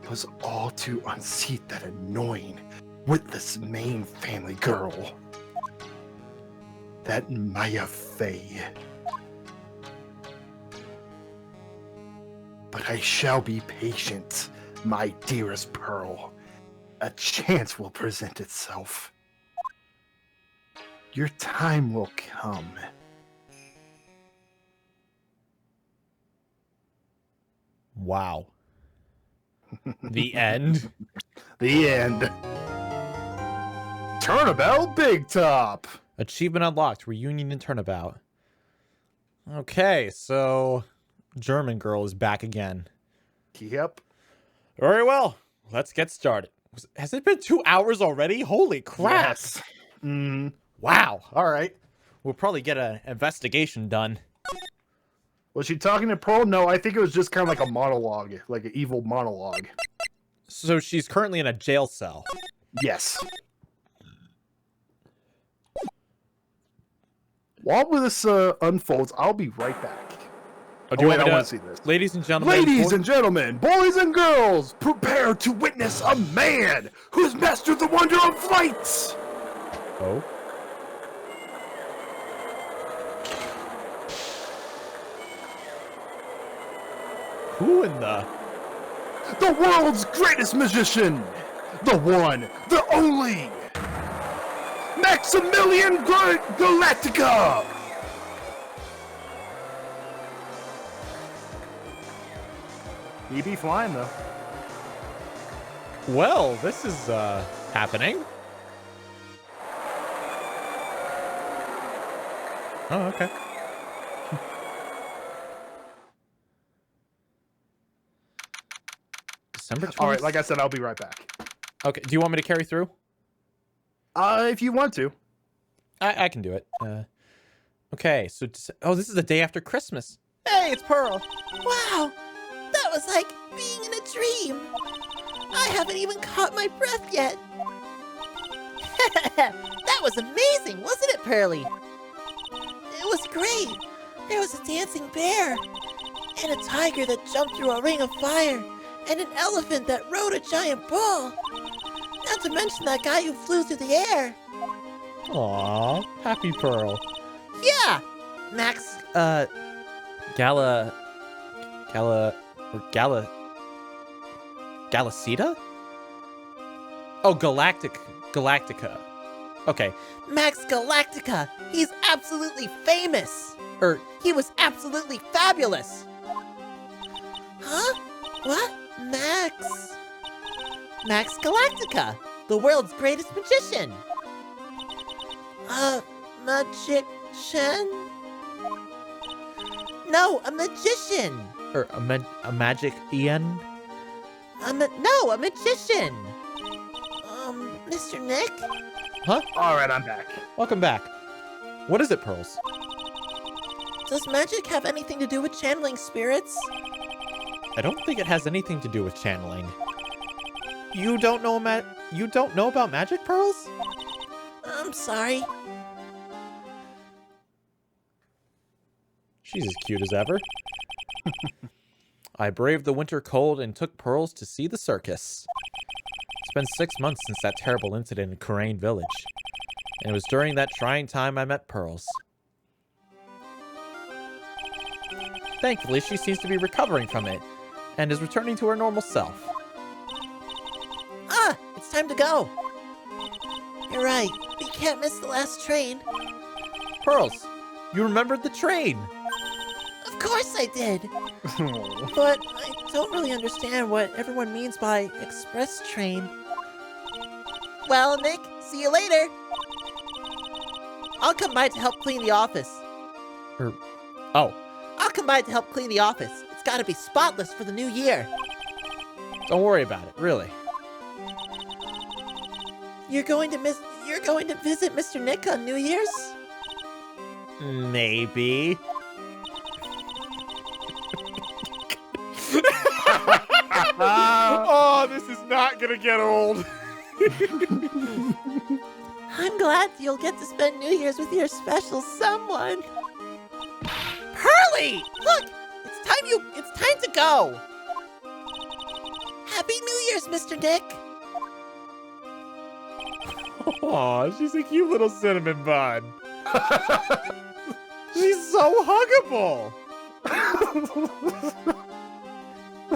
Speaker 2: It was all to unseat that annoying, witless main family girl. That Maya Faye. But I shall be patient, my dearest Pearl. A chance will present itself. Your time will come.
Speaker 5: Wow. The end?
Speaker 2: The end. Turnabout Big Top.
Speaker 5: Achievement unlocked. Reunion and Turnabout. Okay, so German girl is back again.
Speaker 2: Yep.
Speaker 5: Very well. Let's get started. Has it been 2 hours already? Holy crap.
Speaker 2: Yes. Mm.
Speaker 5: Wow. All right. We'll probably get an investigation done.
Speaker 2: Was she talking to Pearl? No, I think it was just kind of like a monologue, like an evil monologue.
Speaker 5: So she's currently in a jail cell.
Speaker 2: Yes. While this unfolds, I'll be right back.
Speaker 5: Oh, do you want
Speaker 2: I
Speaker 5: me
Speaker 2: want to see this.
Speaker 5: Ladies and gentlemen.
Speaker 2: Ladies and gentlemen, boys and girls, prepare to witness a man who has mastered the wonder of flight.
Speaker 5: Oh. Who in the
Speaker 2: world's greatest magician, the one, the only, Maximilian Galactica. He be flying though.
Speaker 5: Well, this is happening. Oh, okay. December 20th.
Speaker 2: All right, like I said, I'll be right back.
Speaker 5: Okay, do you want me to carry through?
Speaker 2: If you want to.
Speaker 5: I can do it. Okay, so oh, this is the day after Christmas. Hey, it's Pearl.
Speaker 3: Wow, that was like being in a dream. I haven't even caught my breath yet. That was amazing, wasn't it, Pearly? It was great. There was a dancing bear, and a tiger that jumped through a ring of fire, and an elephant that rode a giant bull. Not to mention that guy who flew through the air.
Speaker 5: Aw, happy Pearl.
Speaker 3: Yeah, Max.
Speaker 5: Galacita? Oh, Galactica. Okay.
Speaker 3: Max Galactica. He's absolutely famous. He was absolutely fabulous. Huh? What? Max Galactica, the world's greatest magician. Magician? No, a magician.
Speaker 5: A magic Ian?
Speaker 3: No, a magician. Mr. Nick?
Speaker 5: Huh?
Speaker 2: All right, I'm back.
Speaker 5: Welcome back. What is it, Pearls?
Speaker 3: Does magic have anything to do with channeling spirits?
Speaker 5: I don't think it has anything to do with channeling. You don't know about magic, Pearls?
Speaker 3: I'm sorry.
Speaker 5: She's as cute as ever. I braved the winter cold and took Pearls to see the circus. It's been 6 months since that terrible incident in Kurain Village. And it was during that trying time I met Pearls. Thankfully, she seems to be recovering from it and is returning to her normal self.
Speaker 3: Ah, it's time to go. You're right. We can't miss the last train.
Speaker 5: Pearls, you remembered the train.
Speaker 3: Of course I did. But I don't really understand what everyone means by express train. Well, Nick, see you later. I'll come by to help clean the office.
Speaker 5: Oh,
Speaker 3: I'll come by to help clean the office. It's gotta be spotless for the new year.
Speaker 5: don't worry about it, really.
Speaker 3: You're going to visit Mr. Nick on New Year's?
Speaker 5: Maybe. Oh, this is not gonna get old.
Speaker 3: I'm glad you'll get to spend New Year's with your special someone. Pearly! Look! It's time to go! Happy New Year's, Mr. Nick!
Speaker 5: Aw, she's a cute little cinnamon bun. She's so huggable.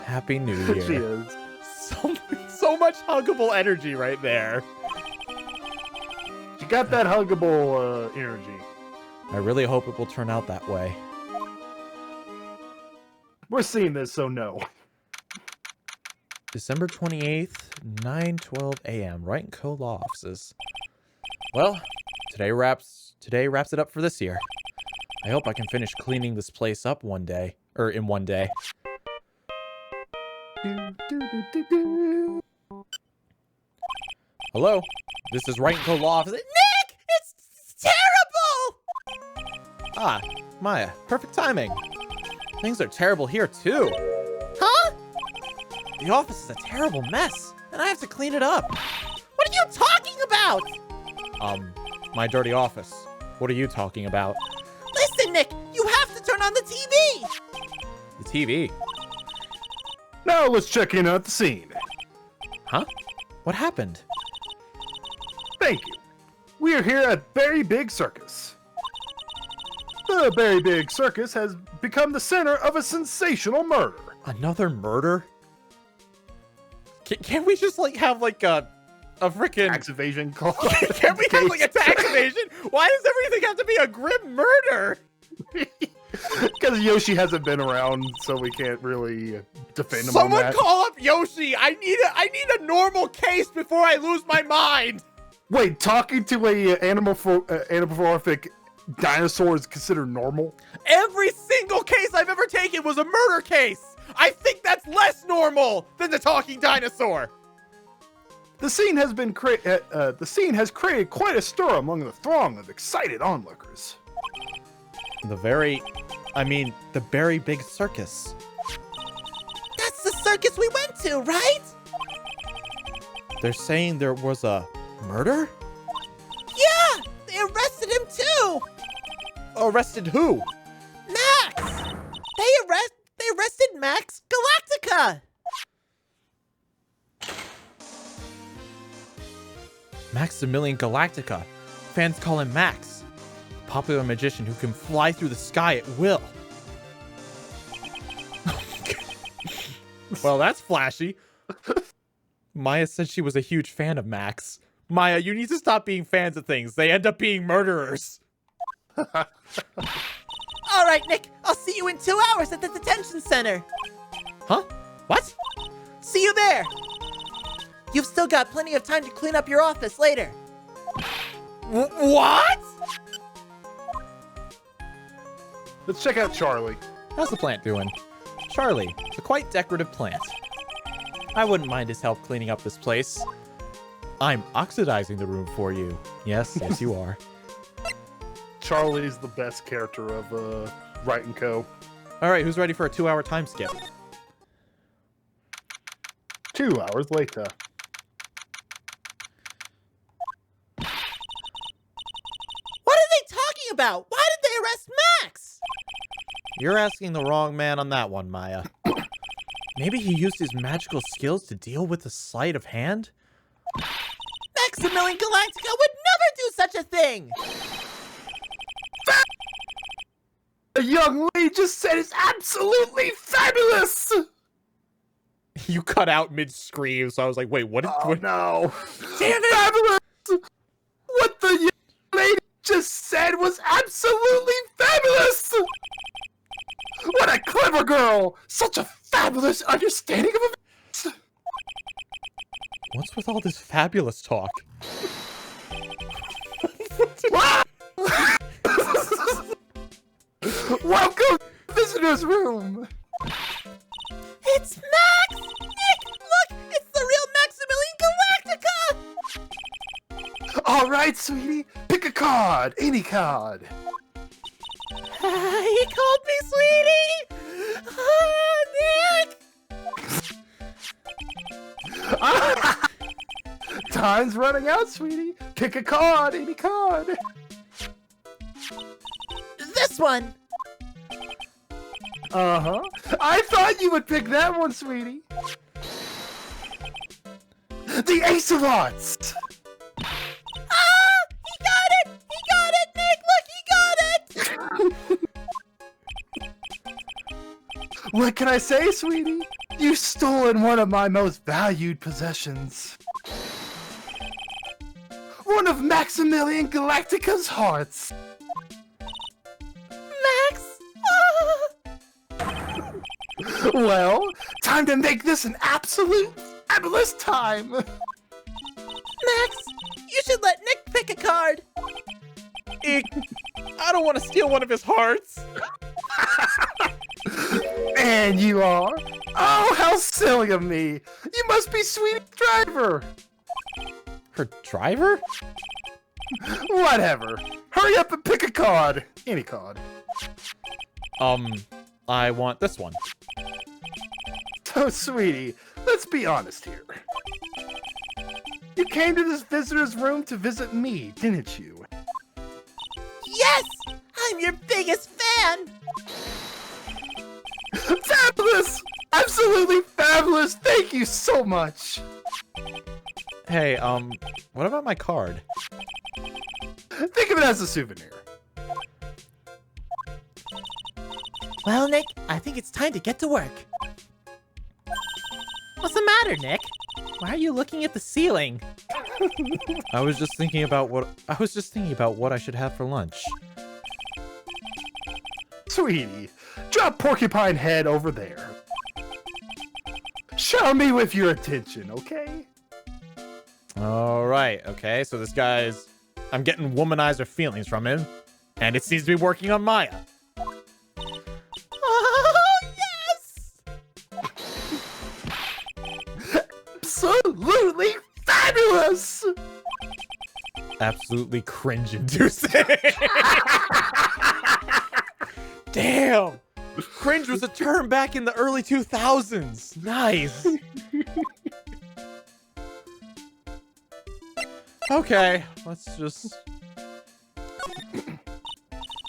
Speaker 5: Happy New Year.
Speaker 2: She is.
Speaker 5: So much huggable energy right there.
Speaker 2: She got that huggable energy.
Speaker 5: I really hope it will turn out that way.
Speaker 2: We're seeing this, so no.
Speaker 5: December 28th, 9:12 a.m. Wright & Co. Law Offices. Well, today wraps it up for this year. I hope I can finish cleaning this place up in one day. Hello, this is Wright & Co. Law Offices.
Speaker 3: Nick! It's terrible!
Speaker 5: Ah, Maya, perfect timing. Things are terrible here too.
Speaker 3: Huh?
Speaker 5: The office is a terrible mess, and I have to clean it up.
Speaker 3: What are you talking about?
Speaker 5: My dirty office. What are you talking about?
Speaker 3: Listen, Nick, you have to turn on the TV!
Speaker 5: The TV?
Speaker 2: Now let's check in at the scene.
Speaker 5: Huh? What happened?
Speaker 2: Thank you. We are here at Berry Big Circus. The Berry Big Circus has become the center of a sensational murder.
Speaker 5: Another murder? Can't we just have a freaking
Speaker 2: Tax evasion call.
Speaker 5: Can't we have a tax evasion? Why does everything have to be a grim murder?
Speaker 2: Because Yoshi hasn't been around, so we can't really defend him on
Speaker 5: Someone
Speaker 2: that.
Speaker 5: call up Yoshi! I need a normal case before I lose my mind!
Speaker 2: Wait, talking to a anamorphic dinosaur is considered normal?
Speaker 5: Every single case I've ever taken was a murder case! I think that's less normal than the talking dinosaur!
Speaker 2: The scene has created quite a stir among the throng of excited onlookers.
Speaker 5: The very big circus.
Speaker 3: That's the circus we went to, right?
Speaker 5: They're saying there was a murder?
Speaker 3: Yeah! They arrested him too!
Speaker 5: Arrested who?
Speaker 3: Max! They arrested Max Galactica!
Speaker 5: Maximilian Galactica. Fans call him Max. A popular magician who can fly through the sky at will. Well, that's flashy. Maya said she was a huge fan of Max. Maya, you need to stop being fans of things. They end up being murderers.
Speaker 3: All right, Nick. I'll see you in 2 hours at the detention center.
Speaker 5: Huh? What?
Speaker 3: See you there. You've still got plenty of time to clean up your office later.
Speaker 5: What?
Speaker 2: Let's check out Charlie.
Speaker 5: How's the plant doing? Charlie, it's a quite decorative plant. I wouldn't mind his help cleaning up this place. I'm oxidizing the room for you. Yes, yes you are.
Speaker 2: Charlie's the best character of Wright & Co.
Speaker 5: All right, who's ready for a 2-hour time skip?
Speaker 2: 2 hours later.
Speaker 3: What are they talking about? Why did they arrest Max?
Speaker 5: You're asking the wrong man on that one, Maya. Maybe he used his magical skills to deal with the sleight of hand?
Speaker 3: Maximilian Galactica would never do such a thing!
Speaker 2: The young lady just said it's absolutely fabulous!
Speaker 5: You cut out mid-scream, so I was like, wait, what?
Speaker 2: Oh no.
Speaker 5: Damn it!
Speaker 2: Fabulous! What the young lady just said was absolutely fabulous! What a clever girl! Such a fabulous understanding of events!
Speaker 5: What's with all this fabulous talk?
Speaker 2: Welcome to the visitor's room!
Speaker 3: It's Max! Nick, look! It's the real Maximilian Galactica!
Speaker 2: Alright, sweetie, pick a card, any card.
Speaker 3: He called me sweetie! Nick!
Speaker 2: Time's running out, sweetie. Pick a card, any card.
Speaker 3: This one!
Speaker 2: Uh-huh. I thought you would pick that one, sweetie. The Ace of Hearts!
Speaker 3: Ah! He got it! He got it, Nick! Look, he got it!
Speaker 2: What can I say, sweetie? You've stolen one of my most valued possessions. One of Maximilian Galactica's hearts.
Speaker 3: Max! Ah!
Speaker 2: Well, time to make this an absolute fabulous time.
Speaker 3: Max, you should let Nick pick a card.
Speaker 5: I don't want to steal one of his hearts.
Speaker 2: And you are? Oh, how silly of me. You must be Sweetie's driver.
Speaker 5: Her driver?
Speaker 2: Whatever. Hurry up and pick a card. Any card.
Speaker 5: I want this one.
Speaker 2: So, Sweetie, let's be honest here. You came to this visitor's room to visit me, didn't you?
Speaker 3: Yes! I'm your biggest fan!
Speaker 2: Fabulous! Absolutely fabulous! Thank you so much!
Speaker 5: Hey, what about my card?
Speaker 2: Think of it as a souvenir.
Speaker 3: Well, Nick, I think it's time to get to work. What's the matter, Nick? Why are you looking at the ceiling?
Speaker 5: I was just thinking about what I should have for lunch.
Speaker 2: Sweetie, drop Porcupine Head over there. Show me with your attention, okay?
Speaker 5: All right. Okay. So this guy's. I'm getting womanizer feelings from him, and it seems to be working on Maya.
Speaker 3: Oh, yes!
Speaker 2: Absolutely fabulous!
Speaker 5: Absolutely cringe-inducing. Damn. Cringe was a term back in the early 2000s. Nice. Okay, let's just...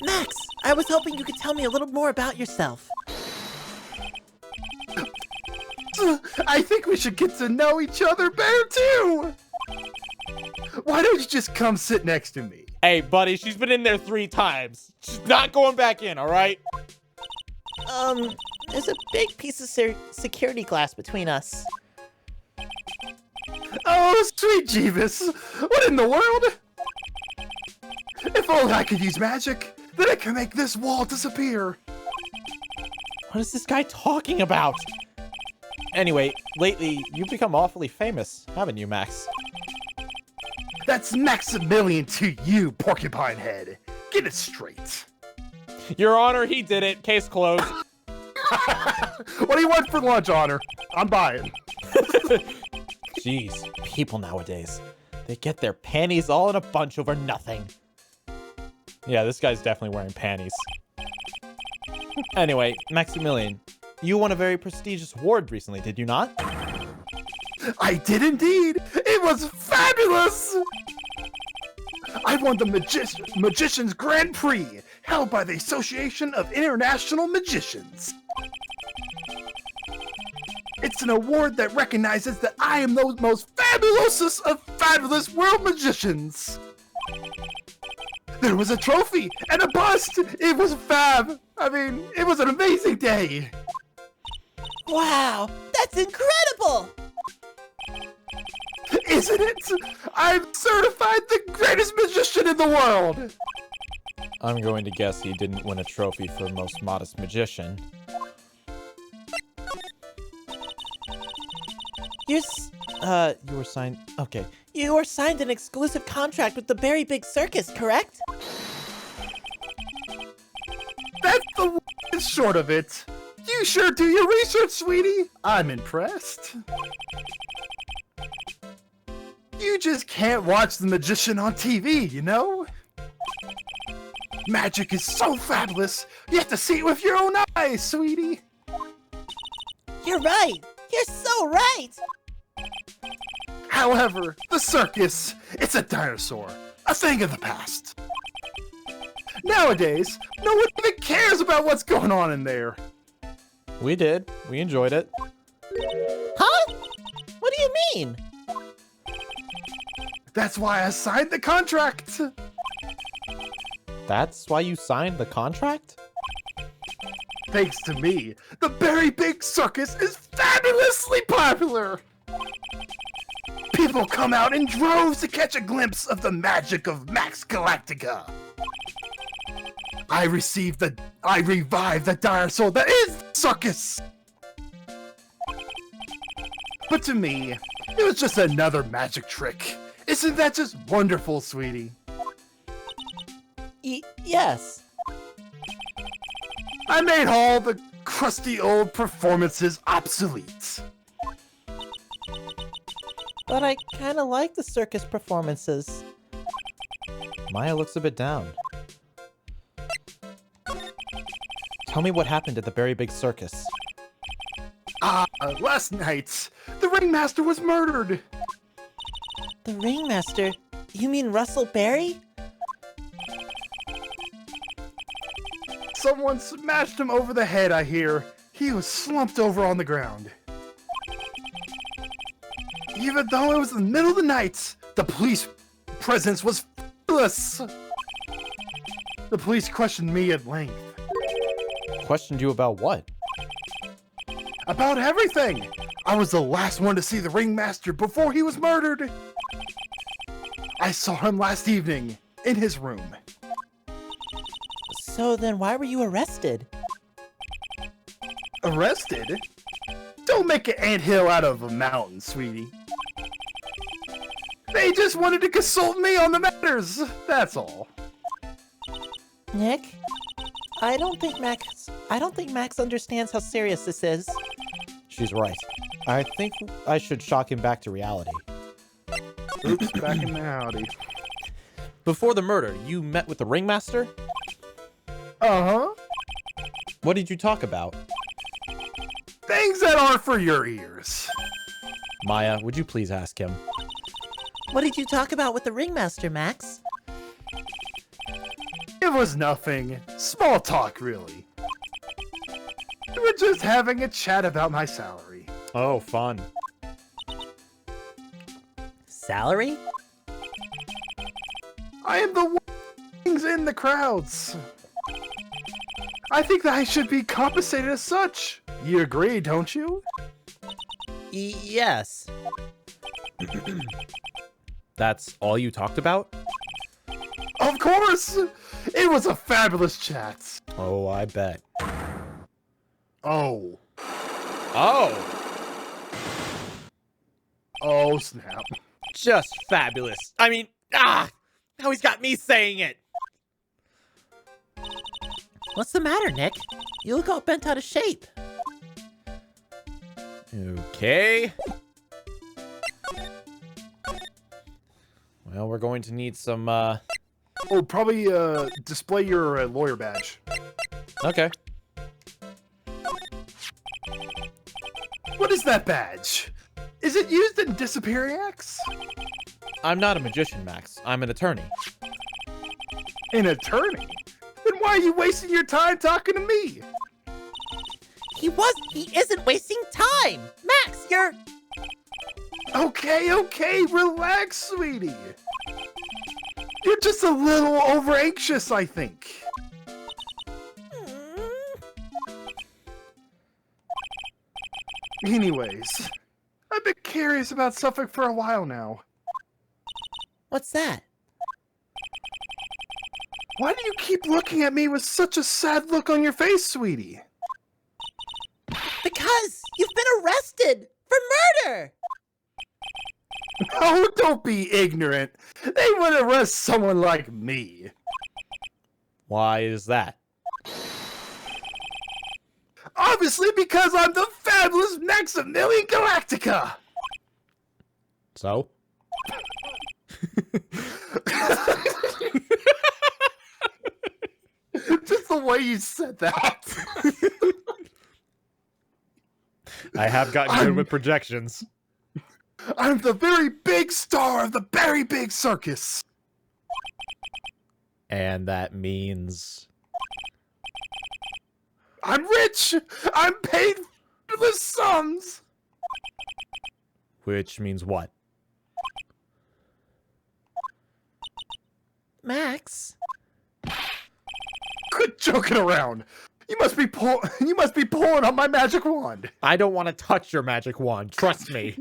Speaker 3: Max, I was hoping you could tell me a little more about yourself.
Speaker 2: I think we should get to know each other better too! Why don't you just come sit next to me?
Speaker 5: Hey, buddy, she's been in there 3 times. She's not going back in, all right?
Speaker 3: There's a big piece of security glass between us.
Speaker 2: Oh, sweet Jeebus! What in the world? If only I could use magic, then I can make this wall disappear.
Speaker 5: What is this guy talking about? Anyway, lately, you've become awfully famous, haven't you, Max?
Speaker 2: That's Maximilian to you, Porcupine Head. Get it straight.
Speaker 5: Your Honor, he did it. Case closed.
Speaker 2: What do you want for lunch, Honor? I'm buying.
Speaker 5: Jeez, people nowadays. They get their panties all in a bunch over nothing. Yeah, this guy's definitely wearing panties. Anyway, Maximilian, you won a very prestigious award recently, did you not?
Speaker 2: I did indeed. It was fabulous. I won the Magician's Grand Prix, held by the Association of International Magicians. It's an award that recognizes that I am the most fabulous of fabulous world magicians. There was a trophy and a bust. It was fab. I mean, it was an amazing day.
Speaker 3: Wow, that's incredible!
Speaker 2: Isn't it? I'm certified the greatest magician in the world.
Speaker 5: I'm going to guess he didn't win a trophy for most modest magician. You were signed... Okay.
Speaker 3: You were signed an exclusive contract with the Very Big Circus, correct?
Speaker 2: That's the short of it. You sure do your research, sweetie. I'm impressed. You just can't watch The Magician on TV, you know? Magic is so fabulous, you have to see it with your own eyes, sweetie.
Speaker 3: You're right! You're so right!
Speaker 2: However, the circus, it's a dinosaur, a thing of the past. Nowadays, no one even cares about what's going on in there.
Speaker 5: We did. We enjoyed it.
Speaker 3: Huh? What do you mean?
Speaker 2: That's why I signed the contract.
Speaker 5: That's why you signed the contract?
Speaker 2: Thanks to me, the Very Big Circus is fabulously popular. People come out in droves to catch a glimpse of the magic of Max Galactica. I revived the dinosaur that is the circus. But to me, it was just another magic trick. Isn't that just wonderful, sweetie?
Speaker 3: Yes.
Speaker 2: I made all the crusty old performances obsolete.
Speaker 3: But I kind of like the circus performances.
Speaker 5: Maya looks a bit down. Tell me what happened at the Very Big Circus.
Speaker 2: Last night, the ringmaster was murdered.
Speaker 3: The ringmaster? You mean Russell Berry?
Speaker 2: Someone smashed him over the head, I hear. He was slumped over on the ground. Even though it was in the middle of the night, the police presence was fabulous. The police questioned me at length.
Speaker 5: Questioned you about what?
Speaker 2: About everything. I was the last one to see the ringmaster before he was murdered. I saw him last evening in his room.
Speaker 3: So then why were you arrested?
Speaker 2: Arrested? Don't make an anthill out of a mountain, sweetie. They just wanted to consult me on the matters, that's all.
Speaker 3: Nick, I don't think Max understands how serious this is.
Speaker 5: She's right. I think I should shock him back to reality.
Speaker 2: Oops, back in the howdy.
Speaker 5: Before the murder, you met with the ringmaster?
Speaker 2: Uh-huh.
Speaker 5: What did you talk about?
Speaker 2: Things that aren't for your ears.
Speaker 5: Maya, would you please ask him?
Speaker 3: What did you talk about with the ringmaster, Max?
Speaker 2: It was nothing. Small talk, really. We were just having a chat about my salary.
Speaker 5: Oh, fun.
Speaker 3: Salary?
Speaker 2: I am the one in the crowds. I think that I should be compensated as such. You agree, don't you?
Speaker 3: Yes.
Speaker 5: That's all you talked about?
Speaker 2: Of course! It was a fabulous chat.
Speaker 5: Oh, I bet.
Speaker 2: Oh.
Speaker 5: Oh!
Speaker 2: Oh, snap.
Speaker 5: Just fabulous. I mean, now he's got me saying it.
Speaker 3: What's the matter, Nick? You look all bent out of shape.
Speaker 5: Okay. Well, we're going to need some,
Speaker 2: Oh, probably, display your lawyer badge.
Speaker 5: Okay.
Speaker 2: What is that badge? Is it used in disappearing acts?
Speaker 5: I'm not a magician, Max. I'm an attorney.
Speaker 2: An attorney? Then why are you wasting your time talking to me?
Speaker 3: He isn't wasting time! Max, you're...
Speaker 2: Okay, relax, sweetie. You're just a little over anxious, I think. Anyways, I've been curious about Suffolk for a while now.
Speaker 3: What's that?
Speaker 2: Why do you keep looking at me with such a sad look on your face, sweetie?
Speaker 3: Because you've been arrested for murder!
Speaker 2: Oh, don't be ignorant. They would arrest someone like me.
Speaker 5: Why is that?
Speaker 2: Obviously because I'm the fabulous Maximilian Galactica!
Speaker 5: So?
Speaker 2: Just the way you said that.
Speaker 5: I have gotten good with projections.
Speaker 2: I'm the very big star of the very big circus.
Speaker 5: And that means...
Speaker 2: I'm rich! I'm paid fabulous sums!
Speaker 5: Which means what?
Speaker 3: Max?
Speaker 2: Quit joking around. You must be pulling on my magic wand.
Speaker 5: I don't want to touch your magic wand, trust me.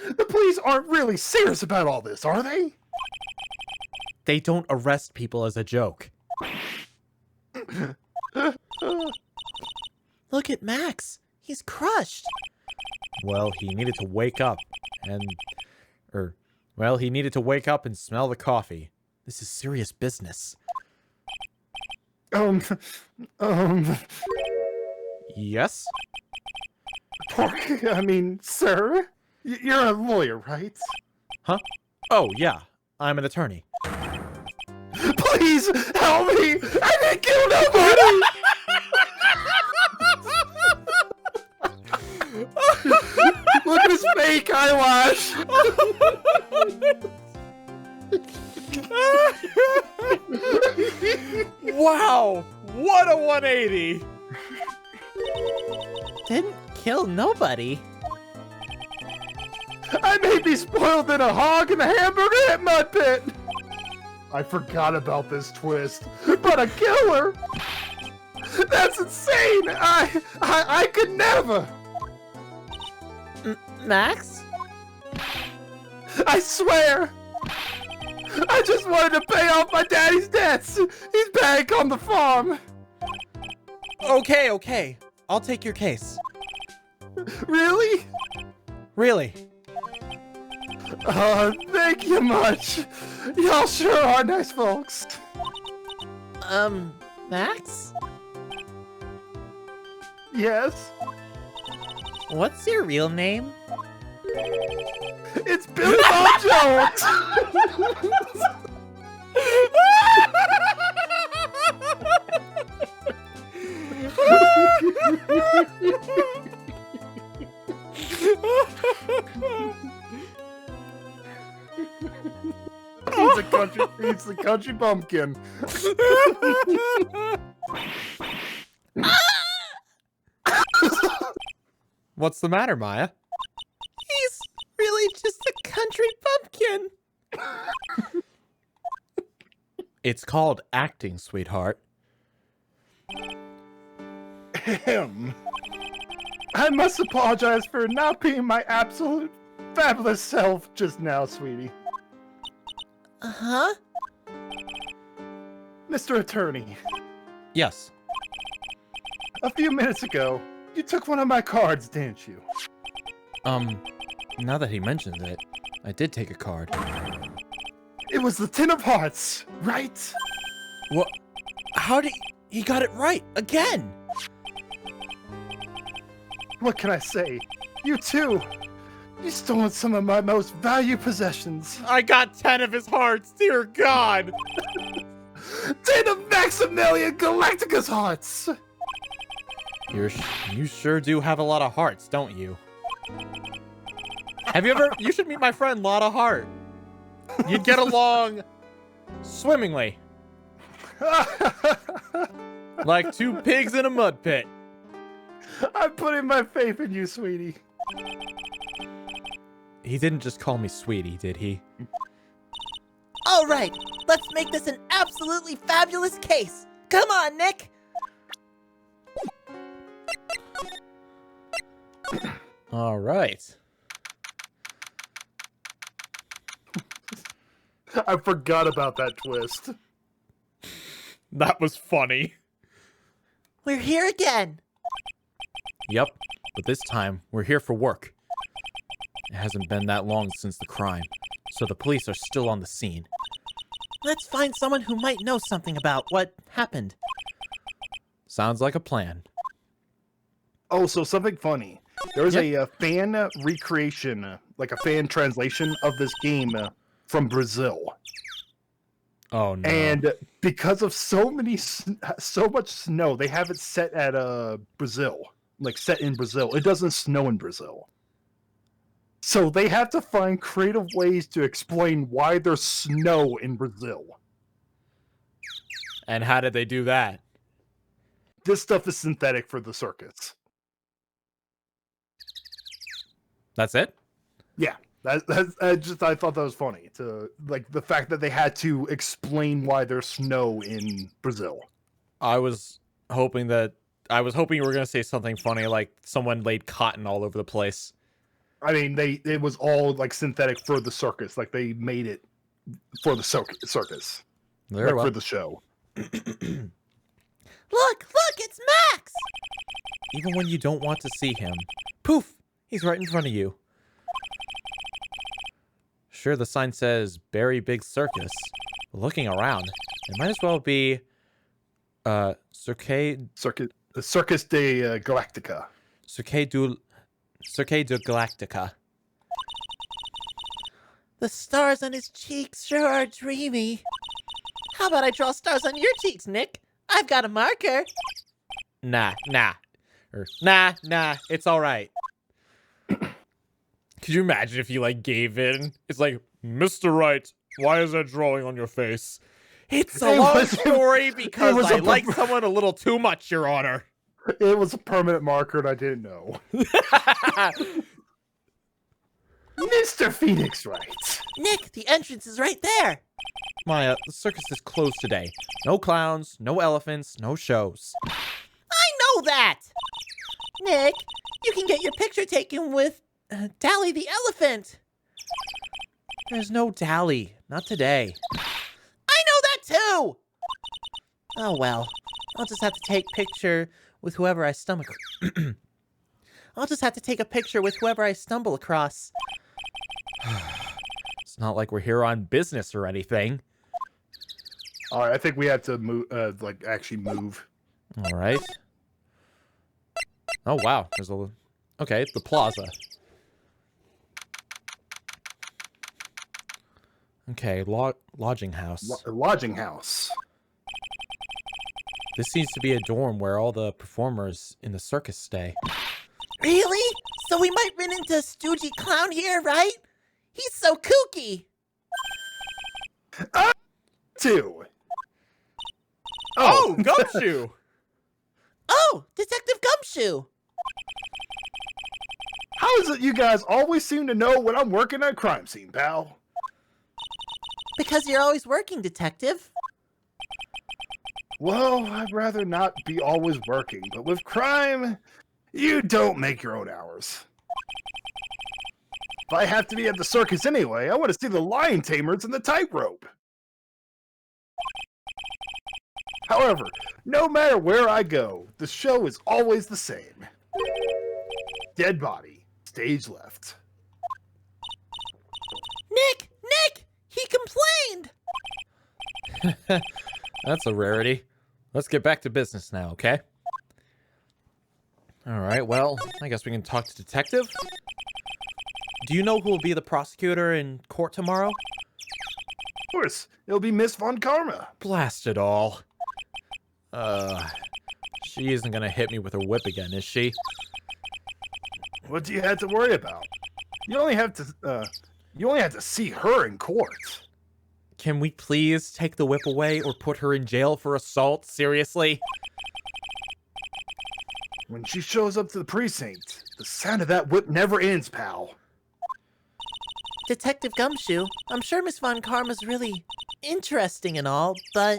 Speaker 2: The police aren't really serious about all this, are they?
Speaker 5: They don't arrest people as a joke.
Speaker 3: Look at Max. He's crushed.
Speaker 5: Well, he needed to wake up and... Well, he needed to wake up and smell the coffee. This is serious business. Yes?
Speaker 2: Sir? You're a lawyer, right?
Speaker 5: Huh? Oh, yeah. I'm an attorney.
Speaker 2: Please, help me! I didn't kill nobody! Look at his fake eyelash!
Speaker 5: Wow! What a 180!
Speaker 3: Didn't kill nobody.
Speaker 2: I may be spoiled in a hog and a hamburger at Mud Pit! I forgot about this twist, but a killer? That's insane! I could never!
Speaker 3: Max?
Speaker 2: I swear! I just wanted to pay off my daddy's debts. He's back on the farm.
Speaker 5: Okay. I'll take your case.
Speaker 2: Really?
Speaker 5: Really?
Speaker 2: Thank you much. Y'all sure are nice folks.
Speaker 3: Max?
Speaker 2: Yes?
Speaker 1: What's your real name?
Speaker 2: It's Billy Bob Jones! He's the country bumpkin.
Speaker 5: What's the matter, Maya?
Speaker 3: He's really just a country bumpkin.
Speaker 5: It's called acting, sweetheart.
Speaker 2: Him. I must apologize for not being my absolute fabulous self just now, sweetie.
Speaker 3: Uh-huh.
Speaker 2: Mr. Attorney,
Speaker 5: Yes.
Speaker 2: a few minutes ago, you took one of my cards, didn't you?
Speaker 5: Now that he mentions it, I did take a card.
Speaker 2: It was the Ten of Hearts, right?
Speaker 5: What? How did he got it right again?
Speaker 2: What can I say? You too. You stolen some of my most valued possessions.
Speaker 5: I got 10 of his hearts, dear God!
Speaker 2: 10 of Maximilian Galactica's hearts!
Speaker 5: You sure do have a lot of hearts, don't you? You should meet my friend Lotta Heart. You'd get along swimmingly. Like two pigs in a mud pit.
Speaker 2: I'm putting my faith in you, sweetie.
Speaker 5: He didn't just call me sweetie, did he?
Speaker 3: All right, let's make this an absolutely fabulous case. Come on, Nick.
Speaker 5: All right.
Speaker 2: I forgot about that twist.
Speaker 5: That was funny.
Speaker 3: We're here again.
Speaker 5: Yep, but this time we're here for work. It hasn't been that long since the crime, so the police are still on the scene.
Speaker 3: Let's find someone who might know something about what happened.
Speaker 5: Sounds like a plan.
Speaker 2: Oh, so something funny. There was a fan recreation, like a fan translation of this game from Brazil.
Speaker 5: Oh no.
Speaker 2: And because of so much snow, they have it set at Brazil. Like set in Brazil. It doesn't snow in Brazil. So they have to find creative ways to explain why there's snow in Brazil.
Speaker 5: And how did they do that?
Speaker 2: This stuff is synthetic for the circus.
Speaker 5: That's it?
Speaker 2: Yeah. I thought that was funny. To like the fact that they had to explain why there's snow in Brazil.
Speaker 5: I was hoping you were gonna say something funny, like someone laid cotton all over the place.
Speaker 2: I mean, it was all like synthetic for the circus. Like they made it for the circus.
Speaker 5: Very well.
Speaker 2: For the show.
Speaker 3: Look, it's Max!
Speaker 5: Even when you don't want to see him, poof, he's right in front of you. Sure, the sign says Very Big Circus. But looking around, it might as well be Cirque de
Speaker 2: Galactica.
Speaker 5: Cirque de Galactica.
Speaker 3: The stars on his cheeks sure are dreamy. How about I draw stars on your cheeks, Nick? I've got a marker.
Speaker 5: Nah, it's all right. Could you imagine if you, like, gave in? It's like, Mr. Wright, why is that drawing on your face? It's a long story because I like someone a little too much, Your Honor.
Speaker 2: It was a permanent marker and I didn't know. Mr. Phoenix Wright.
Speaker 3: Nick, the entrance is right there.
Speaker 5: Maya, the circus is closed today. No clowns, no elephants, no shows.
Speaker 3: I know that! Nick, you can get your picture taken with Dally the elephant.
Speaker 5: There's no Dally. not today.
Speaker 3: I know that too! Oh well, I'll just have to take picture with whoever I stumble. I'll just have to take a picture with whoever I stumble across.
Speaker 5: It's not like we're here on business or anything.
Speaker 2: All right, I think we have to move, actually move.
Speaker 5: All right. Oh wow, there's a. Okay, it's the plaza. Okay, lodging house.
Speaker 2: Lodging house.
Speaker 5: This seems to be a dorm where all the performers in the circus stay.
Speaker 3: Really? So we might run into a stoogey clown here, right? He's so kooky!
Speaker 2: Two.
Speaker 5: Oh, Gumshoe!
Speaker 3: Oh, Detective Gumshoe!
Speaker 2: How is it you guys always seem to know when I'm working at a crime scene, pal?
Speaker 3: Because you're always working, Detective.
Speaker 2: Well, I'd rather not be always working, but with crime, you don't make your own hours. If I have to be at the circus anyway, I want to see the lion tamers and the tightrope. However, no matter where I go, the show is always the same. Dead body, stage left.
Speaker 3: Nick! He complained!
Speaker 5: That's a rarity. Let's get back to business now, okay? All right, well, I guess we can talk to Detective. Do you know who will be the prosecutor in court tomorrow?
Speaker 2: Of course, it'll be Miss Von Karma.
Speaker 5: Blast it all. She isn't gonna hit me with her whip again, is she?
Speaker 2: What do you have to worry about? You only have to see her in court.
Speaker 5: Can we please take the whip away or put her in jail for assault? Seriously?
Speaker 2: When she shows up to the precinct, the sound of that whip never ends, pal.
Speaker 3: Detective Gumshoe, I'm sure Miss Von Karma's really interesting and all, but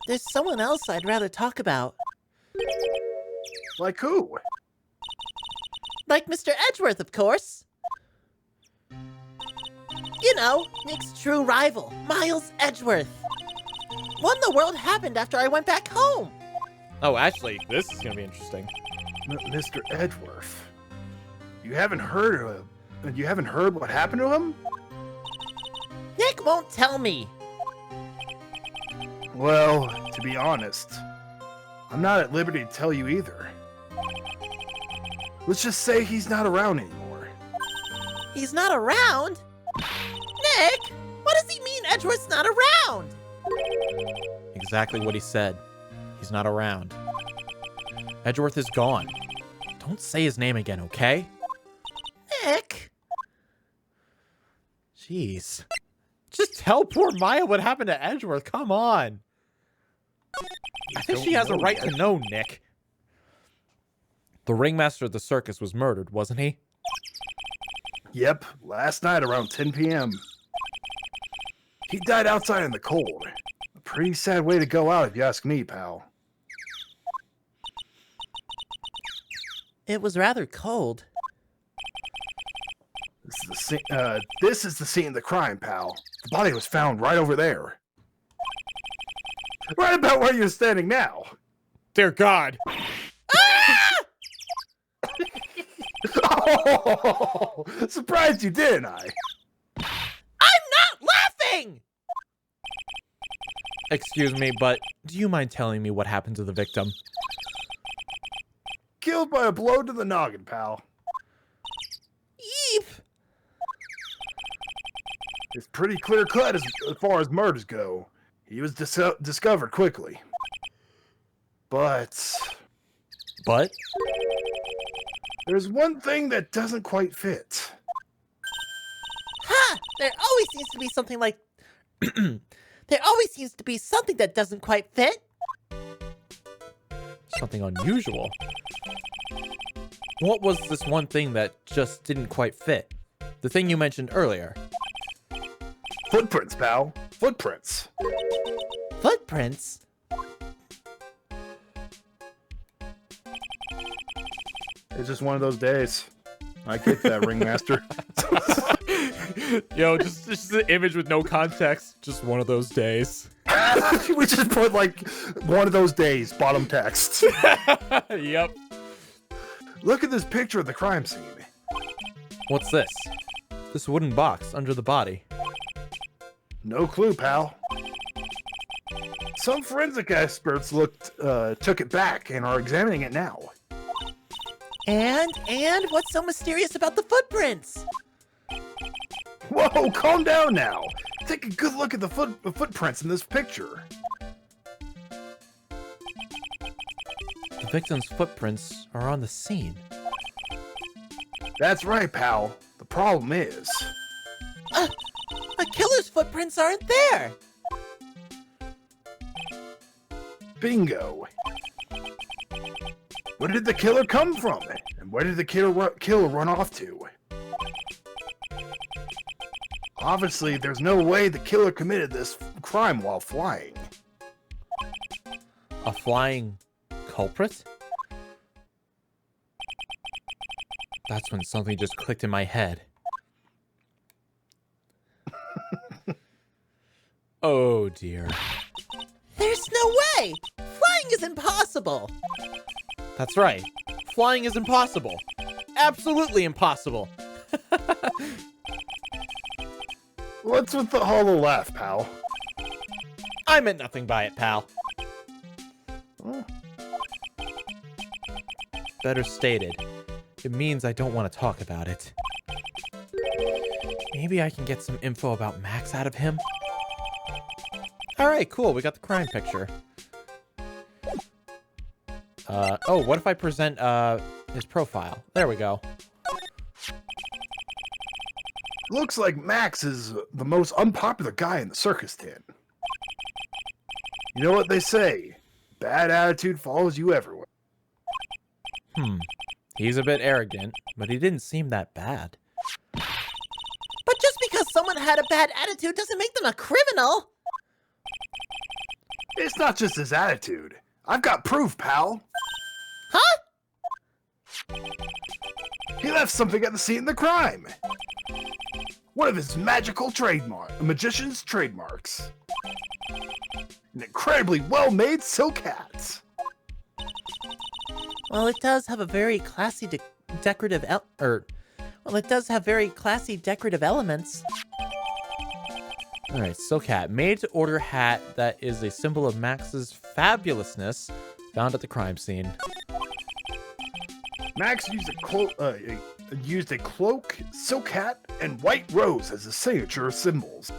Speaker 3: there's someone else I'd rather talk about.
Speaker 2: Like who?
Speaker 3: Like Mr. Edgeworth, of course. You know, Nick's true rival, Miles Edgeworth. What in the world happened after I went back home?
Speaker 5: Oh, actually, this is gonna be interesting.
Speaker 2: Mr. Edgeworth. You haven't heard what happened to him?
Speaker 3: Nick won't tell me.
Speaker 2: Well, to be honest, I'm not at liberty to tell you either. Let's just say he's not around anymore.
Speaker 3: He's not around? Nick, what does he mean Edgeworth's not around?
Speaker 5: Exactly what he said. He's not around. Edgeworth is gone. Don't say his name again, okay?
Speaker 3: Nick?
Speaker 5: Jeez. Just tell poor Maya what happened to Edgeworth. Come on. I think she has a right to know, Nick. The ringmaster of the circus was murdered, wasn't he?
Speaker 2: Yep, last night around 10 p.m. He died outside in the cold. A pretty sad way to go out if you ask me, pal.
Speaker 3: It was rather cold.
Speaker 2: This is the scene of the crime, pal. The body was found right over there. Right about where you're standing now.
Speaker 5: Dear God.
Speaker 2: Oh, surprised you, didn't I?
Speaker 3: I'm not laughing!
Speaker 5: Excuse me, but do you mind telling me what happened to the victim?
Speaker 2: Killed by a blow to the noggin, pal.
Speaker 3: Eve!
Speaker 2: It's pretty clear-cut as far as murders go. He was discovered quickly. But there's one thing that doesn't quite fit.
Speaker 3: Ha! There always seems to be something like... There always seems to be something that doesn't quite fit.
Speaker 5: Something unusual. What was this one thing that just didn't quite fit? The thing you mentioned earlier.
Speaker 2: Footprints, pal. Footprints.
Speaker 3: Footprints?
Speaker 2: It's just one of those days. I kicked that ringmaster.
Speaker 5: Yo, just an image with no context. Just one of those days.
Speaker 2: We just put like one of those days, bottom text.
Speaker 5: Yep.
Speaker 2: Look at this picture of the crime scene.
Speaker 5: What's this? This wooden box under the body.
Speaker 2: No clue, pal. Some forensic experts took it back and are examining it now.
Speaker 3: And what's so mysterious about the footprints?
Speaker 2: Whoa, calm down now. Take a good look at the footprints in this picture.
Speaker 5: The victim's footprints are on the scene.
Speaker 2: That's right, pal. The problem is...
Speaker 3: A killer's footprints aren't there!
Speaker 2: Bingo. Where did the killer come from? And where did the killer run off to? Obviously, there's no way the killer committed this crime while flying.
Speaker 5: A flying culprit? That's when something just clicked in my head. Oh dear.
Speaker 3: There's no way! Flying is impossible!
Speaker 5: That's right. Flying is impossible. Absolutely impossible.
Speaker 2: What's with the hollow laugh, pal?
Speaker 5: I meant nothing by it, pal.
Speaker 2: Oh.
Speaker 5: Better stated. It means I don't want to talk about it. Maybe I can get some info about Max out of him? Alright, cool. We got the crime picture. Oh, what if I present, his profile? There we go.
Speaker 2: Looks like Max is the most unpopular guy in the circus tent. You know what they say? Bad attitude follows you everywhere.
Speaker 5: He's a bit arrogant, but he didn't seem that bad.
Speaker 3: But just because someone had a bad attitude doesn't make them a criminal!
Speaker 2: It's not just his attitude. I've got proof, pal.
Speaker 3: Huh?
Speaker 2: He left something at the scene of the crime. One of his magician's trademarks. An incredibly well-made silk hat.
Speaker 3: Well, it does have a very classy decorative elements.
Speaker 5: Alright, silk hat. Made to order hat that is a symbol of Max's fabulousness found at the crime scene.
Speaker 2: Max used a cloak, silk hat, and white rose as his signature symbols.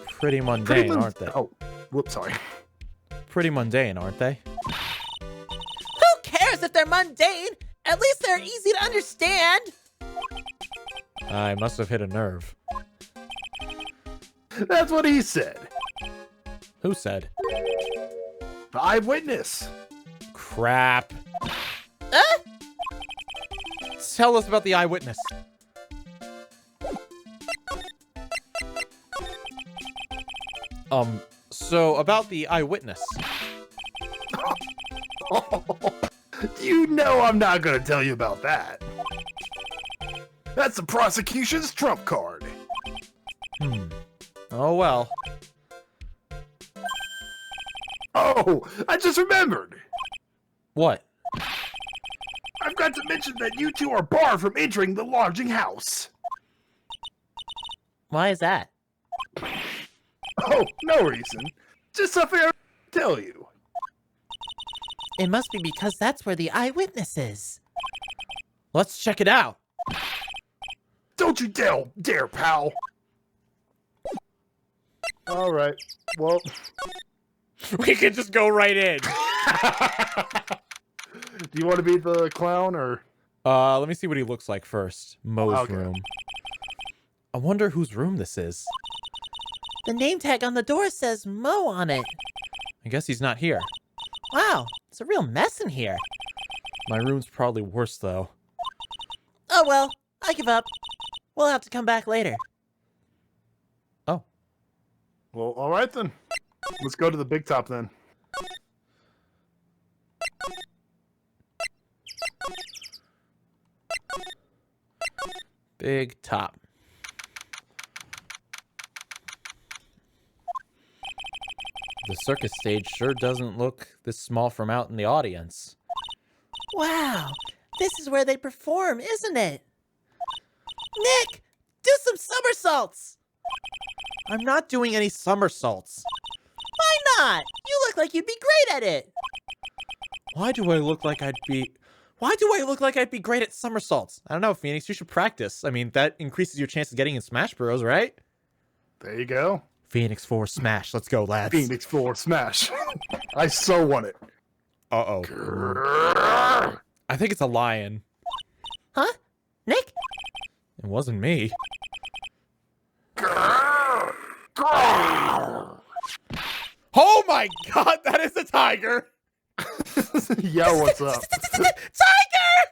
Speaker 5: Pretty mundane, aren't they?
Speaker 2: Oh, whoops, sorry.
Speaker 5: Pretty mundane, aren't they?
Speaker 3: Who cares if they're mundane? At least they're easy to understand!
Speaker 5: I must have hit a nerve.
Speaker 2: That's what he said.
Speaker 5: Who said?
Speaker 2: The eyewitness.
Speaker 5: Crap. Tell us about the eyewitness. So about the eyewitness.
Speaker 2: You know I'm not gonna tell you about that. That's the prosecution's trump card.
Speaker 5: Oh well.
Speaker 2: Oh, I just remembered.
Speaker 5: What?
Speaker 2: I've got to mention that you two are barred from entering the lodging house.
Speaker 3: Why is that?
Speaker 2: Oh, no reason. Just something I tell you.
Speaker 3: It must be because that's where the eyewitness is.
Speaker 5: Let's check it out.
Speaker 2: Don't you dare, pal. All right. Well,
Speaker 5: We can just go right in.
Speaker 2: do you want to be the clown or?
Speaker 5: Let me see what he looks like first. Mo's
Speaker 2: Okay.
Speaker 5: room. I wonder whose room this is.
Speaker 3: The name tag on the door says Mo on it.
Speaker 5: I guess he's not here.
Speaker 3: Wow, it's a real mess in here.
Speaker 5: My room's probably worse, though.
Speaker 3: Oh well, I give up. We'll have to come back later.
Speaker 5: Oh.
Speaker 2: Well, all right then. Let's go to the big top then.
Speaker 5: Big top. The circus stage sure doesn't look this small from out in the audience.
Speaker 3: Wow, this is where they perform, isn't it? Nick, do some somersaults!
Speaker 5: I'm not doing any somersaults.
Speaker 3: Why not? You look like you'd be great at it.
Speaker 5: Why do I look like I'd be great at somersaults? I don't know, Phoenix, you should practice. I mean, that increases your chance of getting in Smash Bros, right?
Speaker 2: There you go.
Speaker 5: Phoenix 4 Smash. Let's go, lads.
Speaker 2: Phoenix 4 Smash. I so want it.
Speaker 5: Uh-oh. I think it's a lion.
Speaker 3: Huh? Nick?
Speaker 5: It wasn't me. Oh my god, that is a tiger!
Speaker 2: Yo, what's up?
Speaker 5: Tiger!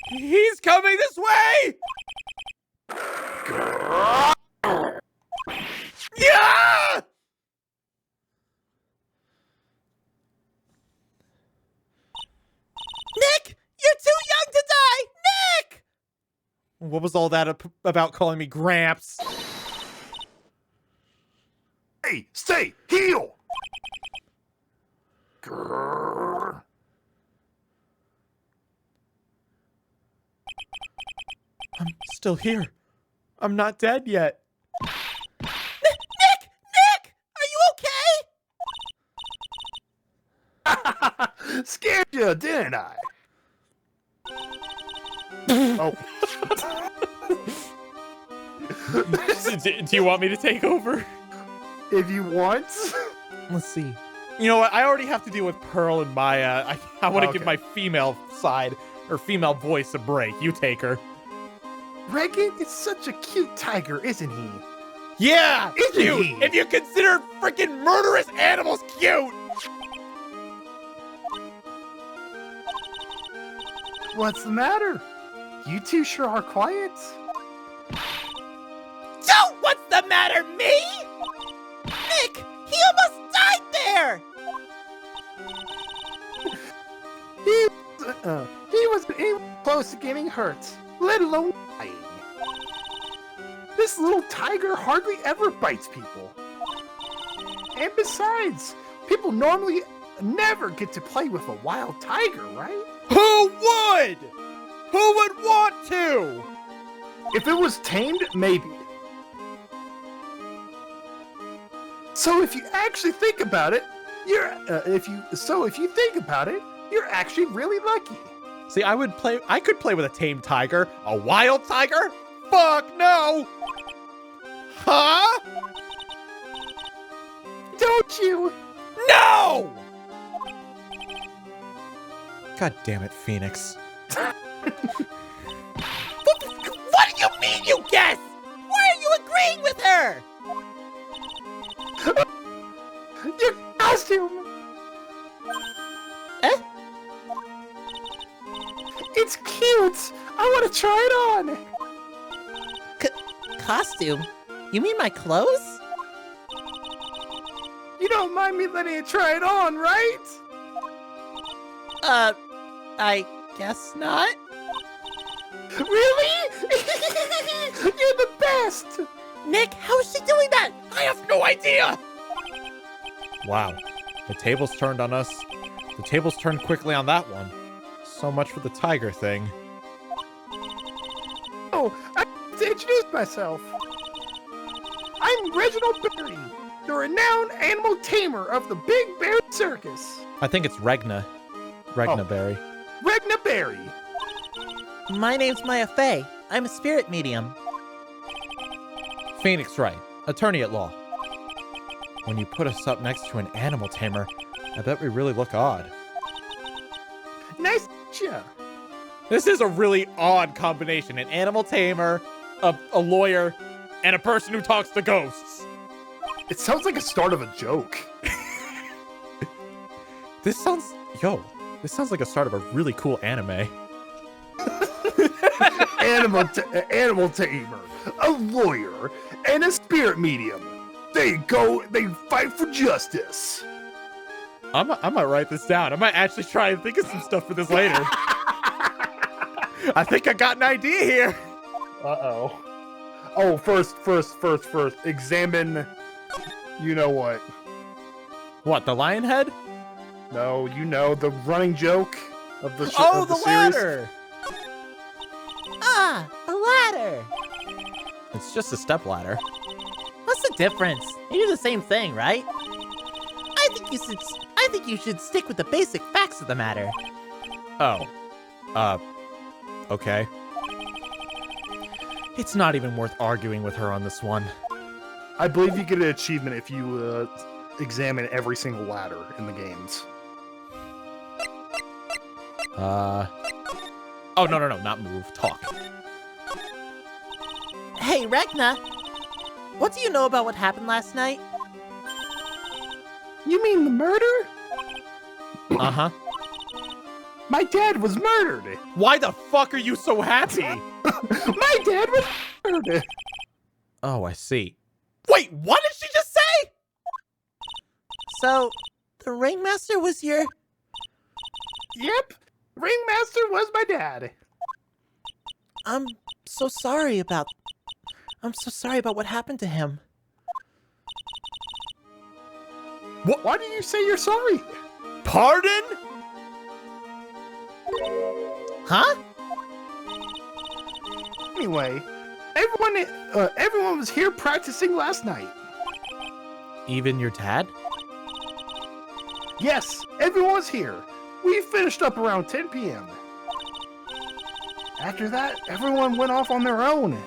Speaker 5: He's coming this way! Yeah!
Speaker 3: Nick, you're too young to die! Nick!
Speaker 5: What was all that about calling me Gramps?
Speaker 2: Hey, stay, heal!
Speaker 5: I'm still here. I'm not dead yet.
Speaker 3: Nick! Nick! Are you okay?
Speaker 2: Scared you, didn't I? Oh.
Speaker 5: Do you want me to take over?
Speaker 2: If you want.
Speaker 5: Let's see. You know what? I already have to deal with Pearl and Maya. I want to give my female side, or female voice, a break. You take her.
Speaker 2: Regan is such a cute tiger, isn't he?
Speaker 5: Yeah!
Speaker 2: Isn't
Speaker 5: Cute!
Speaker 2: he?
Speaker 5: If you consider freaking murderous animals cute!
Speaker 2: What's the matter? You two sure are quiet.
Speaker 3: So, what's the matter, me? Nick, he almost died there!
Speaker 2: He wasn't even close to getting hurt, let alone dying. This little tiger hardly ever bites people. And besides, people normally never get to play with a wild tiger, right?
Speaker 5: Who would? Who would want to?
Speaker 2: If it was tamed, maybe. So if you actually think about it, if you think about it, you're actually really lucky.
Speaker 5: See, I could play with a tame tiger. A wild tiger? Fuck no! Huh?
Speaker 2: Don't you?
Speaker 5: No! God damn it, Phoenix.
Speaker 3: What do you mean, you guess? Why are you agreeing with her?
Speaker 2: Your costume!
Speaker 3: Eh?
Speaker 2: It's cute! I want to try it on!
Speaker 3: Costume? You mean my clothes?
Speaker 2: You don't mind me letting you try it on, right?
Speaker 3: I guess not.
Speaker 2: Really? You're the best!
Speaker 3: Nick, how is she doing that?
Speaker 5: I have no idea! Wow. The tables turned on us. The tables turned quickly on that one. So much for the tiger thing.
Speaker 2: Oh, I have to introduce myself. I'm Reginald Berry, the renowned animal tamer of the Big Bear Circus.
Speaker 5: I think it's Regna. Regna Berry.
Speaker 2: Regna Berry.
Speaker 3: My name's Maya Faye. I'm a spirit medium.
Speaker 5: Phoenix Wright, attorney at law. When you put us up next to an animal tamer, I bet we really look odd.
Speaker 2: Nice to meet ya.
Speaker 5: This is a really odd combination. An animal tamer, a lawyer, and a person who talks to ghosts.
Speaker 2: It sounds like a start of a joke.
Speaker 5: This sounds like a start of a really cool anime.
Speaker 2: Animal tamer, a lawyer, and a spirit medium. They fight for justice.
Speaker 5: I might write this down. I might actually try and think of some stuff for this later. I think I got an idea here.
Speaker 2: Uh-oh. Oh, first. Examine. You know what?
Speaker 5: What, the lion head?
Speaker 2: No, you know the running joke of the
Speaker 5: Oh,
Speaker 2: of the
Speaker 5: the
Speaker 2: series.
Speaker 5: ladder!
Speaker 1: Ah, a ladder.
Speaker 5: It's just a step ladder.
Speaker 1: What's the difference? They do the same thing, right? I think you should stick with the basic facts of the matter.
Speaker 5: Oh. Okay. It's not even worth arguing with her on this one.
Speaker 2: I believe you get an achievement if you examine every single ladder in the games.
Speaker 5: Oh, no, not move. Talk.
Speaker 1: Hey, Regna. What do you know about what happened last night?
Speaker 2: You mean the murder?
Speaker 5: Uh-huh.
Speaker 2: My dad was murdered.
Speaker 5: Why the fuck are you so happy?
Speaker 2: My dad was murdered.
Speaker 5: Oh, I see. Wait, what did she just say?
Speaker 1: So, the ringmaster was your...
Speaker 2: Yep. Ringmaster was my dad.
Speaker 1: I'm so sorry about what happened to him.
Speaker 2: What? Why did you say you're sorry?
Speaker 5: Pardon?
Speaker 1: Huh?
Speaker 2: Anyway, everyone was here practicing last night.
Speaker 5: Even your dad?
Speaker 2: Yes, everyone was here. We finished up around 10 p.m. After that, everyone went off on their own.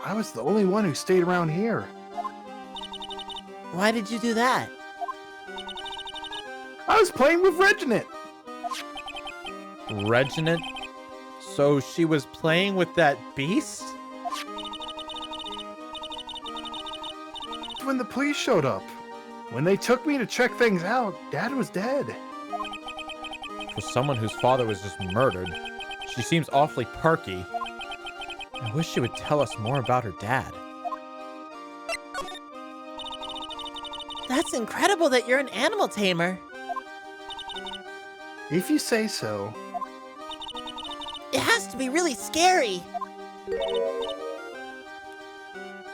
Speaker 2: I was the only one who stayed around here.
Speaker 1: Why did you do that?
Speaker 2: I was playing with Reginald.
Speaker 5: Reginald? So she was playing with that beast?
Speaker 2: When the police showed up. When they took me to check things out, Dad was dead.
Speaker 5: For someone whose father was just murdered, she seems awfully perky. I wish she would tell us more about her dad.
Speaker 1: That's incredible that you're an animal tamer.
Speaker 2: If you say so.
Speaker 1: It has to be really scary.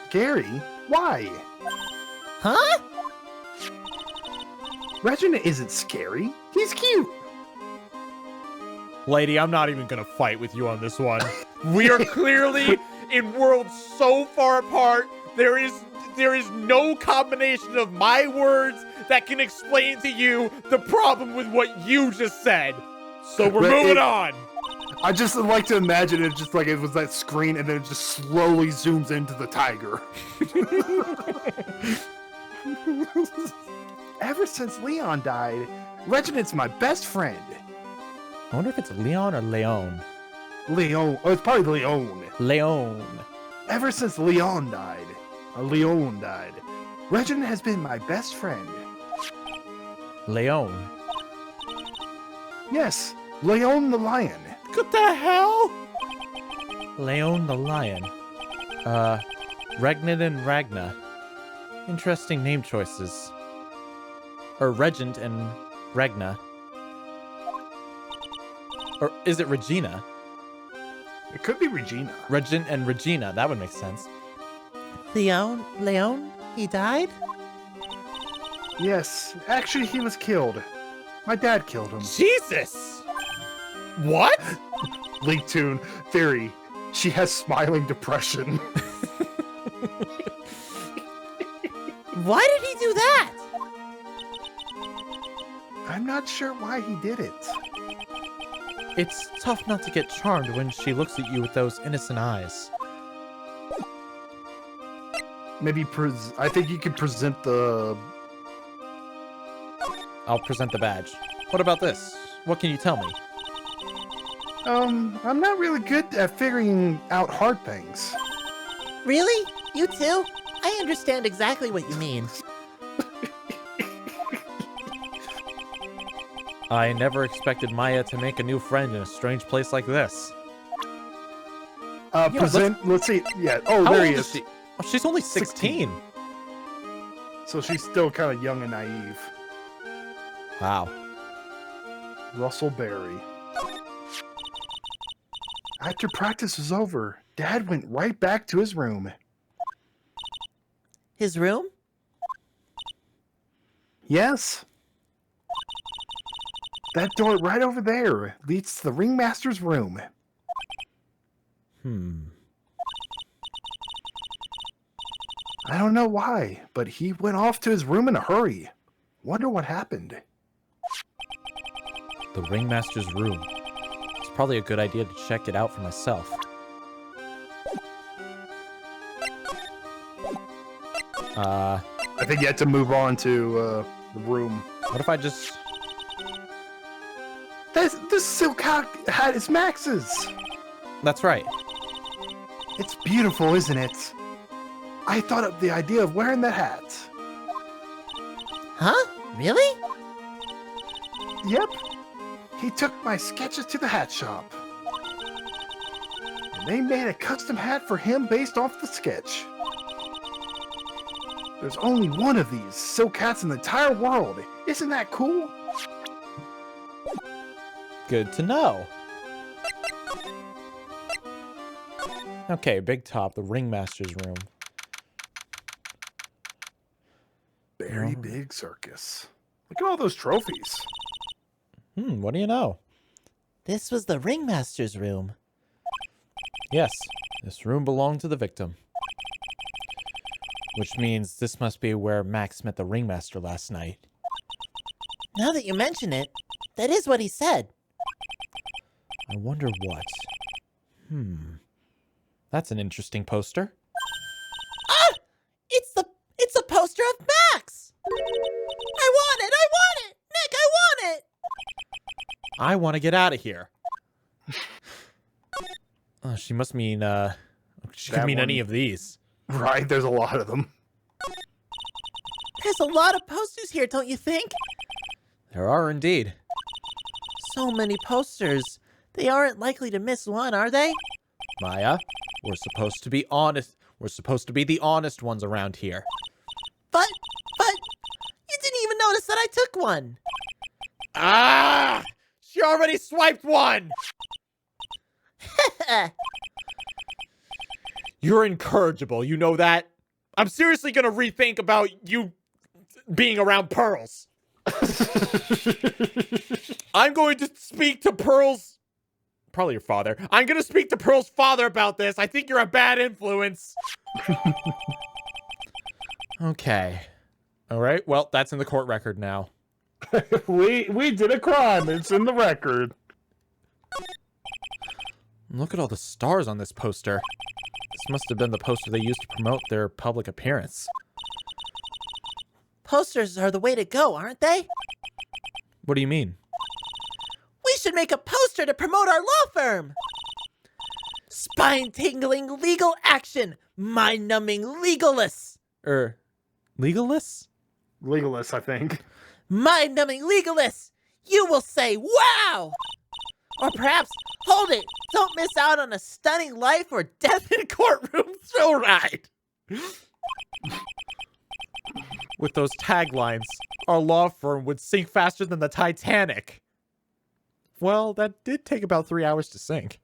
Speaker 2: Gary, why?
Speaker 1: Huh?
Speaker 2: Reginald isn't scary. He's cute.
Speaker 5: Lady, I'm not even gonna fight with you on this one. We are clearly in worlds so far apart. There is no combination of my words that can explain to you the problem with what you just said. So we're moving on.
Speaker 2: I just like to imagine it just like it was that screen and then it just slowly zooms into the tiger. Ever since Leon died, Reginald's my best friend.
Speaker 5: I wonder if it's Leon or Leon.
Speaker 2: Leon. Oh, it's probably Leon.
Speaker 5: Leon.
Speaker 2: Ever since Leon died, Reginald has been my best friend.
Speaker 5: Leon.
Speaker 2: Yes, Leon the lion.
Speaker 5: What the hell? Leon the lion. Regnant and Ragna. Interesting name choices. Or Regent and Regna. Or is it Regina?
Speaker 2: It could be Regina.
Speaker 5: Regent and Regina. That would make sense.
Speaker 1: Leon? He died?
Speaker 2: Yes, actually he was killed. My dad killed him.
Speaker 5: Jesus! What?
Speaker 2: LinkToon theory. She has smiling depression.
Speaker 1: Why did he do that?
Speaker 2: I'm not sure why he did it.
Speaker 5: It's tough not to get charmed when she looks at you with those innocent eyes.
Speaker 2: Maybe I think you could present the...
Speaker 5: I'll present the badge. What about this? What can you tell me?
Speaker 2: I'm not really good at figuring out hard things.
Speaker 1: Really? You too? I understand exactly what you mean.
Speaker 5: I never expected Maya to make a new friend in a strange place like this.
Speaker 2: Let's see. Yeah. Oh,
Speaker 5: How
Speaker 2: there
Speaker 5: old
Speaker 2: he
Speaker 5: is
Speaker 2: is.
Speaker 5: she? Oh, she's only 16.
Speaker 2: So she's still kind of young and naive.
Speaker 5: Wow.
Speaker 2: Russell Berry. After practice was over, Dad went right back to his room.
Speaker 3: His room?
Speaker 2: Yes. That door right over there leads to the ringmaster's room. I don't know why, but he went off to his room in a hurry. Wonder what happened.
Speaker 5: The ringmaster's room. It's probably a good idea to check it out for myself.
Speaker 2: I think you had to move on to the room.
Speaker 5: What if I just...
Speaker 2: This silk hat is Max's.
Speaker 5: That's right.
Speaker 2: It's beautiful, isn't it? I thought up the idea of wearing that hat.
Speaker 3: Huh? Really?
Speaker 2: Yep. He took my sketches to the hat shop. And they made a custom hat for him based off the sketch. There's only one of these silk hats in the entire world. Isn't that cool?
Speaker 5: Good to know. Okay, Big Top, the ringmaster's room.
Speaker 2: Very big circus. Look at all those trophies.
Speaker 5: What do you know?
Speaker 3: This was the ringmaster's room.
Speaker 5: Yes, this room belonged to the victim. Which means this must be where Max met the ringmaster last night.
Speaker 3: Now that you mention it, that is what he said.
Speaker 5: I wonder what. That's an interesting poster.
Speaker 3: Ah! It's a poster of Max! I want it! I want it! Nick, I want it!
Speaker 5: I want to get out of here. Oh, she must mean, she could
Speaker 2: That
Speaker 5: mean
Speaker 2: one.
Speaker 5: any of these.
Speaker 2: Right, there's a lot of them.
Speaker 3: There's a lot of posters here, don't you think?
Speaker 5: There are indeed.
Speaker 3: So many posters. They aren't likely to miss one, are they?
Speaker 5: Maya, we're supposed to be honest. We're supposed to be the honest ones around here.
Speaker 3: But, you didn't even notice that I took one.
Speaker 5: Ah! She already swiped one! You're incorrigible, you know that? I'm seriously gonna rethink about you being around Pearls. I'm going to speak to Pearl's... Probably your father. I'm gonna speak to Pearl's father about this. I think you're a bad influence. Okay. Alright, well, that's in the court record now.
Speaker 2: We did a crime. It's in the record.
Speaker 5: Look at all the stars on this poster. This must have been the poster they used to promote their public appearance.
Speaker 3: Posters are the way to go, aren't they?
Speaker 5: What do you mean?
Speaker 3: We should make a poster to promote our law firm. Spine-tingling legal action. Mind-numbing legalists.
Speaker 5: Legalists?
Speaker 2: Legalists, I think.
Speaker 3: Mind-numbing legalists. You will say, wow! Or perhaps, hold it, don't miss out on a stunning life or death in courtroom thrill ride.
Speaker 5: With those taglines, our law firm would sink faster than the Titanic. Well, that did take about 3 hours to sink.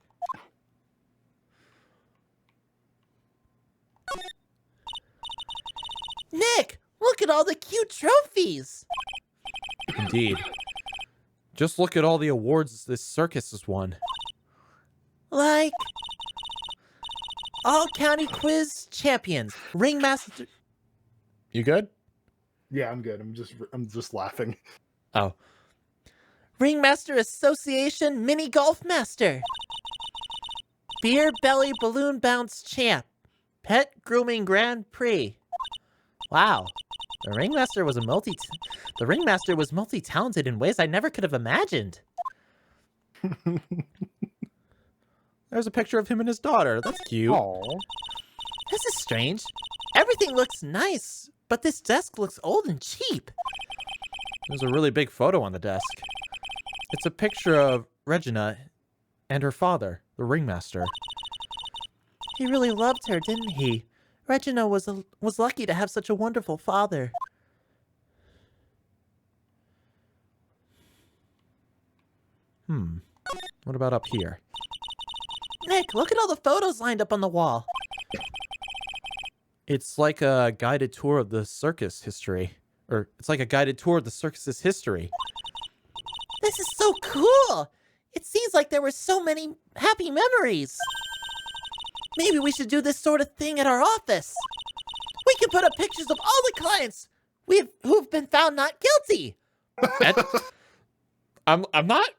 Speaker 3: Nick, look at all the cute trophies.
Speaker 5: Indeed. Just look at all the awards this circus has won.
Speaker 3: Like, all county quiz champions, ringmaster.
Speaker 5: You good?
Speaker 2: Yeah, I'm good. I'm just laughing.
Speaker 5: Oh.
Speaker 3: Ringmaster Association Mini Golf Master. Beer Belly Balloon Bounce Champ. Pet Grooming Grand Prix. Wow. The Ringmaster was multi-talented in ways I never could have imagined.
Speaker 5: There's a picture of him and his daughter. That's cute.
Speaker 2: Aww.
Speaker 3: This is strange. Everything looks nice, but this desk looks old and cheap.
Speaker 5: There's a really big photo on the desk. It's a picture of Regina and her father, the ringmaster.
Speaker 3: He really loved her, didn't he? Regina was lucky to have such a wonderful father.
Speaker 5: What about up here?
Speaker 3: Nick, look at all the photos lined up on the wall.
Speaker 5: It's like a guided tour of the circus history. Or it's like a guided tour of the circus's history.
Speaker 3: This is so cool. It seems like there were so many happy memories. Maybe we should do this sort of thing at our office. We can put up pictures of all the clients who've been found not guilty.
Speaker 5: I'm not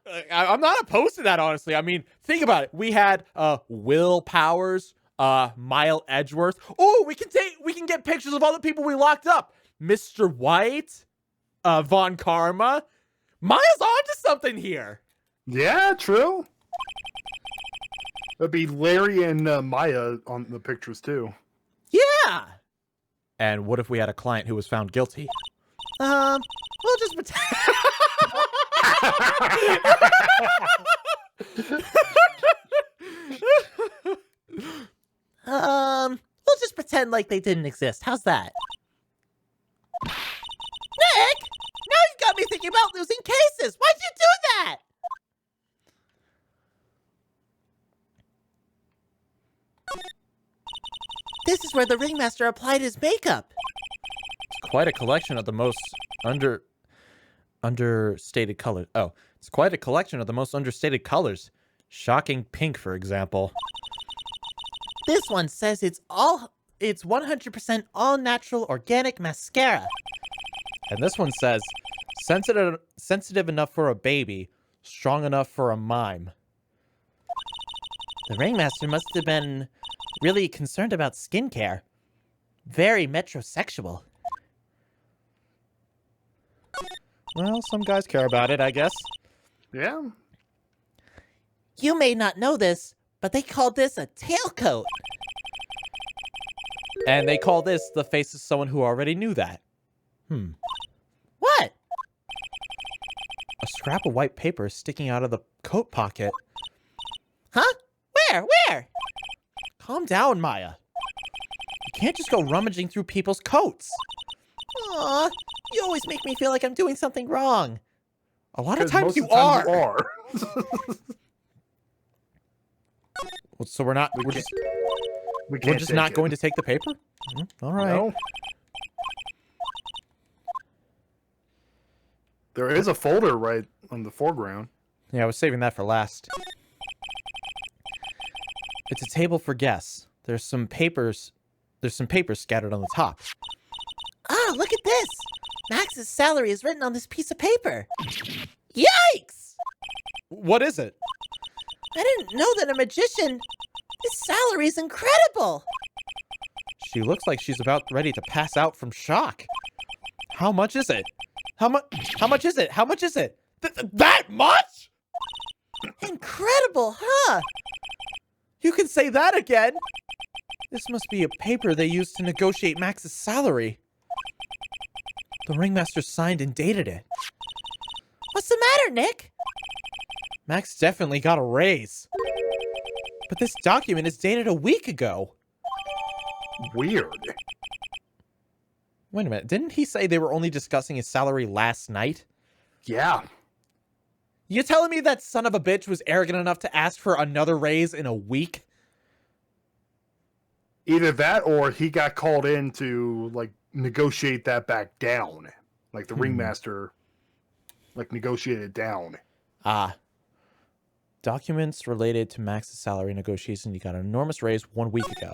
Speaker 5: opposed to that, honestly. I mean, think about it. We had Will Powers, Mile Edgeworth. Oh, we can get pictures of all the people we locked up. Mr. White, Von Karma. Maya's onto something here.
Speaker 2: Yeah, true. That'd be Larry and Maya on the pictures too.
Speaker 5: Yeah. And what if we had a client who was found guilty?
Speaker 3: We'll just pretend. We'll just pretend like they didn't exist. How's that? Nick! Now you've got me thinking about losing cases! Why'd you do that? This is where the ringmaster applied his makeup.
Speaker 5: It's quite a collection of the most understated colors. Oh, it's quite a collection of the most understated colors. Shocking pink, for example.
Speaker 3: This one says it's 100% all natural organic mascara.
Speaker 5: And this one says, sensitive enough for a baby, strong enough for a mime.
Speaker 3: The ringmaster must have been really concerned about skincare. Very metrosexual.
Speaker 5: Well, some guys care about it, I guess.
Speaker 2: Yeah.
Speaker 3: You may not know this, but they call this a tailcoat.
Speaker 5: And they call this the face of someone who already knew that.
Speaker 3: What?
Speaker 5: A scrap of white paper sticking out of the coat pocket.
Speaker 3: Huh? Where?
Speaker 5: Calm down, Maya. You can't just go rummaging through people's coats.
Speaker 3: Aw, you always make me feel like I'm doing something wrong.
Speaker 5: A lot of
Speaker 2: 'Cause
Speaker 5: times
Speaker 2: most
Speaker 5: you
Speaker 2: of the time you
Speaker 5: are.
Speaker 2: are.
Speaker 5: Well, so we're just not going to take the paper? All right.
Speaker 2: No. There is a folder right on the foreground.
Speaker 5: Yeah, I was saving that for last. It's a table for guests. There's some papers scattered on the top.
Speaker 3: Ah, look at this. Max's salary is written on this piece of paper. Yikes!
Speaker 5: What is it?
Speaker 3: I didn't know that a magician... His salary is incredible!
Speaker 5: She looks like she's about ready to pass out from shock. How much is it? How much is it? How much is it? That much?
Speaker 3: Incredible, huh?
Speaker 5: You can say that again. This must be a paper they used to negotiate Max's salary. The ringmaster signed and dated it.
Speaker 3: What's the matter, Nick?
Speaker 5: Max definitely got a raise. But this document is dated a week ago.
Speaker 2: Weird.
Speaker 5: Wait a minute. Didn't he say they were only discussing his salary last night?
Speaker 2: Yeah.
Speaker 5: You telling me that son of a bitch was arrogant enough to ask for another raise in a week?
Speaker 2: Either that or he got called in to, like, negotiate that back down. Like, the ringmaster, like, negotiated down.
Speaker 5: Ah. Documents related to Max's salary negotiation. He got an enormous raise 1 week ago.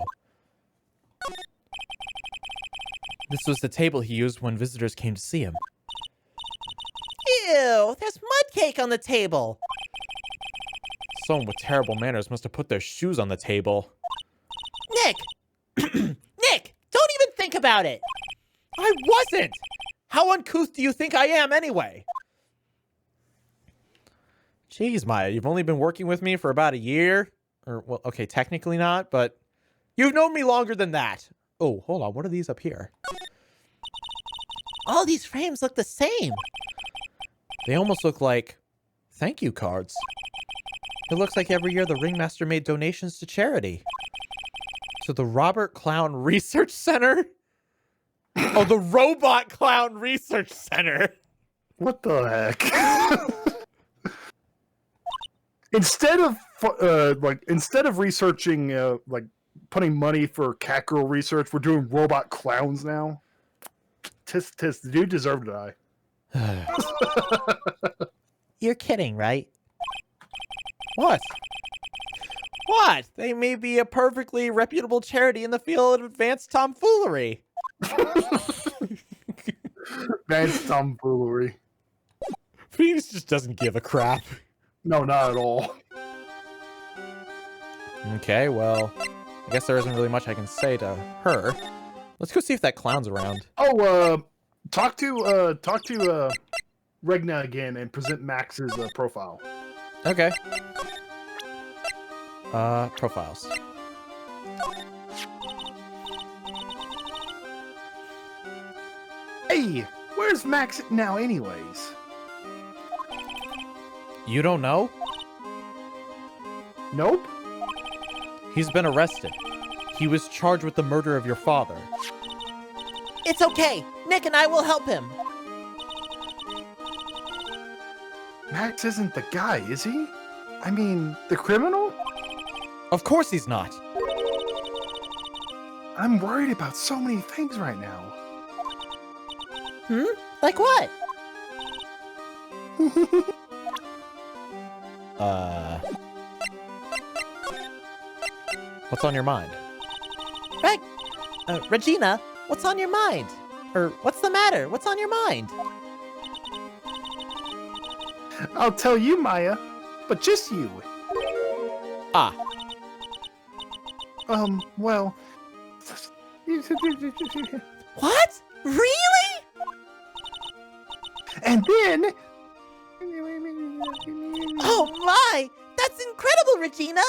Speaker 5: This was the table he used when visitors came to see him.
Speaker 3: Ew, there's mud cake on the table.
Speaker 5: Someone with terrible manners must have put their shoes on the table.
Speaker 3: Nick! Nick, don't even think about it!
Speaker 5: I wasn't! How uncouth do you think I am anyway? Jeez, Maya, you've only been working with me for about a year. Or, well, okay, technically not, but you've known me longer than that. Oh, hold on. What are these up here?
Speaker 3: All these frames look the same.
Speaker 5: They almost look like thank you cards. It looks like every year the ringmaster made donations to charity. To the Robert Clown Research Center? Oh, the Robot Clown Research Center.
Speaker 2: What the heck? Instead of like instead of researching, like putting money for cat girl research, we're doing robot clowns now. Tisk, the dude deserved to die.
Speaker 3: You're kidding, right?
Speaker 5: What? What? They may be a perfectly reputable charity in the field of advanced tomfoolery.
Speaker 2: Advanced tomfoolery.
Speaker 5: Phoenix just doesn't give a crap.
Speaker 2: No, not at all.
Speaker 5: Okay, well, I guess there isn't really much I can say to her. Let's go see if that clown's around.
Speaker 2: Oh, talk to Regna again and present Max's profile.
Speaker 5: Okay. Profiles.
Speaker 2: Hey, where's Max now anyways?
Speaker 5: You don't know?
Speaker 2: Nope.
Speaker 5: He's been arrested. He was charged with the murder of your father.
Speaker 3: It's okay. Nick and I will help him.
Speaker 2: Max isn't the guy, is he? I mean, the criminal?
Speaker 5: Of course he's not.
Speaker 2: I'm worried about so many things right now.
Speaker 3: Like what?
Speaker 5: What's on your mind?
Speaker 3: Regina, what's on your mind? Or what's the matter? What's on your mind?
Speaker 2: I'll tell you, Maya, but just you.
Speaker 5: Ah,
Speaker 2: Well...
Speaker 3: What? Really?
Speaker 2: And then...
Speaker 3: Oh my! That's incredible, Regina!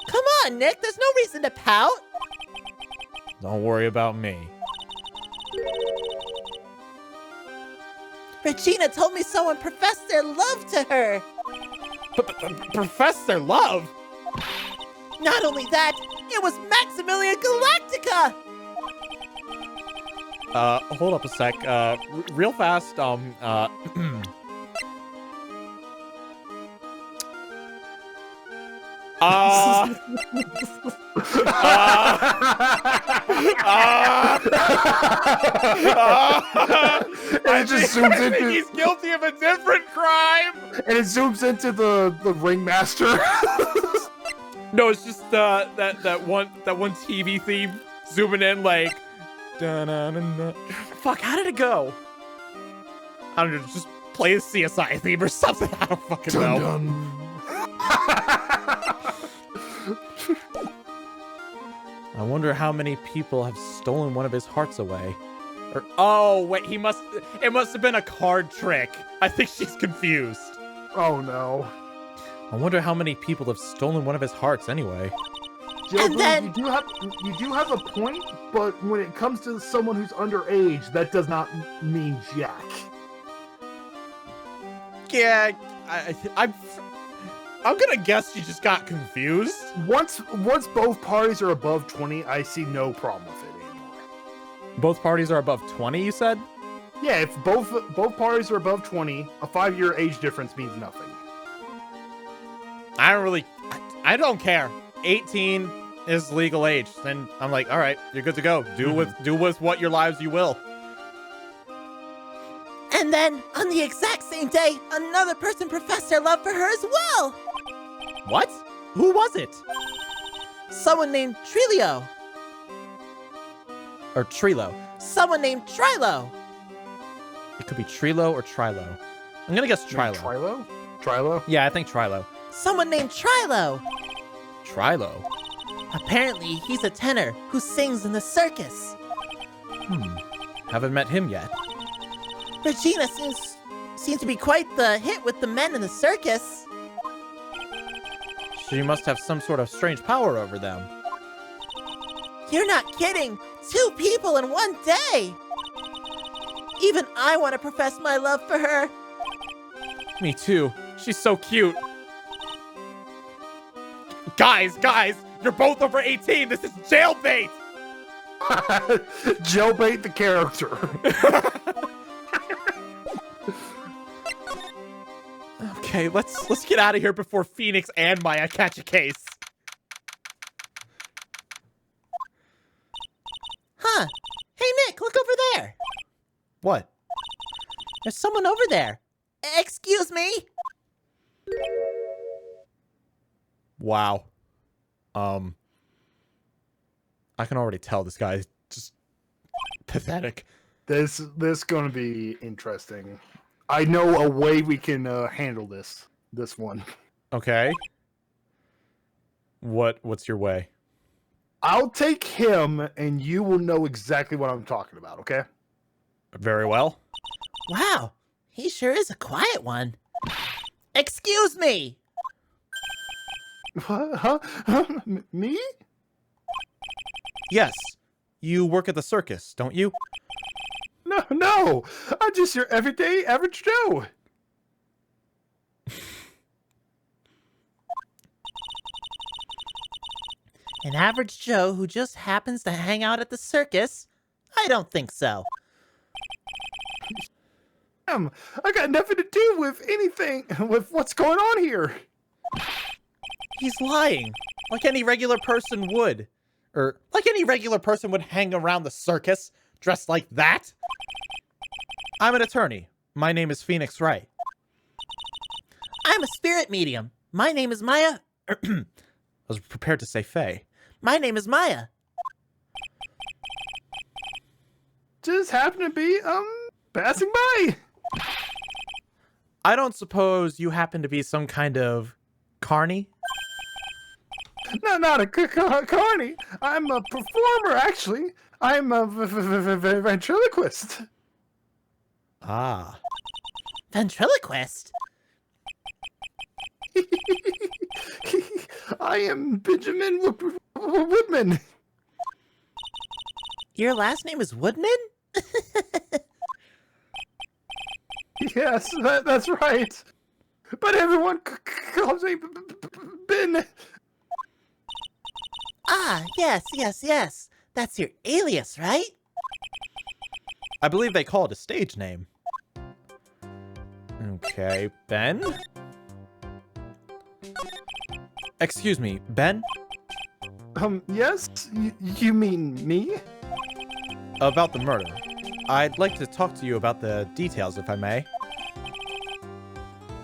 Speaker 3: Come on, Nick, there's no reason to pout.
Speaker 5: don't worry about me.
Speaker 3: Regina told me someone professed their love to her.
Speaker 5: Profess their love?
Speaker 3: Not only that, it was Maximilian Galactica!
Speaker 5: Hold up a sec. Real fast,
Speaker 2: And it just zooms
Speaker 5: I think
Speaker 2: into...
Speaker 5: he's guilty of a different crime!
Speaker 2: And it zooms into the ringmaster.
Speaker 5: No, it's just that one TV theme zooming in like da-na-na-na. Fuck, how did it go? I don't know, just play the CSI theme or something. I don't fucking know.
Speaker 2: Dun, dun.
Speaker 5: I wonder how many people have stolen one of his hearts away. Or oh wait, it must have been a card trick. I think she's confused.
Speaker 2: Oh no.
Speaker 5: I wonder how many people have stolen one of his hearts anyway.
Speaker 2: Joe,
Speaker 3: then-
Speaker 2: you do have a point, but when it comes to someone who's underage, that does not mean jack.
Speaker 5: Yeah, I'm gonna guess you just got confused.
Speaker 2: Once both parties are above 20, I see no problem with it anymore.
Speaker 5: Both parties are above 20, you said?
Speaker 2: Yeah, if both parties are above 20, a 5-year age difference means nothing.
Speaker 5: I don't care. 18 is legal age. Then I'm like, all right, you're good to go. Do with what your lives you will.
Speaker 3: And then, on the exact same day, another person professed their love for her as well!
Speaker 5: What? Who was it?
Speaker 3: Someone named Trilio.
Speaker 5: Or Trilo.
Speaker 3: Someone named Trilo.
Speaker 5: It could be Trilo or Trilo. I'm gonna guess Trilo.
Speaker 2: Trilo? Trilo?
Speaker 5: Yeah, I think Trilo.
Speaker 3: Someone named Trilo.
Speaker 5: Trilo?
Speaker 3: Apparently, he's a tenor who sings in the circus.
Speaker 5: Haven't met him yet.
Speaker 3: Regina seems to be quite the hit with the men in the circus.
Speaker 5: She must have some sort of strange power over them.
Speaker 3: You're not kidding! 2 people in one day! Even I want to profess my love for her.
Speaker 5: Me too. She's so cute. Guys, you're both over 18. This is jailbait.
Speaker 2: Jailbait the character.
Speaker 5: Okay, let's get out of here before Phoenix and Maya catch a case.
Speaker 3: Huh. Hey, Nick, look over there.
Speaker 5: What?
Speaker 3: There's someone over there. Excuse me?
Speaker 5: Wow. I can already tell this guy's just pathetic.
Speaker 2: This going to be interesting. I know a way we can handle this one.
Speaker 5: Okay. What's your way?
Speaker 2: I'll take him, and you will know exactly what I'm talking about, okay?
Speaker 5: Very well.
Speaker 3: Wow, he sure is a quiet one. Excuse me!
Speaker 2: Huh? Me?
Speaker 5: Yes. You work at the circus, don't you?
Speaker 2: No. I'm just your everyday average Joe.
Speaker 3: An average Joe who just happens to hang out at the circus? I don't think so.
Speaker 2: I got nothing to do with anything, with what's going on here.
Speaker 5: He's lying. Like any regular person would. Or like any regular person would hang around the circus, dressed like that. I'm an attorney. My name is Phoenix Wright.
Speaker 3: I'm a spirit medium. My name is Maya.
Speaker 5: I was prepared to say Faye.
Speaker 3: My name is Maya.
Speaker 2: Just happen to be, passing by.
Speaker 5: I don't suppose you happen to be some kind of carny?
Speaker 2: No, not a carny. I'm a performer, actually. I'm a ventriloquist.
Speaker 5: Ah.
Speaker 3: Ventriloquist?
Speaker 2: I am Benjamin Woodman.
Speaker 3: Your last name is Woodman?
Speaker 2: Yes, that's right. But everyone calls me Ben.
Speaker 3: Ah, yes. That's your alias, right?
Speaker 5: I believe they call it a stage name. Okay, Ben? Excuse me, Ben?
Speaker 2: Yes? You mean me?
Speaker 5: About the murder. I'd like to talk to you about the details, if I may.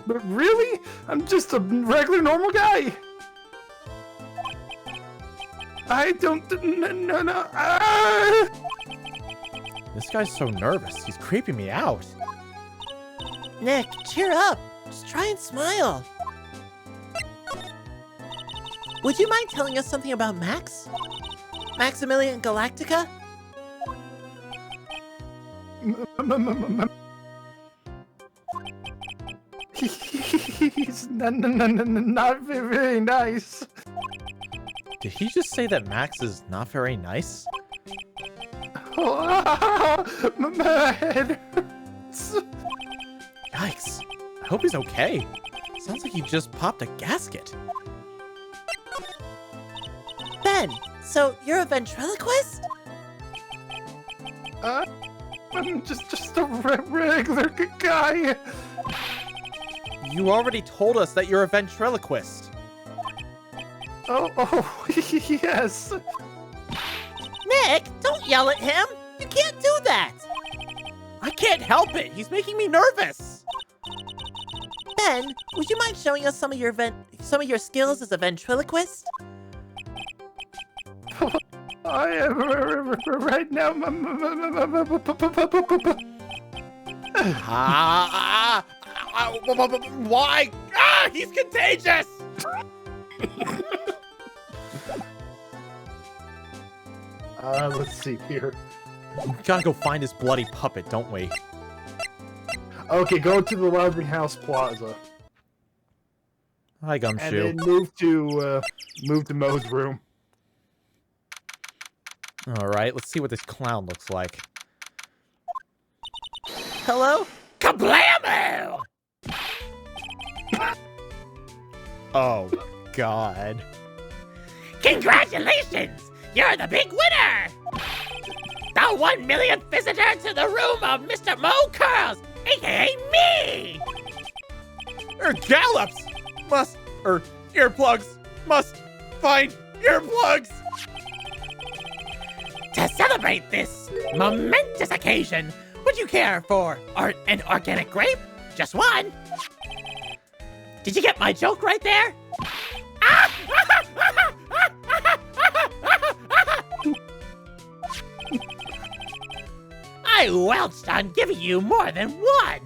Speaker 2: But really? I'm just a regular normal guy. I don't... No. Ah!
Speaker 5: This guy's so nervous. He's creeping me out.
Speaker 3: Nick, cheer up. Just try and smile. Would you mind telling us something about Max? Maximilian Galactica?
Speaker 2: He's not very nice.
Speaker 5: Did he just say that Max is not very nice?
Speaker 2: Oh, my head hurts.
Speaker 5: Yikes. I hope he's okay. Sounds like he just popped a gasket.
Speaker 3: Ben, so you're a ventriloquist?
Speaker 2: I'm just a regular guy.
Speaker 5: You already told us that you're a ventriloquist.
Speaker 2: Oh, yes.
Speaker 3: Nick, don't yell at him. You can't do that.
Speaker 5: I can't help it. He's making me nervous.
Speaker 3: Ben, would you mind showing us some of your skills as a ventriloquist?
Speaker 2: I am right now.
Speaker 5: Why? Ah, he's contagious.
Speaker 2: Let's see here.
Speaker 5: We gotta go find his bloody puppet, don't we?
Speaker 2: Okay, go to the Lodging House Plaza.
Speaker 5: Hi,
Speaker 2: And
Speaker 5: Gumshoe.
Speaker 2: then move to Mo's room.
Speaker 5: Alright, let's see what this clown looks like.
Speaker 3: Hello?
Speaker 1: Kablamo!
Speaker 5: Oh, God.
Speaker 1: Congratulations! You're the big winner! The 1 millionth visitor to the room of Mr. Mo Curls, aka me!
Speaker 5: Gallops earplugs must find earplugs.
Speaker 1: To celebrate this momentous occasion, would you care for an organic grape? Just one. Did you get my joke right there? I welched on giving you more than one.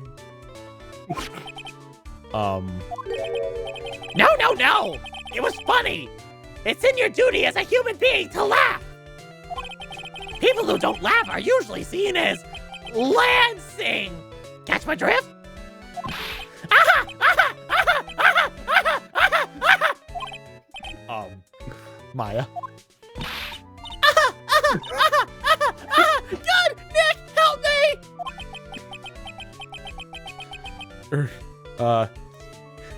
Speaker 1: No. It was funny. It's in your duty as a human being to laugh. People who don't laugh are usually seen as lancing. Catch my drift?
Speaker 5: Maya.
Speaker 1: God, Nick, help me!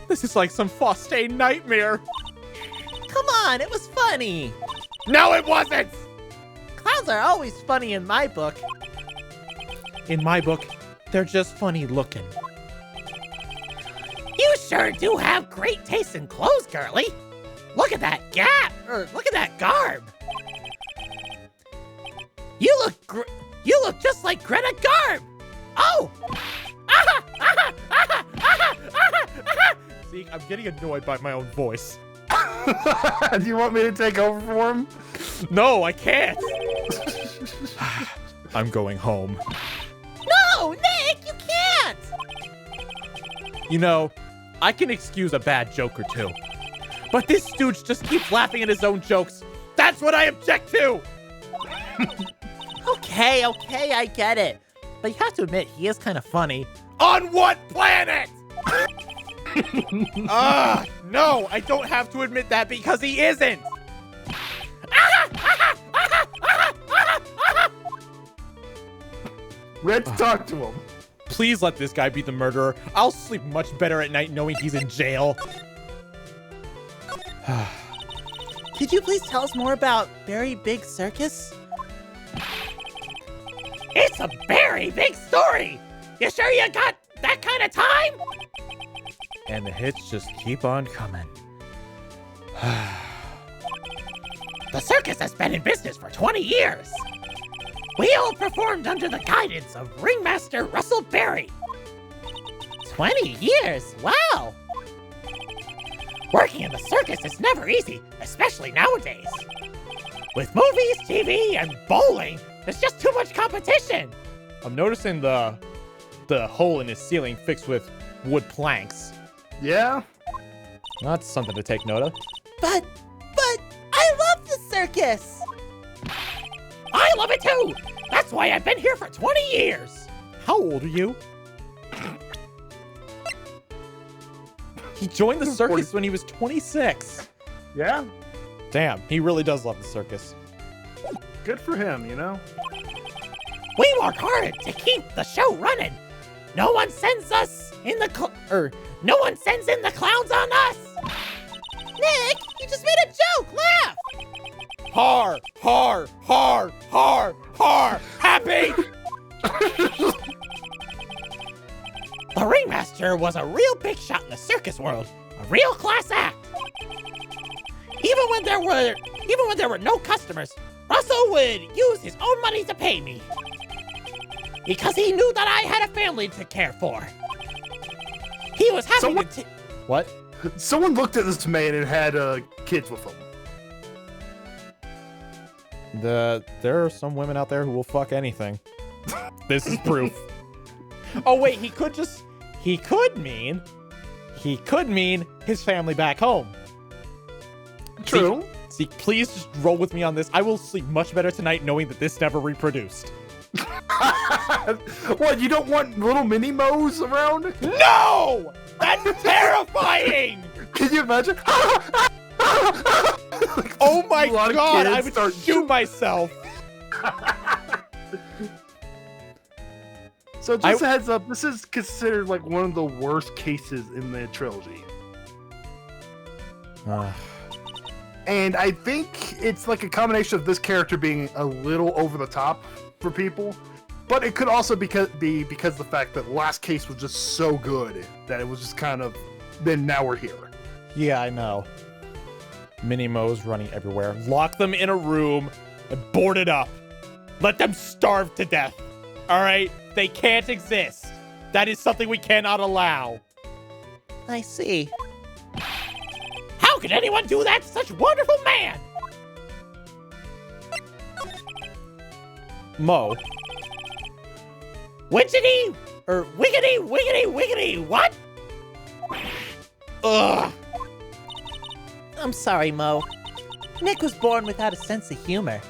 Speaker 5: This is like some Faye nightmare.
Speaker 3: Come on, it was funny.
Speaker 5: No, it wasn't!
Speaker 3: Clowns are always funny in my book.
Speaker 5: In my book, they're just funny looking.
Speaker 1: You sure do have great taste in clothes, girly. Look at that gap, or look at that garb. You look just like Greta Garb. Oh!
Speaker 5: Zeke, I'm getting annoyed by my own voice.
Speaker 2: Do you want me to take over for him?
Speaker 5: No, I can't. I'm going home.
Speaker 3: No, Nick, you can't!
Speaker 5: You know, I can excuse a bad joke or two. But this stooge just keeps laughing at his own jokes. That's what I object to!
Speaker 3: Okay, I get it. But you have to admit, he is kind of funny.
Speaker 5: On what planet? No, I don't have to admit that because he isn't.
Speaker 2: Red, talk to him.
Speaker 5: Please let this guy be the murderer. I'll sleep much better at night knowing he's in jail.
Speaker 3: Could you please tell us more about Very Big Circus?
Speaker 1: It's a very big story. You sure you got that kind of time?
Speaker 5: And the hits just keep on coming.
Speaker 1: The circus has been in business for 20 years. We all performed under the guidance of Ringmaster Russell Berry. 20 years? Wow! Working in the circus is never easy, especially nowadays. With movies, TV, and bowling, there's just too much competition.
Speaker 5: I'm noticing the hole in his ceiling fixed with wood planks.
Speaker 2: Yeah?
Speaker 5: That's something to take note of.
Speaker 3: But I love the circus!
Speaker 1: I love it too! That's why I've been here for 20 years!
Speaker 5: How old are you? He joined the circus when he was 26.
Speaker 2: Yeah?
Speaker 5: Damn, he really does love the circus.
Speaker 2: Good for him, you know?
Speaker 1: We work hard to keep the show running. No one sends in the clowns on us.
Speaker 3: Nick, you just made a joke! Laugh!
Speaker 5: Har, har, har, har, har, happy!
Speaker 1: The Ringmaster was a real big shot in the circus world, a real class act. Even when there were no customers, Russell would use his own money to pay me. Because he knew that I had a family to care for. He was happy to
Speaker 5: What?
Speaker 2: Someone looked at this man and had kids with him.
Speaker 5: There are some women out there who will fuck anything. This is proof. Oh wait, he could mean his family back home.
Speaker 2: True.
Speaker 5: See, please just roll with me on this. I will sleep much better tonight knowing that this never reproduced.
Speaker 2: What, you don't want little mini-mo's around?
Speaker 5: No! That's terrifying!
Speaker 2: Can you imagine?
Speaker 5: Oh my
Speaker 2: A lot of
Speaker 5: god,
Speaker 2: kids
Speaker 5: I would
Speaker 2: start-
Speaker 5: shoot myself.
Speaker 2: So just a heads up, this is considered like one of the worst cases in the trilogy. And I think it's like a combination of this character being a little over the top for people, but it could also be because the fact that last case was just so good that it was just kind of then now we're here.
Speaker 5: Yeah, I know. Mini-Mo's running everywhere. Lock them in a room and board it up. Let them starve to death. All right? They can't exist. That is something we cannot allow.
Speaker 3: I see.
Speaker 1: How could anyone do that to such a wonderful man?
Speaker 5: Mo.
Speaker 1: Wiggity, wiggity, what? Ugh.
Speaker 3: I'm sorry, Mo. Nick was born without a sense of humor.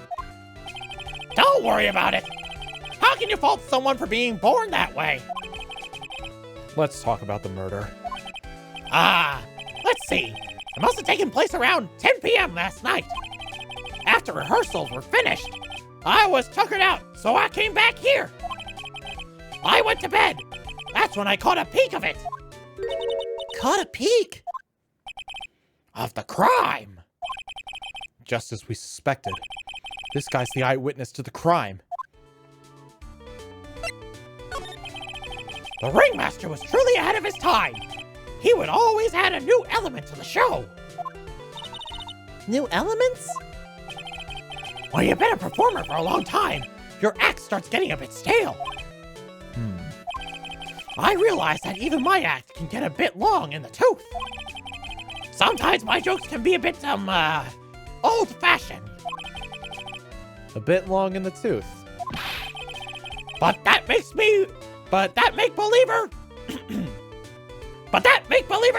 Speaker 1: Don't worry about it. How can you fault someone for being born that way?
Speaker 5: Let's talk about the murder.
Speaker 1: Let's see. It must have taken place around 10 p.m. last night. After rehearsals were finished, I was tuckered out, so I came back here. I went to bed. That's when I caught a peek of it.
Speaker 3: Caught a peek?
Speaker 1: Of the crime.
Speaker 5: Just as we suspected. This guy's the eyewitness to the crime.
Speaker 1: The ringmaster was truly ahead of his time. He would always add a new element to the show.
Speaker 3: New elements?
Speaker 1: When you've been a performer for a long time, your act starts getting a bit stale. I realize that even my act can get a bit long in the tooth. Sometimes my jokes can be a bit, old-fashioned.
Speaker 5: A bit long in the tooth.
Speaker 1: But that make-believer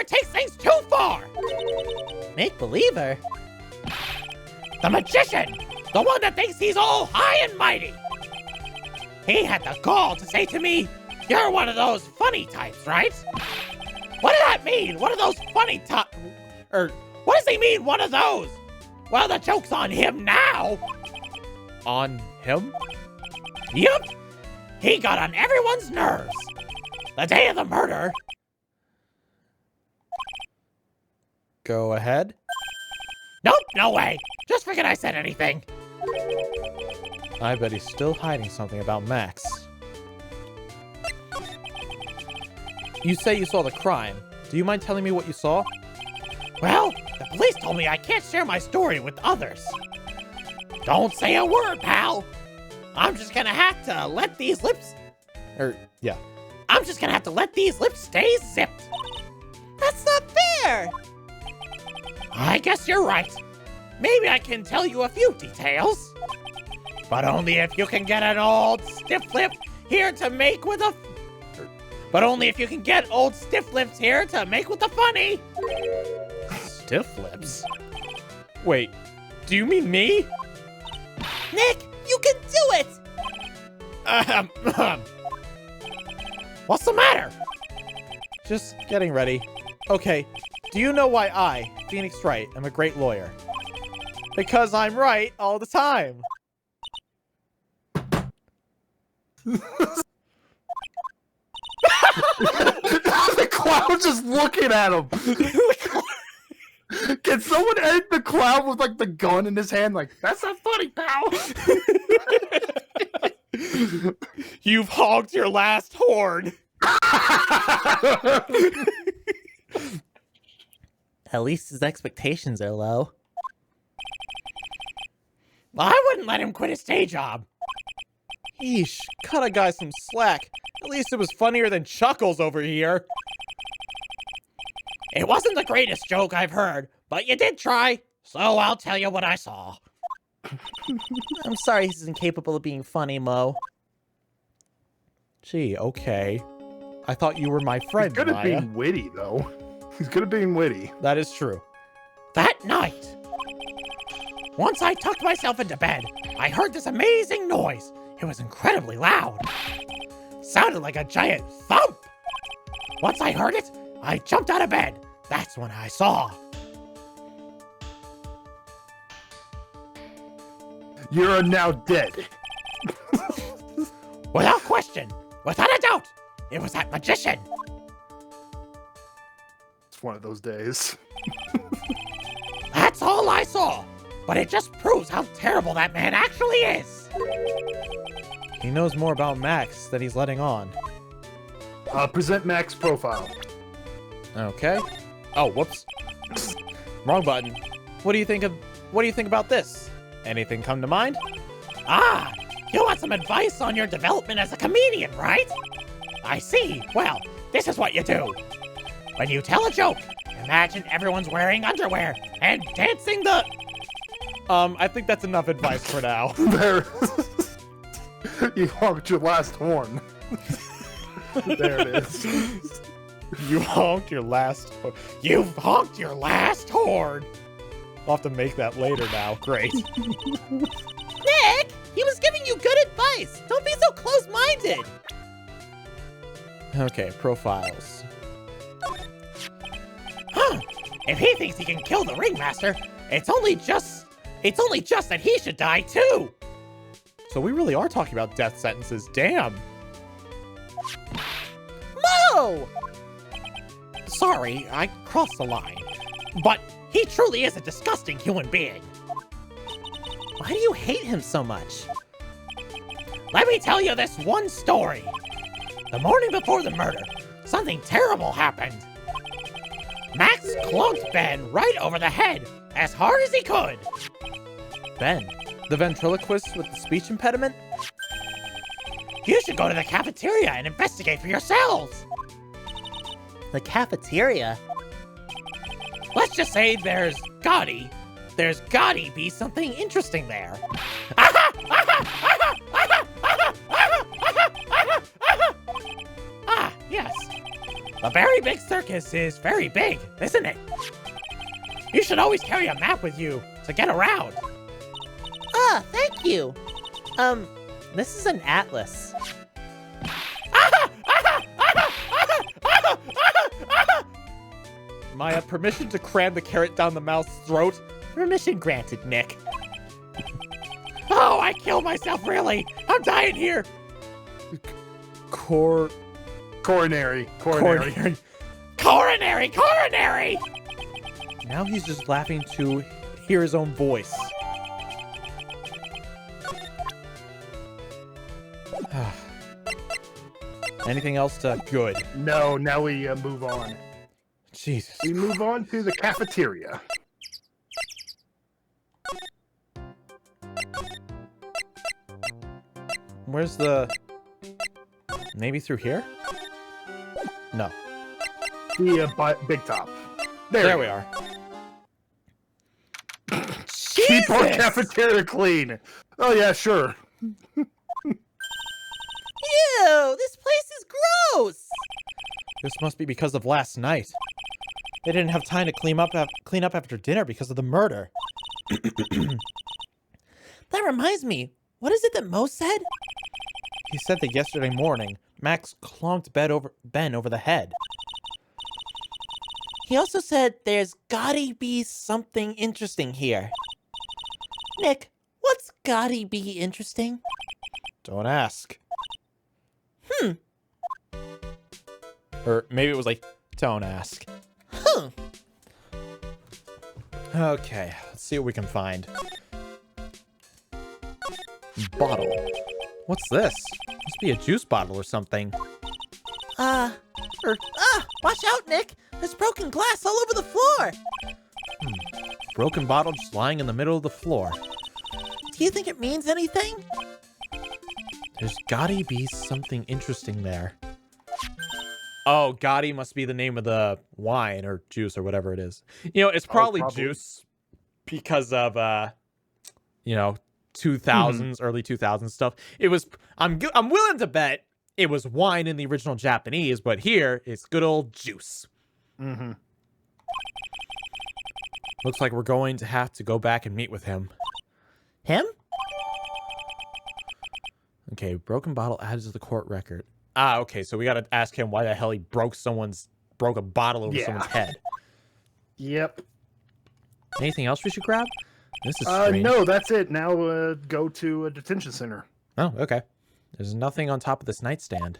Speaker 1: takes things too far.
Speaker 3: Make-believer?
Speaker 1: The magician, the one that thinks he's all high and mighty. He had the gall to say to me, "You're one of those funny types, right?" What does that mean? One of those funny types? What does he mean, one of those? Well, the joke's on him now.
Speaker 5: On him?
Speaker 1: Yup. He got on everyone's nerves. The day of the murder.
Speaker 5: Go ahead.
Speaker 1: Nope, no way. Just forget I said anything.
Speaker 5: I bet he's still hiding something about Max. You say you saw the crime. Do you mind telling me what you saw?
Speaker 1: Well, the police told me I can't share my story with others. Don't say a word, pal. I'm just gonna have to let these lips...
Speaker 5: yeah.
Speaker 1: I'm just gonna have to let these lips stay zipped.
Speaker 3: That's not fair!
Speaker 1: I guess you're right. Maybe I can tell you a few details. But only if you can get an old stiff lip here to make with a... But only if you can get old stiff lips here to make with the funny.
Speaker 5: Stiff lips? Wait, do you mean me?
Speaker 3: Nick, you can do it!
Speaker 1: What's the matter?
Speaker 5: Just getting ready. Okay, do you know why I, Phoenix Wright, am a great lawyer? Because I'm right all the time.
Speaker 2: The clown just looking at him. Can someone edit the clown with like the gun in his hand? Like, that's not funny, pal.
Speaker 5: You've hogged your last horn.
Speaker 3: At least his expectations are low.
Speaker 1: I wouldn't let him quit his day job.
Speaker 5: Yeesh, cut a guy some slack. At least it was funnier than Chuckles over here.
Speaker 1: It wasn't the greatest joke I've heard, but you did try, so I'll tell you what I saw.
Speaker 3: I'm sorry he's incapable of being funny, Mo.
Speaker 5: Gee, okay. I thought you were my friend,
Speaker 2: He's good at
Speaker 5: Maya.
Speaker 2: being witty, though. He's good at being witty.
Speaker 5: That is true.
Speaker 1: That night, once I tucked myself into bed, I heard this amazing noise. It was incredibly loud. Sounded like a giant thump. Once I heard it, I jumped out of bed. That's when I saw.
Speaker 2: You're now dead.
Speaker 1: Without question, without a doubt, it was that magician.
Speaker 2: It's one of those days.
Speaker 1: That's all I saw. But it just proves how terrible that man actually is.
Speaker 5: He knows more about Max than he's letting on.
Speaker 2: Present Mac's profile.
Speaker 5: Okay. Oh, whoops. Wrong button. What do you think about this? Anything come to mind?
Speaker 1: Ah, you want some advice on your development as a comedian, right? I see. Well, this is what you do. When you tell a joke, imagine everyone's wearing underwear and dancing the...
Speaker 5: I think that's enough advice for now.
Speaker 2: There. You honked your last horn. There it is.
Speaker 5: You honked your last horn.
Speaker 1: You've honked your last horn.
Speaker 5: I'll have to make that later now. Great.
Speaker 3: Nick, he was giving you good advice. Don't be so close-minded.
Speaker 5: Okay, profiles.
Speaker 1: Huh. If he thinks he can kill the ringmaster, it's only just that he should die too.
Speaker 5: So we really are talking about death sentences. Damn.
Speaker 3: Mo!
Speaker 1: Sorry, I crossed the line. But he truly is a disgusting human being.
Speaker 3: Why do you hate him so much?
Speaker 1: Let me tell you this one story. The morning before the murder, something terrible happened. Max clunked Ben right over the head as hard as he could.
Speaker 5: Ben, the ventriloquist with the speech impediment?
Speaker 1: You should go to the cafeteria and investigate for yourselves.
Speaker 3: The cafeteria?
Speaker 1: Let's just say there's gotta be something interesting there. Ah, yes. The very big circus is very big, isn't it? You should always carry a map with you to get around.
Speaker 3: Ah, thank you. This is an atlas.
Speaker 5: Maya, permission to cram the carrot down the mouth's throat?
Speaker 3: Permission granted, Nick.
Speaker 1: Oh, I killed myself, really. I'm dying here.
Speaker 2: Coronary.
Speaker 1: Coronary.
Speaker 5: Now he's just laughing to hear his own voice. Anything else to... Good.
Speaker 2: No, now we move on.
Speaker 5: Jesus.
Speaker 2: We move on to the cafeteria.
Speaker 5: Where's the... Maybe through here? No.
Speaker 2: The big top.
Speaker 5: There we are.
Speaker 2: Keep our cafeteria clean. Oh yeah, sure.
Speaker 3: Ew, this place is gross.
Speaker 5: This must be because of last night. They didn't have time to clean up after dinner because of the murder.
Speaker 3: That reminds me, what is it that Mo said?
Speaker 5: He said that yesterday morning, Max clonked Ben over the head.
Speaker 3: He also said there's gotta be something interesting here. Nick, what's gotta be interesting?
Speaker 5: Don't ask. Or maybe it was like, don't ask.
Speaker 3: Huh.
Speaker 5: Okay, let's see what we can find. Bottle. What's this? Must be a juice bottle or something.
Speaker 3: Watch out, Nick! There's broken glass all over the floor!
Speaker 5: Broken bottle just lying in the middle of the floor.
Speaker 3: Do you think it means anything?
Speaker 5: There's gotta be something interesting there. Oh, Gotti must be the name of the wine or juice or whatever it is. You know, it's probably juice because of, 2000s, early 2000s stuff. It was, I'm willing to bet it was wine in the original Japanese, but here it's good old juice.
Speaker 2: Mm-hmm.
Speaker 5: Looks like we're going to have to go back and meet with him.
Speaker 3: Him?
Speaker 5: Okay, broken bottle added to the court record. Ah, okay, so we gotta ask him why the hell he broke a bottle over someone's head.
Speaker 2: Yep.
Speaker 5: Anything else we should grab? This is strange.
Speaker 2: No, that's it. Now go to a detention center.
Speaker 5: Oh, okay. There's nothing on top of this nightstand.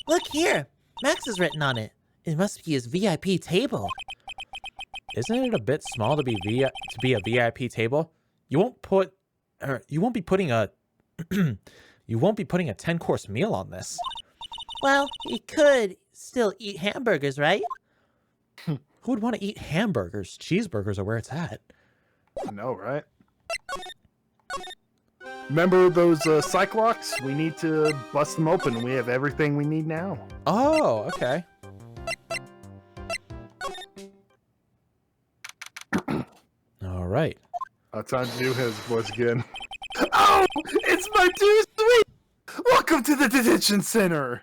Speaker 3: Look here. Max is written on it. It must be his VIP table.
Speaker 5: Isn't it a bit small to be a VIP table? You won't be putting a 10-course meal on this.
Speaker 3: Well, he could still eat hamburgers, right?
Speaker 5: Who would want to eat hamburgers? Cheeseburgers are where it's at.
Speaker 2: I know, right? Remember those Cyclocks? We need to bust them open. We have everything we need now.
Speaker 5: Oh, okay. All right.
Speaker 2: Time to do his voice again. Oh, it's my too sweet. Welcome to the detention center.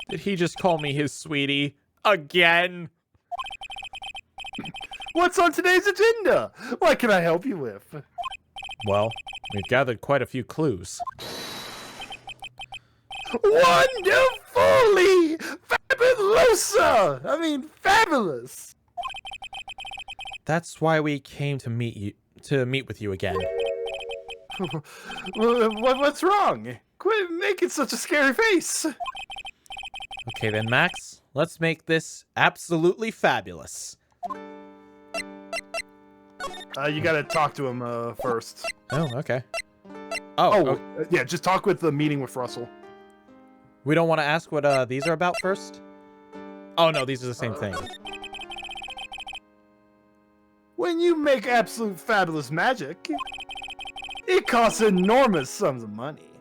Speaker 5: Did he just call me his sweetie again?
Speaker 2: What's on today's agenda? What can I help you with?
Speaker 5: Well, we've gathered quite a few clues.
Speaker 2: Wonderfully fabulosa! I mean, fabulous.
Speaker 5: That's why we came to meet with you again.
Speaker 2: What's wrong? Quit making such a scary face.
Speaker 5: Okay then, Max. Let's make this absolutely fabulous.
Speaker 2: You gotta talk to him first.
Speaker 5: Oh, okay.
Speaker 2: Yeah, just talk with the meeting with Russell.
Speaker 5: We don't want to ask what these are about first? Oh no, these are the same thing.
Speaker 2: When you make absolute fabulous magic, it costs enormous sums of money.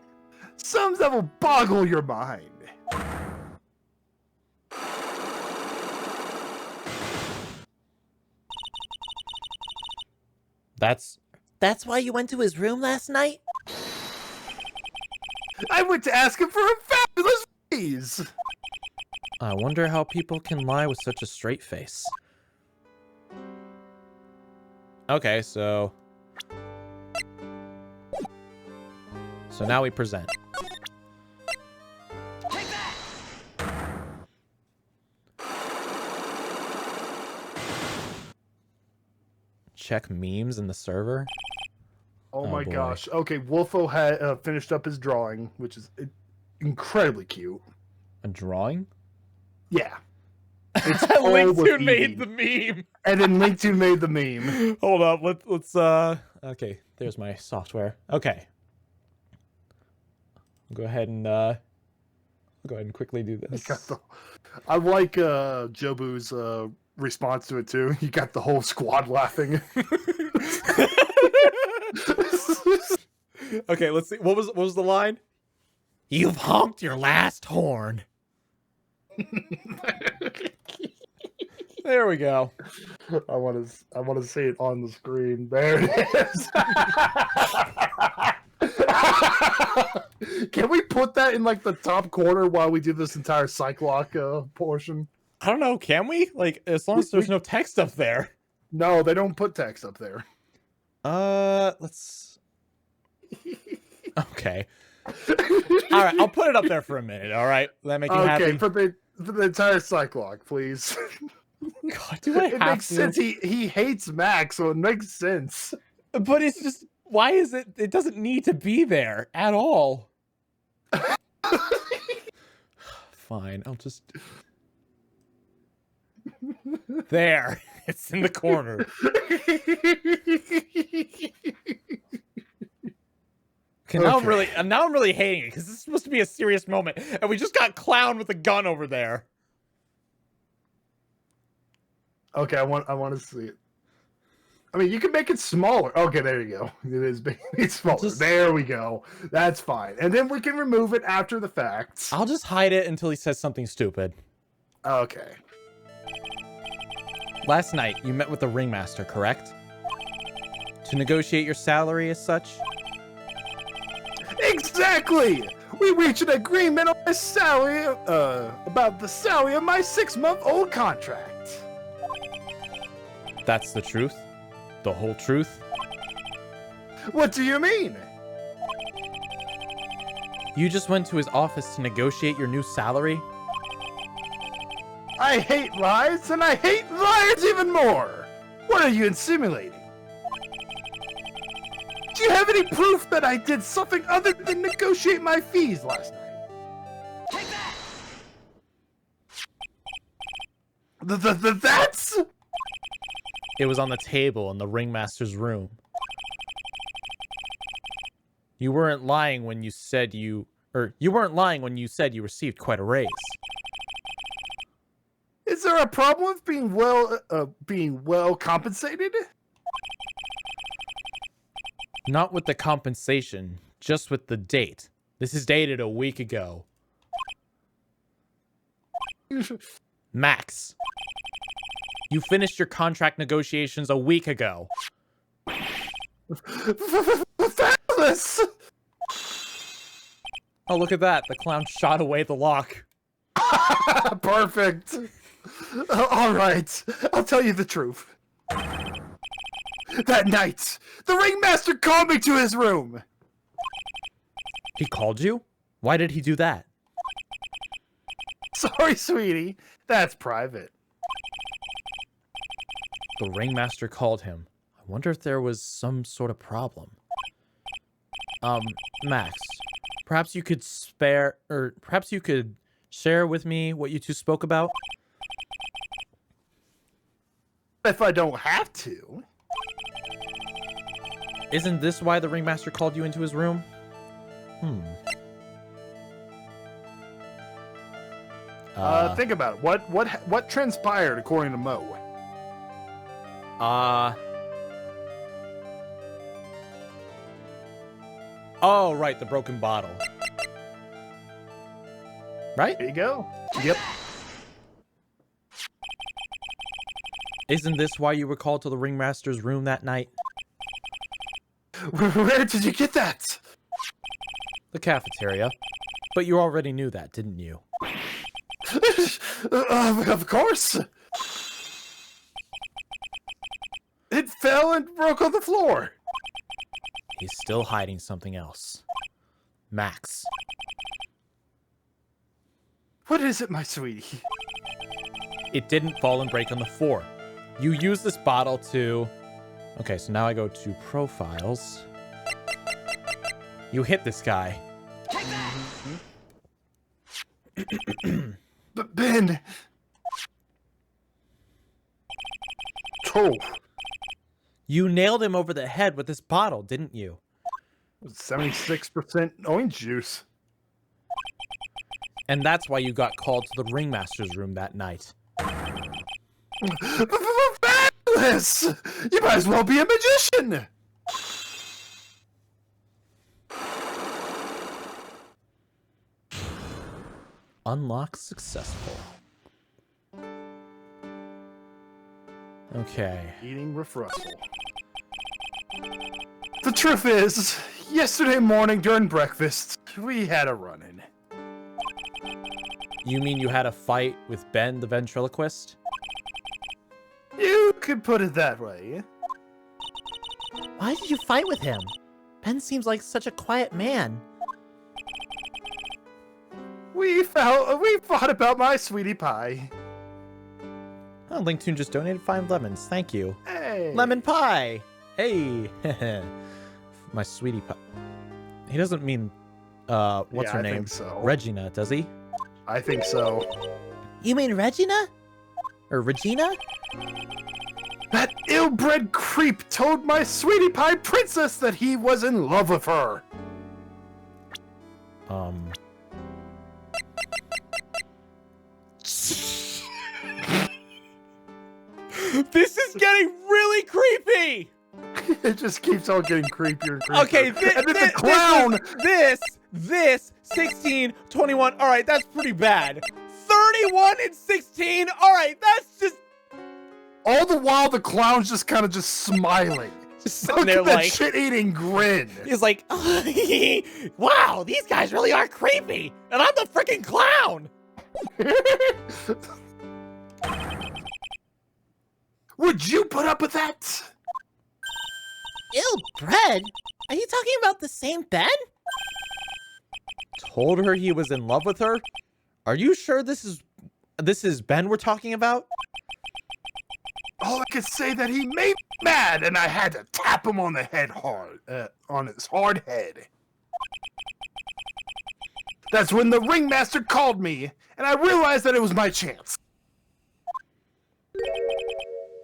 Speaker 2: Sums that will boggle your mind.
Speaker 3: That's why you went to his room last night?
Speaker 2: I went to ask him for a fabulous raise.
Speaker 5: I wonder how people can lie with such a straight face. Okay, so now we present. Check memes in the server.
Speaker 2: Oh my
Speaker 5: boy.
Speaker 2: gosh. Okay, Wolfo had finished up his drawing, which is incredibly cute.
Speaker 5: A drawing?
Speaker 2: Yeah. It's all with
Speaker 5: LinkToon
Speaker 2: eating.
Speaker 5: made the meme.
Speaker 2: And then LinkToon made the meme.
Speaker 5: Hold up, let's okay, there's my software. Okay. I'll go ahead and quickly do this.
Speaker 2: I like Jobu's response to it too. You got the whole squad laughing.
Speaker 5: Okay, let's see. What was the line? You've honked your last horn. There we go.
Speaker 2: I want to see it on the screen. There it is. Can we put that in like the top corner while we do this entire Cyclock portion?
Speaker 5: I don't know, can we? Like, as long as there's no text up there.
Speaker 2: No, they don't put text up there.
Speaker 5: Let's... Okay. Alright, I'll put it up there for a minute, alright? Will that make you happy?
Speaker 2: Okay, for the entire Cyclock, please.
Speaker 5: God, do I
Speaker 2: It
Speaker 5: have
Speaker 2: makes
Speaker 5: to?
Speaker 2: sense. He hates Max, so it makes sense.
Speaker 5: But it's just... Why is it... It doesn't need to be there at all. Fine, I'll just... There. It's in the corner. Okay, now
Speaker 2: Okay.
Speaker 5: I'm really hating it because this is supposed to be a serious moment, and we just got clown with a gun over there.
Speaker 2: Okay, I want to see it. I mean, you can make it smaller. Okay, there you go. It is big. It's smaller. There we go. That's fine. And then we can remove it after the fact.
Speaker 5: I'll just hide it until he says something stupid.
Speaker 2: Okay.
Speaker 5: Last night, you met with the ringmaster, correct? To negotiate your salary as such?
Speaker 2: Exactly. We reached an agreement on my salary. About the salary of my 6-month-old contract.
Speaker 5: That's the truth? The whole truth?
Speaker 2: What do you mean?
Speaker 5: You just went to his office to negotiate your new salary?
Speaker 2: I hate lies, and I hate liars even more. What are you insinuating? Do you have any proof that I did something other than negotiate my fees last night? Take that! That's...
Speaker 5: It was on the table in the ringmaster's room. You weren't lying when you said you weren't lying when you said you received quite a raise.
Speaker 2: Is there a problem with being well compensated?
Speaker 5: Not with the compensation, just with the date. This is dated a week ago. Max, you finished your contract negotiations a week ago.
Speaker 2: Fabulous!
Speaker 5: Oh, look at that. The clown shot away the lock.
Speaker 2: Perfect. All right, I'll tell you the truth. That night, the ringmaster called me to his room.
Speaker 5: He called you? Why did he do that?
Speaker 2: Sorry, sweetie. That's private.
Speaker 5: The ringmaster called him. I wonder if there was some sort of problem. Max, perhaps you could share with me what you two spoke about?
Speaker 2: If I don't have to.
Speaker 5: Isn't this why the ringmaster called you into his room?
Speaker 2: Think about it. What transpired according to Mo?
Speaker 5: Oh, right, the broken bottle. Right?
Speaker 2: There you go. Yep.
Speaker 5: Isn't this why you were called to the ringmaster's room that night?
Speaker 2: Where did you get that?
Speaker 5: The cafeteria. But you already knew that, didn't you?
Speaker 2: Of course. It fell and broke on the floor.
Speaker 5: He's still hiding something else. Max.
Speaker 2: What is it, my sweetie?
Speaker 5: It didn't fall and break on the floor. You used this bottle to... Okay, so now I go to profiles. You hit this guy.
Speaker 2: But Ben... Oh.
Speaker 5: You nailed him over the head with this bottle, didn't you?
Speaker 2: 76% orange juice.
Speaker 5: And that's why you got called to the ringmaster's room that night.
Speaker 2: Fabulous! You might as well be a magician!
Speaker 5: Unlock successful. Okay.
Speaker 2: Eating with Russell. The truth is, yesterday morning during breakfast, we had a run-in.
Speaker 5: You mean you had a fight with Ben the ventriloquist?
Speaker 2: You could put it that way.
Speaker 3: Why did you fight with him? Ben seems like such a quiet man.
Speaker 2: We fought about my sweetie pie.
Speaker 5: Oh, LinkToon just donated 5 lemons. Thank you.
Speaker 2: Hey.
Speaker 5: Lemon pie! Hey! My sweetie pie. He doesn't mean, what's her
Speaker 2: I
Speaker 5: name?
Speaker 2: think so.
Speaker 5: Regina, does he?
Speaker 2: I think so.
Speaker 3: You mean Regina?
Speaker 5: Or Regina?
Speaker 2: That ill-bred creep told my sweetie pie princess that he was in love with her.
Speaker 5: This is getting really creepy!
Speaker 2: It just keeps on getting creepier and creepier.
Speaker 5: Okay,
Speaker 2: and then the clown.
Speaker 5: This, 16, 21. All right, that's pretty bad. 31 and 16. All right, that's just...
Speaker 2: All the while, the clown's just kind of just smiling.
Speaker 5: Just sitting
Speaker 2: Look
Speaker 5: there
Speaker 2: at that
Speaker 5: like...
Speaker 2: shit-eating grin.
Speaker 5: He's like, wow, these guys really are creepy. And I'm the freaking clown.
Speaker 2: Would you put up with that?
Speaker 3: Ill-bred? Are you talking about the same Ben?
Speaker 5: Told her he was in love with her? Are you sure this is Ben we're talking about?
Speaker 2: All I could say that he made me mad, and I had to tap him on the head hard, on his hard head. That's when the ringmaster called me, and I realized that it was my chance.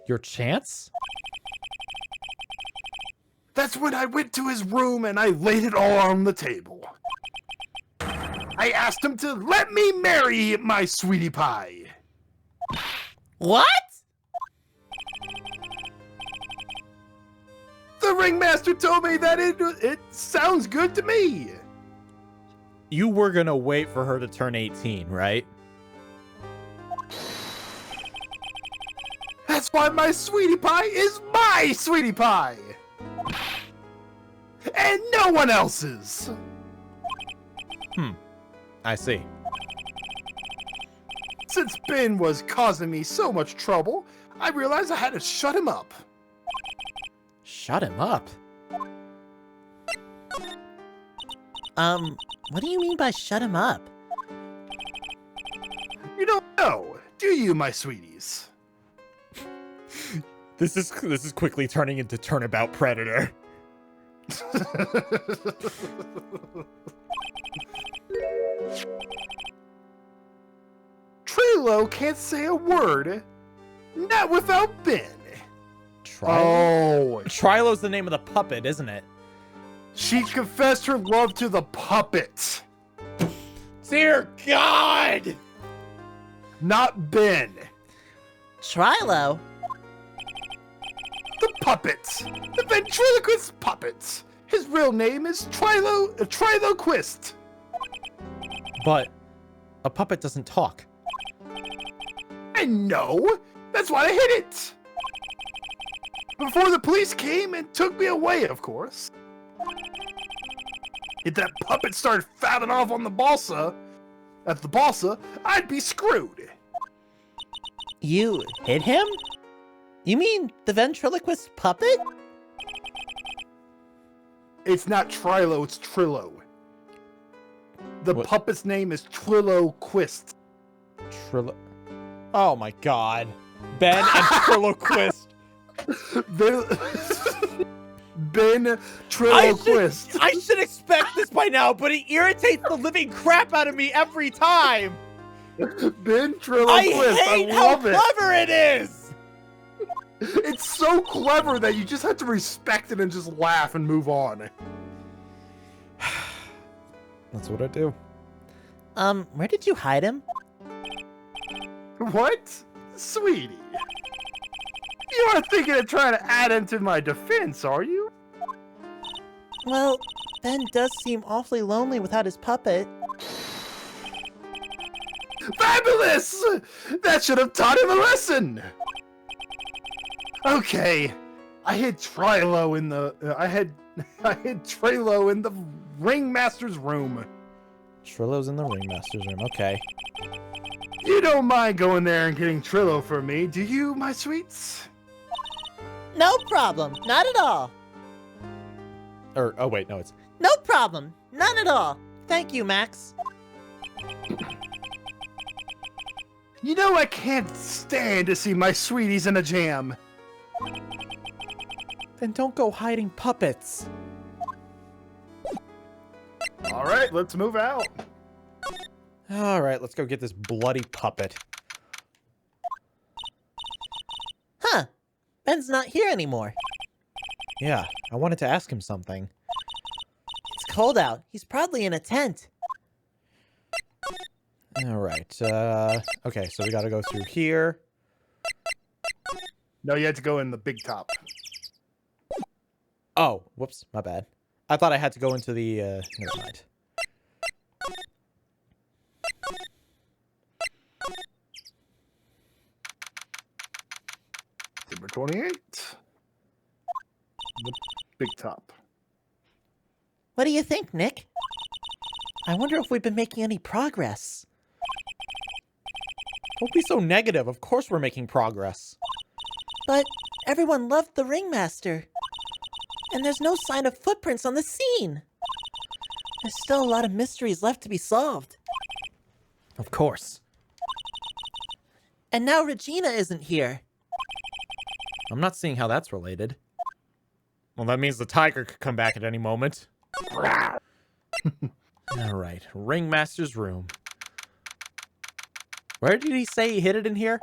Speaker 5: Your chance?
Speaker 2: That's when I went to his room and I laid it all on the table. I asked him to let me marry my sweetie pie.
Speaker 1: What?
Speaker 2: The ringmaster told me that it sounds good to me.
Speaker 5: You were gonna wait for her to turn 18, right?
Speaker 2: That's why my sweetie pie is my sweetie pie. And no one else's.
Speaker 5: I see.
Speaker 2: Since Ben was causing me so much trouble, I realized I had to shut him up.
Speaker 5: Shut him up.
Speaker 3: What do you mean by shut him up?
Speaker 2: You don't know, do you, my sweeties?
Speaker 5: This is quickly turning into Turnabout Predator.
Speaker 2: Trilo can't say a word, not without Ben.
Speaker 5: Trilo? Trilo's the name of the puppet, isn't it?
Speaker 2: She confessed her love to the puppet,
Speaker 5: Dear God!
Speaker 2: not Ben.
Speaker 3: Trilo?
Speaker 2: The puppet, the ventriloquist puppet. His real name is Triloquist.
Speaker 5: But a puppet doesn't talk.
Speaker 2: I know. That's why I hid it. Before the police came and took me away, of course. If that puppet started fouling off on the balsa, I'd be screwed.
Speaker 3: You hit him? You mean the ventriloquist puppet?
Speaker 2: It's not Trilo, it's Trillo. The
Speaker 5: What?
Speaker 2: puppet's name is Triloquist.
Speaker 5: Oh my God. Ben and Triloquist.
Speaker 2: Ben Triloquist.
Speaker 5: I should expect this by now, but he irritates the living crap out of me every time.
Speaker 2: Ben Triloquist.
Speaker 5: I hate how
Speaker 2: love it.
Speaker 5: clever it is.
Speaker 2: It's so clever that you just have to respect it and just laugh and move on.
Speaker 5: That's what I do.
Speaker 3: Where did you hide him?
Speaker 2: What? Sweetie. You aren't thinking of trying to add into my defense, are you?
Speaker 3: Well, Ben does seem awfully lonely without his puppet.
Speaker 2: Fabulous! That should have taught him a lesson! Okay, I hid Trilo in the I hid Trilo in the ringmaster's room.
Speaker 5: Trillo's in the ringmaster's room. Okay.
Speaker 2: You don't mind going there and getting Trilo for me, do you, my sweets?
Speaker 3: No problem. Not at all.
Speaker 5: Oh wait, no, it's
Speaker 3: No problem. None at all. Thank you, Max.
Speaker 2: You know I can't stand to see my sweeties in a jam.
Speaker 5: Then don't go hiding puppets.
Speaker 2: All right, let's move out.
Speaker 5: All right, let's go get this bloody puppet.
Speaker 3: Huh. Ben's not here anymore.
Speaker 5: Yeah, I wanted to ask him something.
Speaker 3: It's cold out. He's probably in a tent.
Speaker 5: All right. Okay, so we got to go through here.
Speaker 2: No, you had to go in the big top.
Speaker 5: Oh, whoops, my bad. I thought I had to go into the, never mind.
Speaker 2: Number 28. The big top.
Speaker 3: What do you think, Nick? I wonder if we've been making any progress.
Speaker 5: Don't be so negative. Of course we're making progress.
Speaker 3: But everyone loved the ringmaster. And there's no sign of footprints on the scene. There's still a lot of mysteries left to be solved.
Speaker 5: Of course.
Speaker 3: And now Regina isn't here.
Speaker 5: I'm not seeing how that's related. Well, that means the tiger could come back at any moment. All right, Ringmaster's room. Where did he say he hid it in here?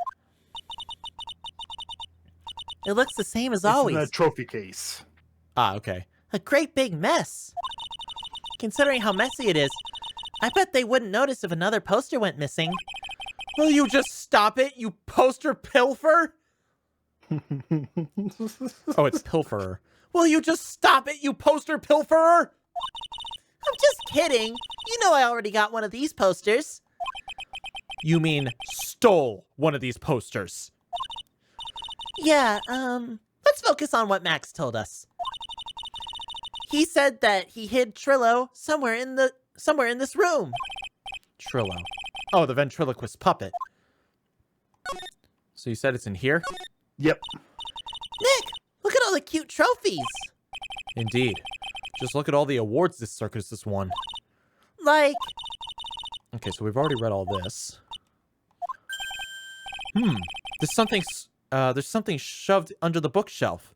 Speaker 3: It looks the same as
Speaker 2: It's
Speaker 3: always.
Speaker 2: in a trophy case.
Speaker 5: Ah, okay.
Speaker 3: A great big mess. Considering how messy it is, I bet they wouldn't notice if another poster went missing.
Speaker 5: Will you just stop it, you poster pilfer? Oh, it's pilferer. Will you just stop it, you poster pilferer?
Speaker 3: I'm just kidding. You know I already got one of these posters.
Speaker 5: You mean stole one of these posters?
Speaker 3: Yeah, let's focus on what Max told us. He said that he hid Trillo somewhere in this room.
Speaker 5: Trillo. Oh, the ventriloquist puppet. So you said it's in here?
Speaker 2: Yep.
Speaker 3: Nick, look at all the cute trophies.
Speaker 5: Indeed. Just look at all the awards this circus has won.
Speaker 3: Like,
Speaker 5: Okay, so we've already read all this. There's something shoved under the bookshelf.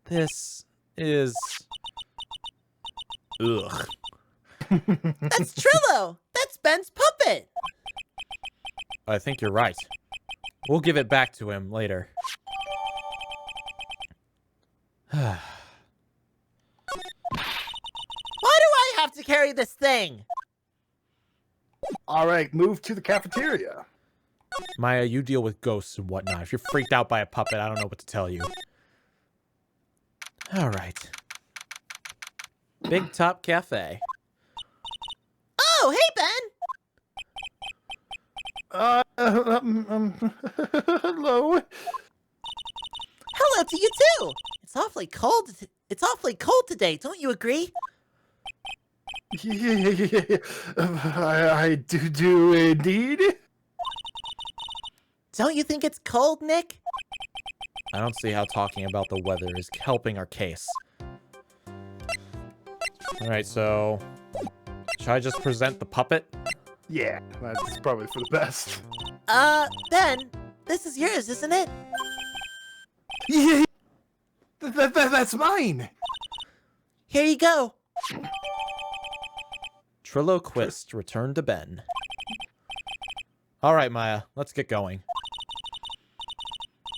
Speaker 5: This is... Ugh.
Speaker 3: that's Trillo. That's Ben's puppet.
Speaker 5: I think you're right. We'll give it back to him later.
Speaker 3: Why do I have to carry this thing?
Speaker 2: All right, move to the cafeteria.
Speaker 5: Maya, you deal with ghosts and whatnot. If you're freaked out by a puppet, I don't know what to tell you. All right. Big Top Cafe.
Speaker 3: Oh, hey, Ben.
Speaker 2: Hello.
Speaker 3: Hello to you too. It's awfully cold. It's awfully cold today. Don't you agree?
Speaker 2: I do indeed.
Speaker 3: Don't you think it's cold, Nick?
Speaker 5: I don't see how talking about the weather is helping our case. All right, so should I just present the puppet?
Speaker 2: Yeah, that's probably for the best.
Speaker 3: Ben, this is yours, isn't it?
Speaker 2: Yeah, that's mine.
Speaker 3: Here you go.
Speaker 5: Trilloquist returned to Ben. All right, Maya, let's get going.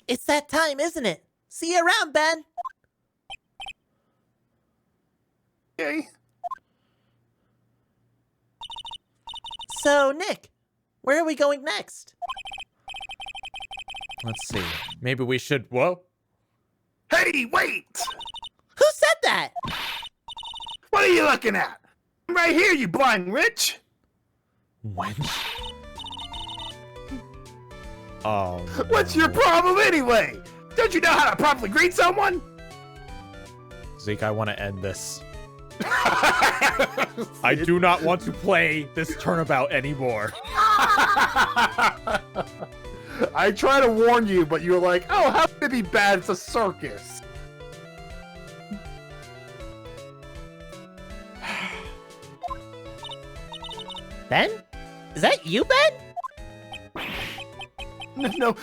Speaker 3: It's that time, isn't it? See you around, Ben.
Speaker 2: Okay.
Speaker 3: So, Nick, where are we going next?
Speaker 5: Let's see. Maybe we should... Whoa.
Speaker 2: Hey, wait!
Speaker 3: Who said that?
Speaker 2: What are you looking at? I'm right here, you blind witch.
Speaker 5: Wench? Oh,
Speaker 2: What's your problem anyway? Don't you know how to properly greet someone?
Speaker 5: Zeke, I want to end this. I do not want to play this turnabout anymore.
Speaker 2: I try to warn you, but you're like, oh, how could it be bad? It's a circus.
Speaker 3: Ben? Is that you, Ben?
Speaker 2: No.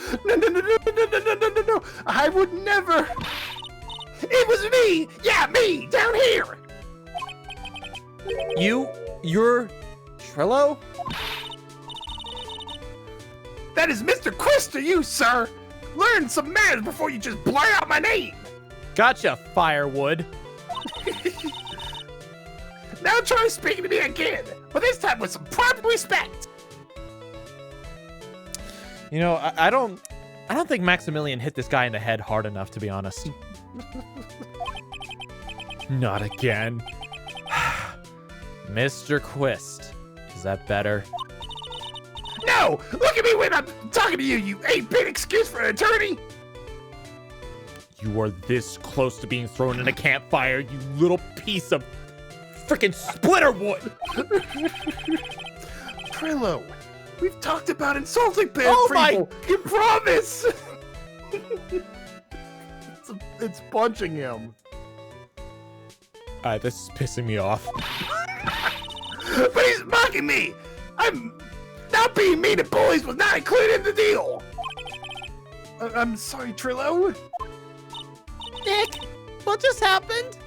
Speaker 2: I would never. It was me. Yeah, me, down here.
Speaker 5: You're Trillo?
Speaker 2: That is Mr. Quist to you, sir. Learn some manners before you just blurt out my name.
Speaker 5: Gotcha, firewood.
Speaker 2: Now try speaking to me again, but this time with some proper respect.
Speaker 5: You know, I don't think Maximilian hit this guy in the head hard enough, to be honest. Not again. Mr. Quist. Is that better?
Speaker 2: No! Look at me when I'm talking to you, you 8-bit excuse for an attorney!
Speaker 5: You are this close to being thrown in a campfire, you little piece of freaking splitter wood!
Speaker 2: Trillo, we've talked about insulting people.
Speaker 5: Oh my-
Speaker 2: You promise! it's punching him.
Speaker 5: Alright, this is pissing me off.
Speaker 2: But he's mocking me! I'm not being mean to bullies was not included in the deal! I'm sorry, Trillo.
Speaker 3: Nick, what just happened?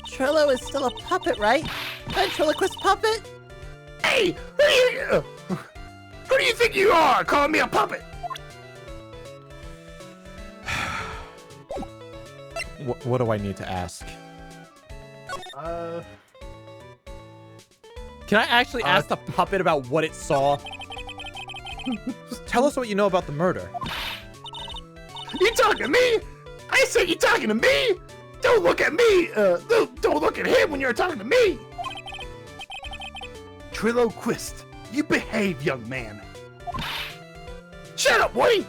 Speaker 3: Trillo is still a puppet, right? Ventriloquist puppet?
Speaker 2: Hey! Who do you think you are, calling me a puppet?
Speaker 5: What do I need to ask?
Speaker 3: Can I actually ask the puppet about what it saw?
Speaker 5: Just tell us what you know about the murder.
Speaker 2: You talking to me? I said you talking to me? Don't look at me. Don't look at him when you're talking to me. Trillo Quist, you behave, young man. Shut up, Woody.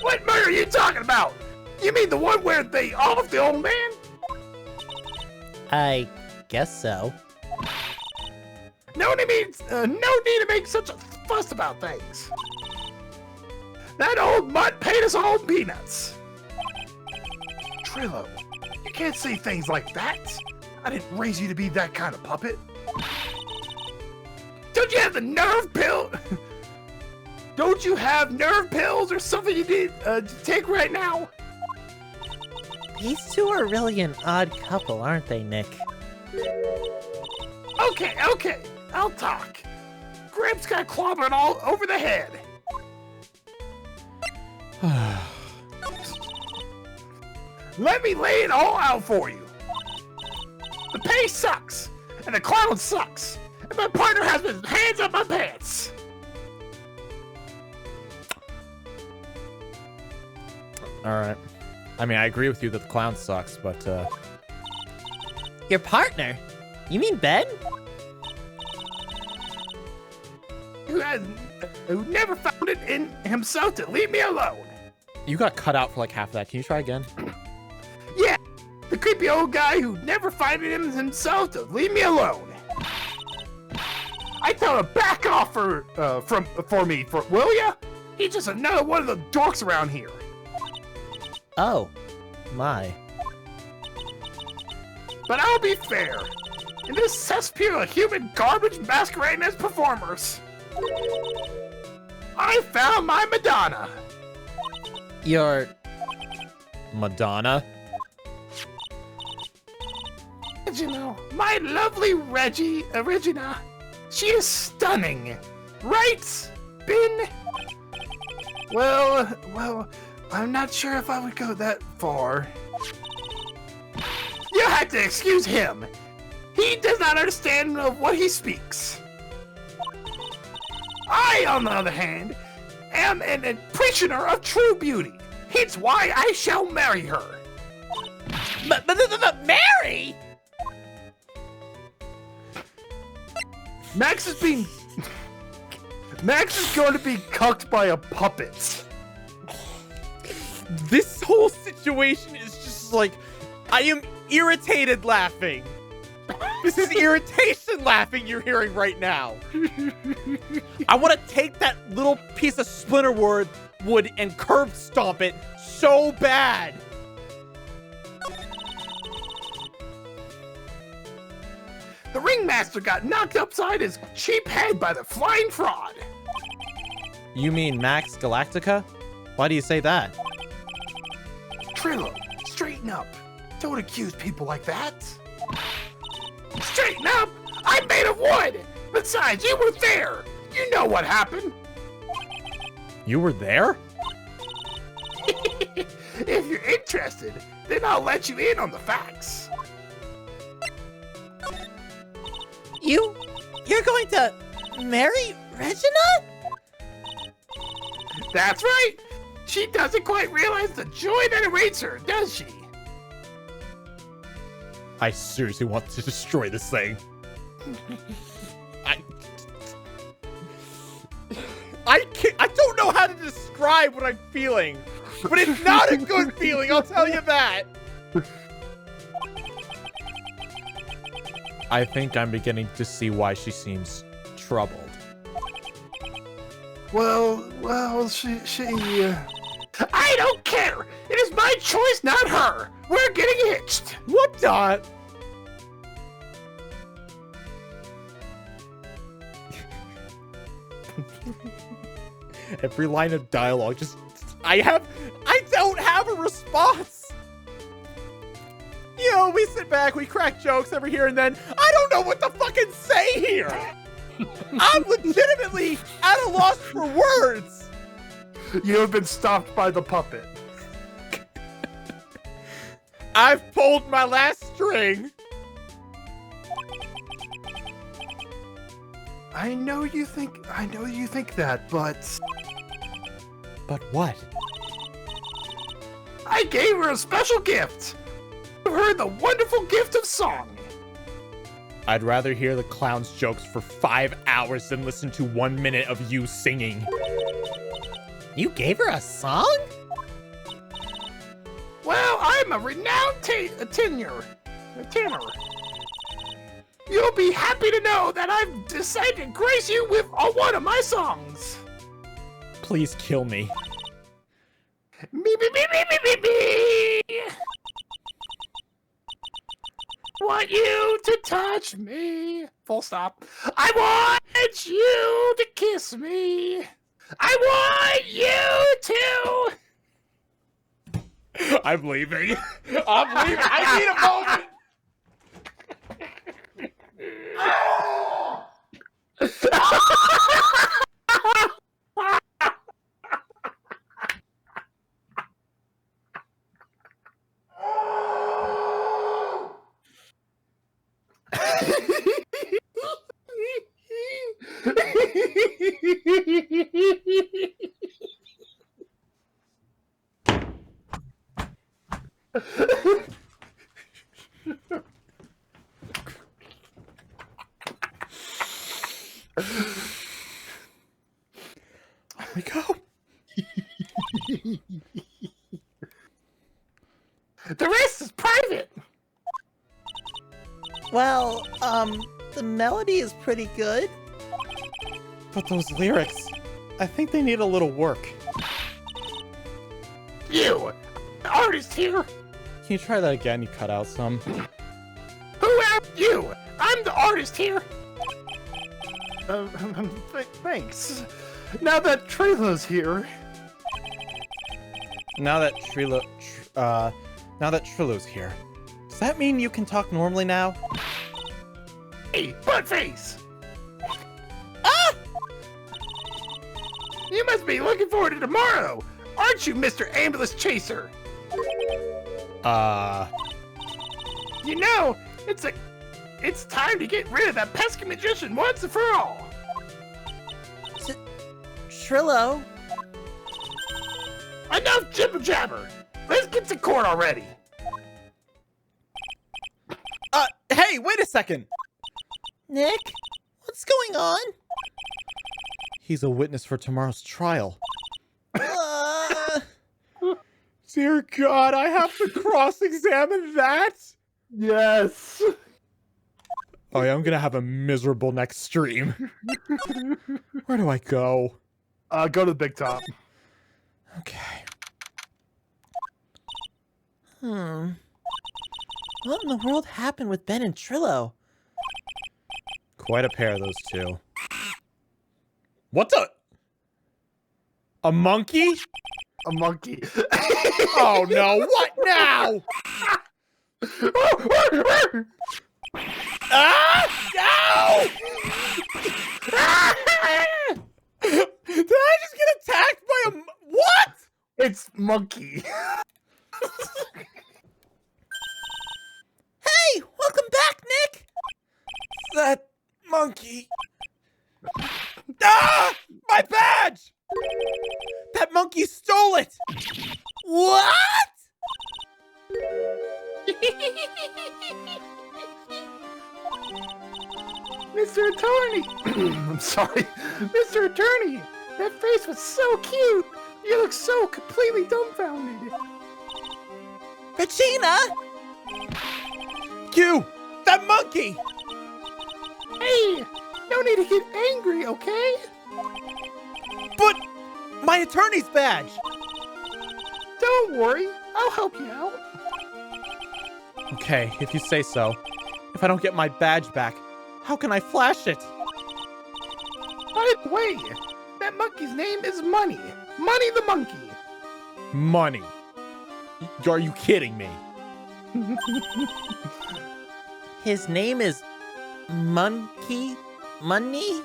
Speaker 2: What murder are you talking about? You mean the one where they off the old man?
Speaker 3: I guess so.
Speaker 2: No need to make such a fuss about things. That old mutt paid us all peanuts. Trillo, you can't say things like that. I didn't raise you to be that kind of puppet. Don't you have the nerve pill? Don't you have nerve pills or something you need to take right now?
Speaker 3: These two are really an odd couple, aren't they, Nick?
Speaker 2: Okay, I'll talk. Gramps got clobbered all over the head. Let me lay it all out for you. The pay sucks, and the clown sucks, and my partner has his hands up my pants.
Speaker 5: Alright. I mean, I agree with you that the clown sucks, but,
Speaker 3: Your partner? You mean Ben?
Speaker 2: Who never found it in himself to leave me alone.
Speaker 5: you got cut out for like half of that. Can you try again?
Speaker 2: Yeah, the creepy old guy who never found it in himself to leave me alone. I tell him back off for me, will ya? He's just another one of the dorks around here.
Speaker 3: Oh, my.
Speaker 2: But I'll be fair. In this cesspool of human garbage masquerading as performers, I found my Madonna.
Speaker 3: Your...
Speaker 5: Madonna?
Speaker 2: You know, my lovely Regina, she is stunning, right, Ben? Well, I'm not sure if I would go that far. You have to excuse him. He does not understand of what he speaks. I, on the other hand, am an appreciator of true beauty. Hence why I shall marry her.
Speaker 3: Mary?
Speaker 2: Max is going to be cucked by a puppet.
Speaker 5: This whole situation is just like, I am irritated laughing. This is irritation laughing you're hearing right now. I want to take that little piece of splinter wood and curb stomp it so bad.
Speaker 2: The ringmaster got knocked upside his cheap head by the flying fraud.
Speaker 5: You mean Max Galactica? Why do you say that?
Speaker 2: Trillo, straighten up. Don't accuse people like that. Straighten up? I'm made of wood. Besides, you were there. You know what happened.
Speaker 5: You were there?
Speaker 2: If you're interested, then I'll let you in on the facts.
Speaker 3: You're going to marry Regina?
Speaker 2: That's right. She doesn't quite realize the joy that awaits her, does she?
Speaker 5: I seriously want to destroy this thing. I don't know how to describe what I'm feeling, but it's not a good feeling, I'll tell you that. I think I'm beginning to see why she seems troubled.
Speaker 2: Well, she I don't care! It is my choice, not her! We're getting hitched!
Speaker 5: What the? Every line of dialogue just... I don't have a response! You know, we sit back, we crack jokes every here and then. I don't know what to fucking say here! I'm legitimately at a loss for words!
Speaker 2: You have been stopped by the puppet.
Speaker 5: I've pulled my last string.
Speaker 2: I know you think that, but
Speaker 5: But what?
Speaker 2: I gave her a special gift. Give her the wonderful gift of song.
Speaker 5: I'd rather hear the clown's jokes for 5 hours than listen to 1 minute of you singing.
Speaker 1: You gave her a song?
Speaker 2: Well, I'm a renowned tenor. You'll be happy to know that I've decided to grace you with one of my songs.
Speaker 5: Please kill me.
Speaker 2: Me. Want you to touch me. Full stop. I want you to kiss me. I want you to.
Speaker 5: I'm leaving. I'm leaving. I need a moment. We go.
Speaker 2: The rest is private.
Speaker 3: Well, the melody is pretty good.
Speaker 5: But those lyrics, I think they need a little work.
Speaker 2: You, the artist here.
Speaker 5: Can you try that again? You cut out some.
Speaker 2: Who are you? I'm the artist here. Thanks. Now that Trilo's here.
Speaker 5: Now that Trilo's here, does that mean you can talk normally now?
Speaker 2: Hey, buttface! Ah! You must be looking forward to tomorrow, aren't you, Mr. Ambulance Chaser? You know, it's time to get rid of that pesky magician once and for all.
Speaker 3: Trillo?
Speaker 2: Enough jibber jabber. Let's get to court already.
Speaker 5: Hey, wait a second.
Speaker 3: Nick? What's going on?
Speaker 5: He's a witness for tomorrow's trial.
Speaker 3: Uh,
Speaker 5: Dear God, I have to cross-examine that?
Speaker 2: Yes.
Speaker 5: Oh yeah, I'm gonna have a miserable next stream. Where do I go?
Speaker 2: Go to the big top.
Speaker 5: Okay.
Speaker 3: What in the world happened with Ben and Trillo?
Speaker 5: Quite a pair, those two. What the? A monkey?
Speaker 2: A monkey.
Speaker 5: Oh no, what now? Ah! No! Did I just get attacked by a what?
Speaker 2: It's monkey.
Speaker 3: Hey, welcome back, Nick!
Speaker 5: That monkey. Ah! My badge! That monkey stole it!
Speaker 3: What?
Speaker 2: Mr. Attorney! I'm sorry. Mr. Attorney! That face was so cute! You look so completely dumbfounded!
Speaker 3: Regina!
Speaker 5: Q! That monkey!
Speaker 2: Hey! No need to get angry, okay?
Speaker 5: But my attorney's badge!
Speaker 2: Don't worry, I'll help you out.
Speaker 5: Okay, if you say so. If I don't get my badge back, how can I flash it?
Speaker 2: By the way, that monkey's name is Money. Money the monkey.
Speaker 5: Money. Are you kidding me?
Speaker 3: His name is Monkey Money?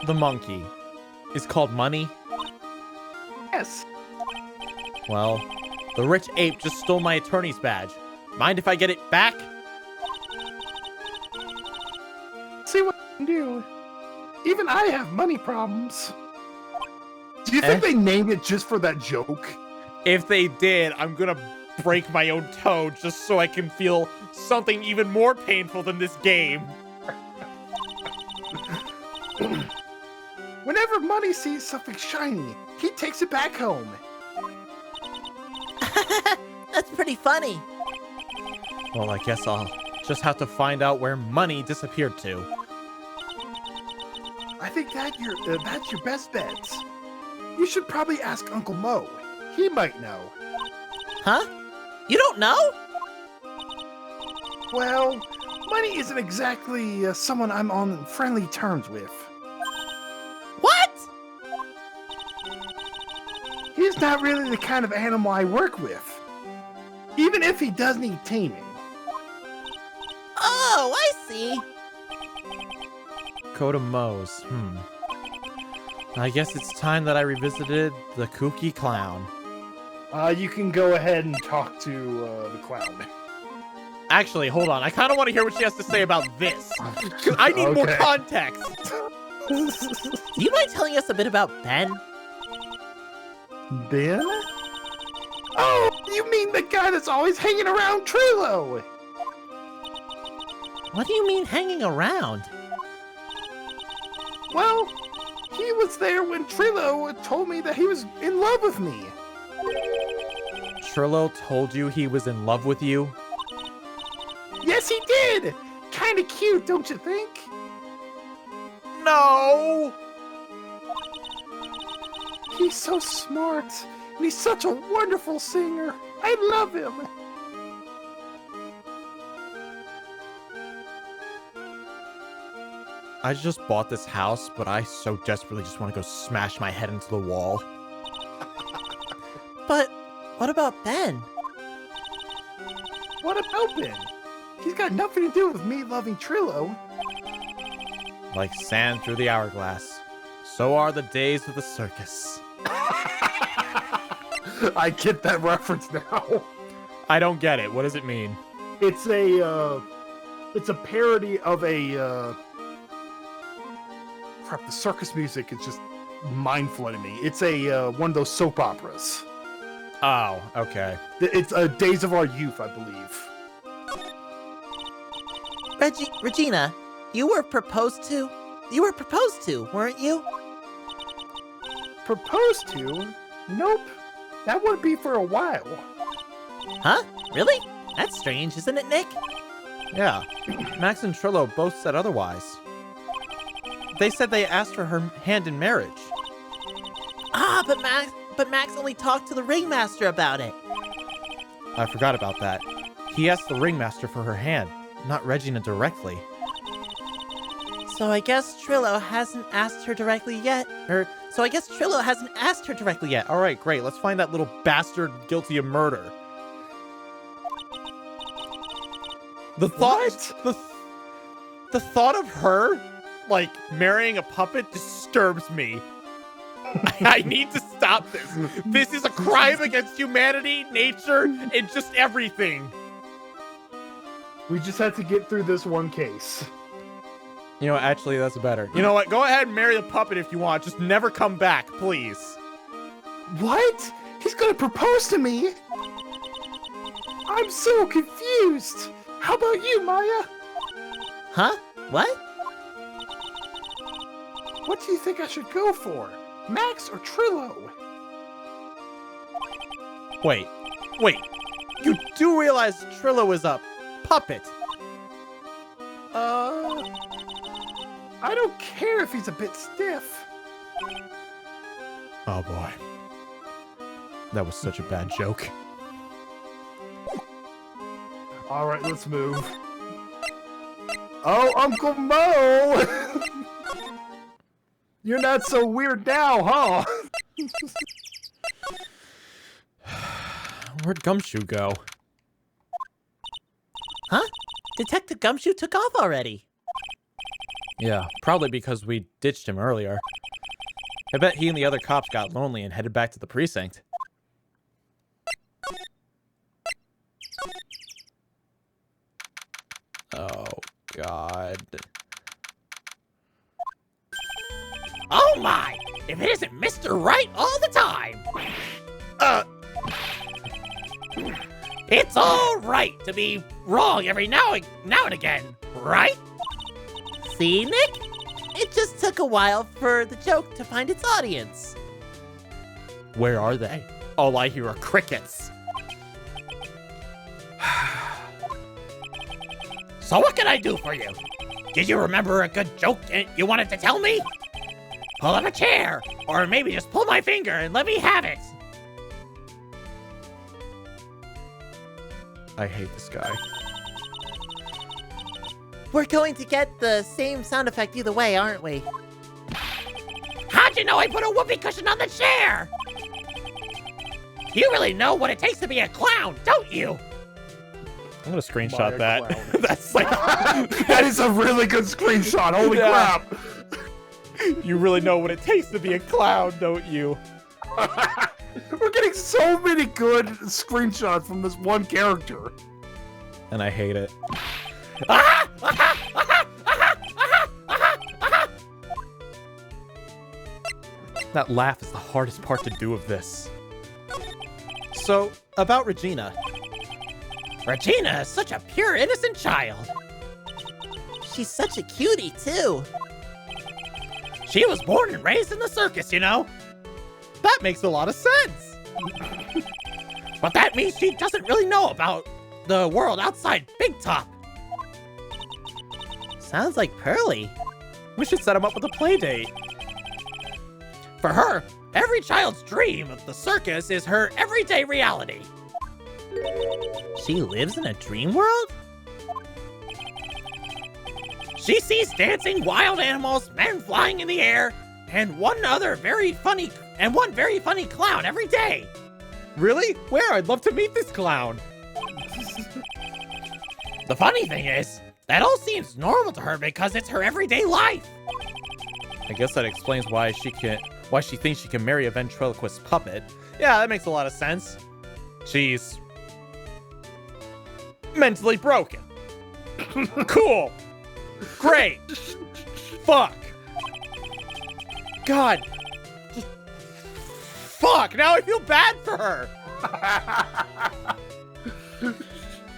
Speaker 5: The monkey is called Money?
Speaker 2: Yes.
Speaker 5: Well, the rich ape just stole my attorney's badge. Mind if I get it back?
Speaker 2: See what I can do. Even I have money problems. Do you think they named it just for that joke?
Speaker 5: If they did, I'm gonna break my own toe just so I can feel something even more painful than this game.
Speaker 2: Whenever Money sees something shiny, he takes it back home.
Speaker 3: That's pretty funny.
Speaker 5: Well, I guess I'll just have to find out where Money disappeared to.
Speaker 2: I think that's your best bet. You should probably ask Uncle Mo. He might know.
Speaker 3: Huh? You don't know?
Speaker 2: Well, Money isn't exactly someone I'm on friendly terms with.
Speaker 3: What?
Speaker 2: He's not really the kind of animal I work with. Even if he does need taming.
Speaker 3: Oh, I see.
Speaker 5: Go to Moe's. I guess it's time that I revisited the kooky clown.
Speaker 2: You can go ahead and talk to the clown.
Speaker 5: Actually, hold on. I kind of want to hear what she has to say about this. I need more
Speaker 2: Okay.
Speaker 5: context.
Speaker 3: Do you mind telling us a bit about Ben?
Speaker 2: Ben? Oh, you mean the guy that's always hanging around Trilo?
Speaker 3: What do you mean hanging around?
Speaker 2: Well, he was there when Trilo told me that he was in love with me.
Speaker 5: Trillo told you he was in love with you?
Speaker 2: Yes, he did! Kinda cute, don't you think?
Speaker 5: No!
Speaker 2: He's so smart, and he's such a wonderful singer. I love him.
Speaker 5: I just bought this house, but I so desperately just want to go smash my head into the wall.
Speaker 3: But what about Ben?
Speaker 2: What about Ben? He's got nothing to do with me loving Trilo.
Speaker 5: Like sand through the hourglass, so are the days of the circus.
Speaker 2: I get that reference now.
Speaker 5: I don't get it. What does it mean?
Speaker 2: It's a parody of a crap. The circus music is just mind flooding me. It's a one of those soap operas.
Speaker 5: Oh, okay.
Speaker 2: It's Days of Our Youth, I believe.
Speaker 3: Regina, you were proposed to? You were proposed to, weren't you?
Speaker 2: Proposed to? Nope. That wouldn't be for a while.
Speaker 3: Huh? Really? That's strange, isn't it, Nick?
Speaker 5: Yeah. Max and Trillo both said otherwise. They said they asked for her hand in marriage.
Speaker 3: Ah, but Max only talked to the ringmaster about it.
Speaker 5: I forgot about that. He asked the ringmaster for her hand, not Regina directly.
Speaker 3: So I guess Trillo hasn't asked her directly yet.
Speaker 5: All right, great. Let's find that little bastard guilty of murder. The thought of her, like, marrying a puppet disturbs me. I need to stop this. This is a crime against humanity, nature, and just everything.
Speaker 2: We just had to get through this one case.
Speaker 5: You know, actually, that's better. You know what? Go ahead and marry the puppet if you want. Just never come back, please.
Speaker 2: What? He's gonna propose to me? I'm so confused. How about you, Maya?
Speaker 3: Huh? What?
Speaker 2: What do you think I should go for? Max or Trillo?
Speaker 5: Wait. You do realize Trillo is a puppet?
Speaker 2: I don't care if he's a bit stiff.
Speaker 5: Oh boy. That was such a bad joke.
Speaker 2: All right, let's move. Oh, Uncle Mo! You're not so weird now, huh?
Speaker 5: Where'd Gumshoe go?
Speaker 3: Huh? Detective Gumshoe took off already.
Speaker 5: Yeah, probably because we ditched him earlier. I bet he and the other cops got lonely and headed back to the precinct. Oh, God.
Speaker 1: Oh my! If it isn't Mr. Wright all the time! It's all right to be wrong every now and again, right?
Speaker 3: See, Nick? It just took a while for the joke to find its audience.
Speaker 5: Where are they? All I hear are crickets.
Speaker 1: So what can I do for you? Did you remember a good joke you wanted to tell me? Pull up a chair, or maybe just pull my finger and let me have it.
Speaker 5: I hate this guy.
Speaker 3: We're going to get the same sound effect either way, aren't we?
Speaker 1: How'd you know I put a whoopee cushion on the chair? You really know what it takes to be a clown, don't you?
Speaker 5: I'm gonna screenshot that.
Speaker 2: Clown.
Speaker 5: That's like
Speaker 2: That is a really good screenshot. Holy
Speaker 5: Yeah.
Speaker 2: crap.
Speaker 5: you really know what it takes to be a clown, don't you?
Speaker 2: We're getting so many good screenshots from this one character.
Speaker 5: And I hate it. That laugh is the hardest part to do of this. So, about Regina.
Speaker 1: Regina is such a pure, innocent child.
Speaker 3: She's such a cutie, too.
Speaker 1: She was born and raised in the circus, you know?
Speaker 5: That makes a lot of sense.
Speaker 1: But that means she doesn't really know about the world outside Big Top.
Speaker 3: Sounds like Pearly.
Speaker 5: We should set him up with a play date.
Speaker 1: For her, every child's dream of the circus is her everyday reality.
Speaker 3: She lives in a dream world?
Speaker 1: She sees dancing wild animals, men flying in the air, and one very funny clown every day.
Speaker 5: Really? Where? I'd love to meet this clown.
Speaker 1: The funny thing is, that all seems normal to her because it's her everyday life.
Speaker 5: I guess that explains why she thinks she can marry a ventriloquist puppet. Yeah, that makes a lot of sense. She's mentally broken. Cool. Great. Fuck. God. Just fuck. Now I feel bad for her.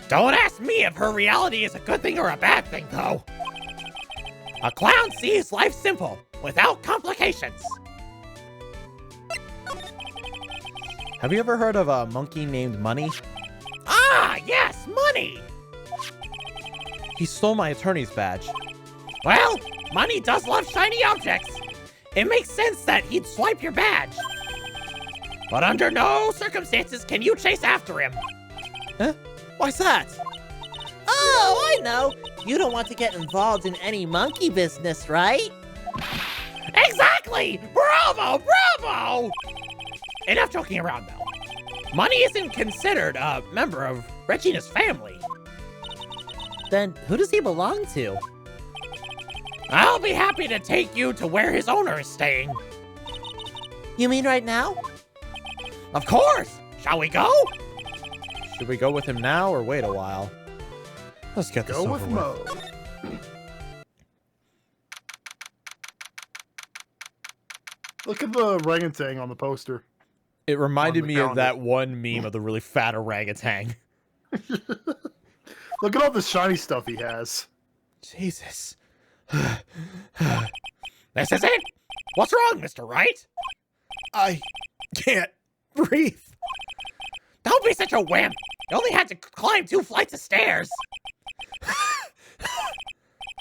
Speaker 1: Don't ask me if her reality is a good thing or a bad thing, though. A clown sees life simple, without complications.
Speaker 5: Have you ever heard of a monkey named Money?
Speaker 1: Ah, yes, money!
Speaker 5: He stole my attorney's badge.
Speaker 1: Well, money does love shiny objects. It makes sense that he'd swipe your badge. But under no circumstances can you chase after him.
Speaker 5: Huh? Why's that?
Speaker 3: Oh, I know. You don't want to get involved in any monkey business, right?
Speaker 1: Exactly! Bravo, bravo! Enough joking around, though. Money isn't considered a member of Regina's family.
Speaker 3: Then who does he belong to?
Speaker 1: I'll be happy to take you to where his owner is staying.
Speaker 3: You mean right now?
Speaker 1: Of course! Shall we go?
Speaker 5: Should we go with him now or wait a while? Let's get this
Speaker 2: Go
Speaker 5: over
Speaker 2: with Mo. Look at the orangutan on the poster.
Speaker 5: It reminded
Speaker 2: On the
Speaker 5: me of
Speaker 2: calendar.
Speaker 5: that one meme of the really fat orangutan.
Speaker 2: Look at all the shiny stuff he has.
Speaker 5: Jesus.
Speaker 1: This is it? What's wrong, Mr. Wright?
Speaker 5: I can't breathe.
Speaker 1: Don't be such a wimp. You only had to climb 2 flights of stairs.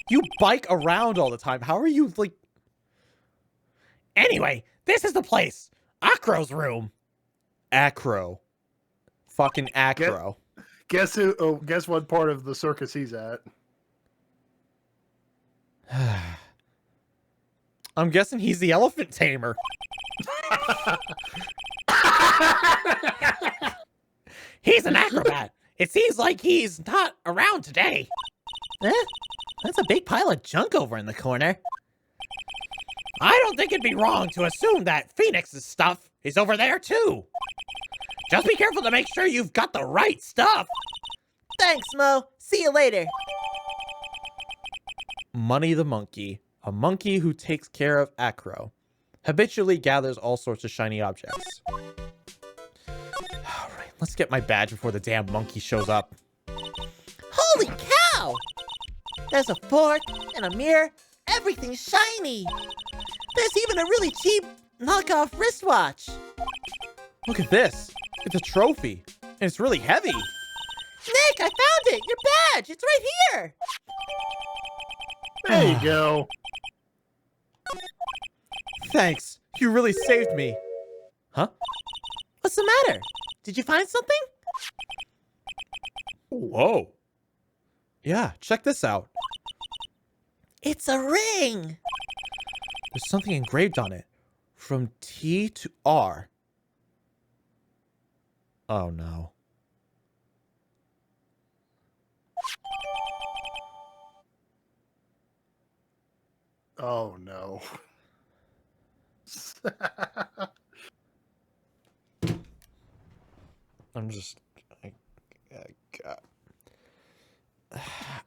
Speaker 5: You bike around all the time. How are you, like...
Speaker 1: Anyway, this is the place. Acro's room.
Speaker 5: Acro. Fucking Acro.
Speaker 2: Guess who? Oh, guess what part of the circus he's at?
Speaker 5: I'm guessing he's the elephant tamer.
Speaker 1: He's an acrobat. It seems like he's not around today.
Speaker 3: That's a big pile of junk over in the corner.
Speaker 1: I don't think it'd be wrong to assume that Phoenix's stuff is over there too. Just be careful to make sure you've got the right stuff.
Speaker 3: Thanks, Mo. See you later.
Speaker 5: Money the monkey, a monkey who takes care of Acro. Habitually gathers all sorts of shiny objects. Alright, let's get my badge before the damn monkey shows up.
Speaker 3: Holy cow! There's a fork and a mirror. Everything's shiny. There's even a really cheap knockoff wristwatch.
Speaker 5: Look at this. It's a trophy. And it's really heavy.
Speaker 3: Nick, I found it! Your badge! It's right here!
Speaker 2: There you go.
Speaker 5: Thanks. You really saved me. Huh?
Speaker 3: What's the matter? Did you find something?
Speaker 5: Whoa. Yeah, check this out.
Speaker 3: It's a ring!
Speaker 5: There's something engraved on it. From T to R. Oh no.
Speaker 2: Oh no.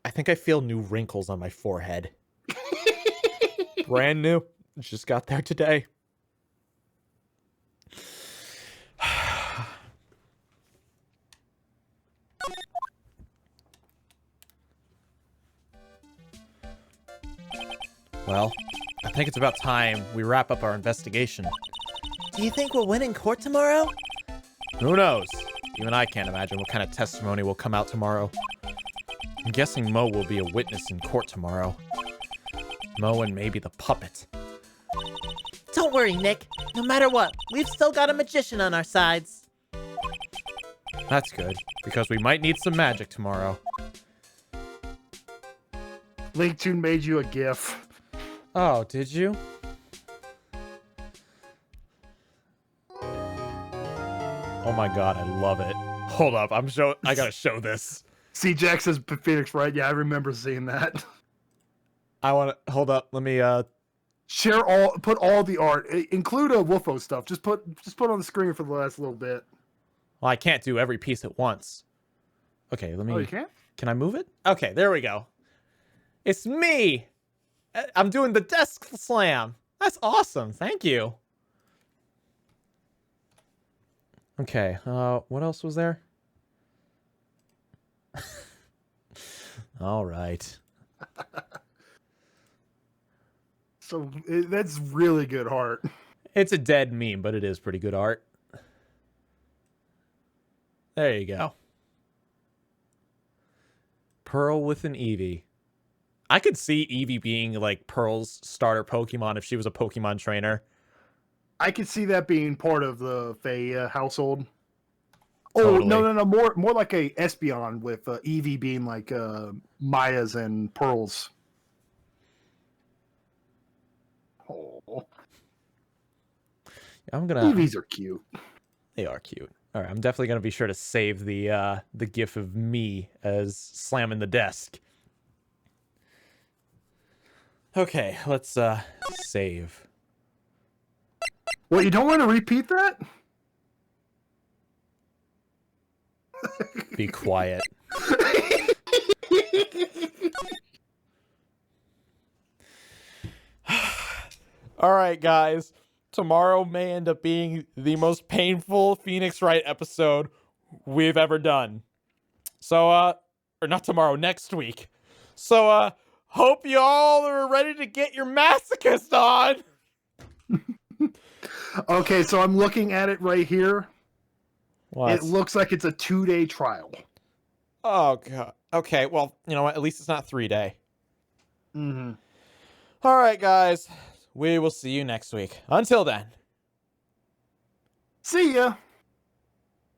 Speaker 5: I think I feel new wrinkles on my forehead. Brand new. Just got there today. Well, I think it's about time we wrap up our investigation.
Speaker 3: Do you think we'll win in court tomorrow?
Speaker 5: Who knows? Even I can't imagine what kind of testimony will come out tomorrow. I'm guessing Mo will be a witness in court tomorrow. Mo and maybe the puppet.
Speaker 3: Don't worry, Nick. No matter what, we've still got a magician on our sides.
Speaker 5: That's good, because we might need some magic tomorrow.
Speaker 2: LinkToon made you a GIF.
Speaker 5: Oh, did you? Oh my god, I love it. Hold up, I gotta show this.
Speaker 2: Siejax says Phoenix Wright. Yeah, I remember seeing that.
Speaker 5: Hold up, let me,
Speaker 2: Put all the art. Include a Wolfo stuff. Just put on the screen for the last little bit.
Speaker 5: well, I can't do every piece at once. Okay, let me...
Speaker 2: Oh, you can't?
Speaker 5: Can I move it? Okay, there we go. It's me! I'm doing the desk slam. That's awesome. Thank you. Okay, what else was there? All right.
Speaker 2: So that's really good art.
Speaker 5: It's a dead meme, but it is pretty good art. There you go. Pearl with an Eevee. I could see Eevee being like Pearl's starter Pokemon if she was a Pokemon trainer.
Speaker 2: I could see that being part of the Faye household. Oh,
Speaker 5: Totally.
Speaker 2: no. More like a Espeon with Eevee being like Maya's and Pearl's. Oh.
Speaker 5: I'm gonna...
Speaker 2: Eevees are cute.
Speaker 5: They are cute. All right, I'm definitely gonna be sure to save the gif of me as slamming the desk. Okay, let's save.
Speaker 2: Well, you don't want to repeat that?
Speaker 5: Be quiet. All right, guys. Tomorrow may end up being the most painful Phoenix Wright episode we've ever done. So, or not tomorrow, next week. So, hope you all are ready to get your masochist on.
Speaker 2: Okay, so I'm looking at it right here.
Speaker 5: What?
Speaker 2: It looks like it's a 2-day trial.
Speaker 5: Oh, God. Okay, well, you know what? At least it's not 3-day.
Speaker 2: Mm-hmm.
Speaker 5: All right, guys. We will see you next week. Until then.
Speaker 2: See ya!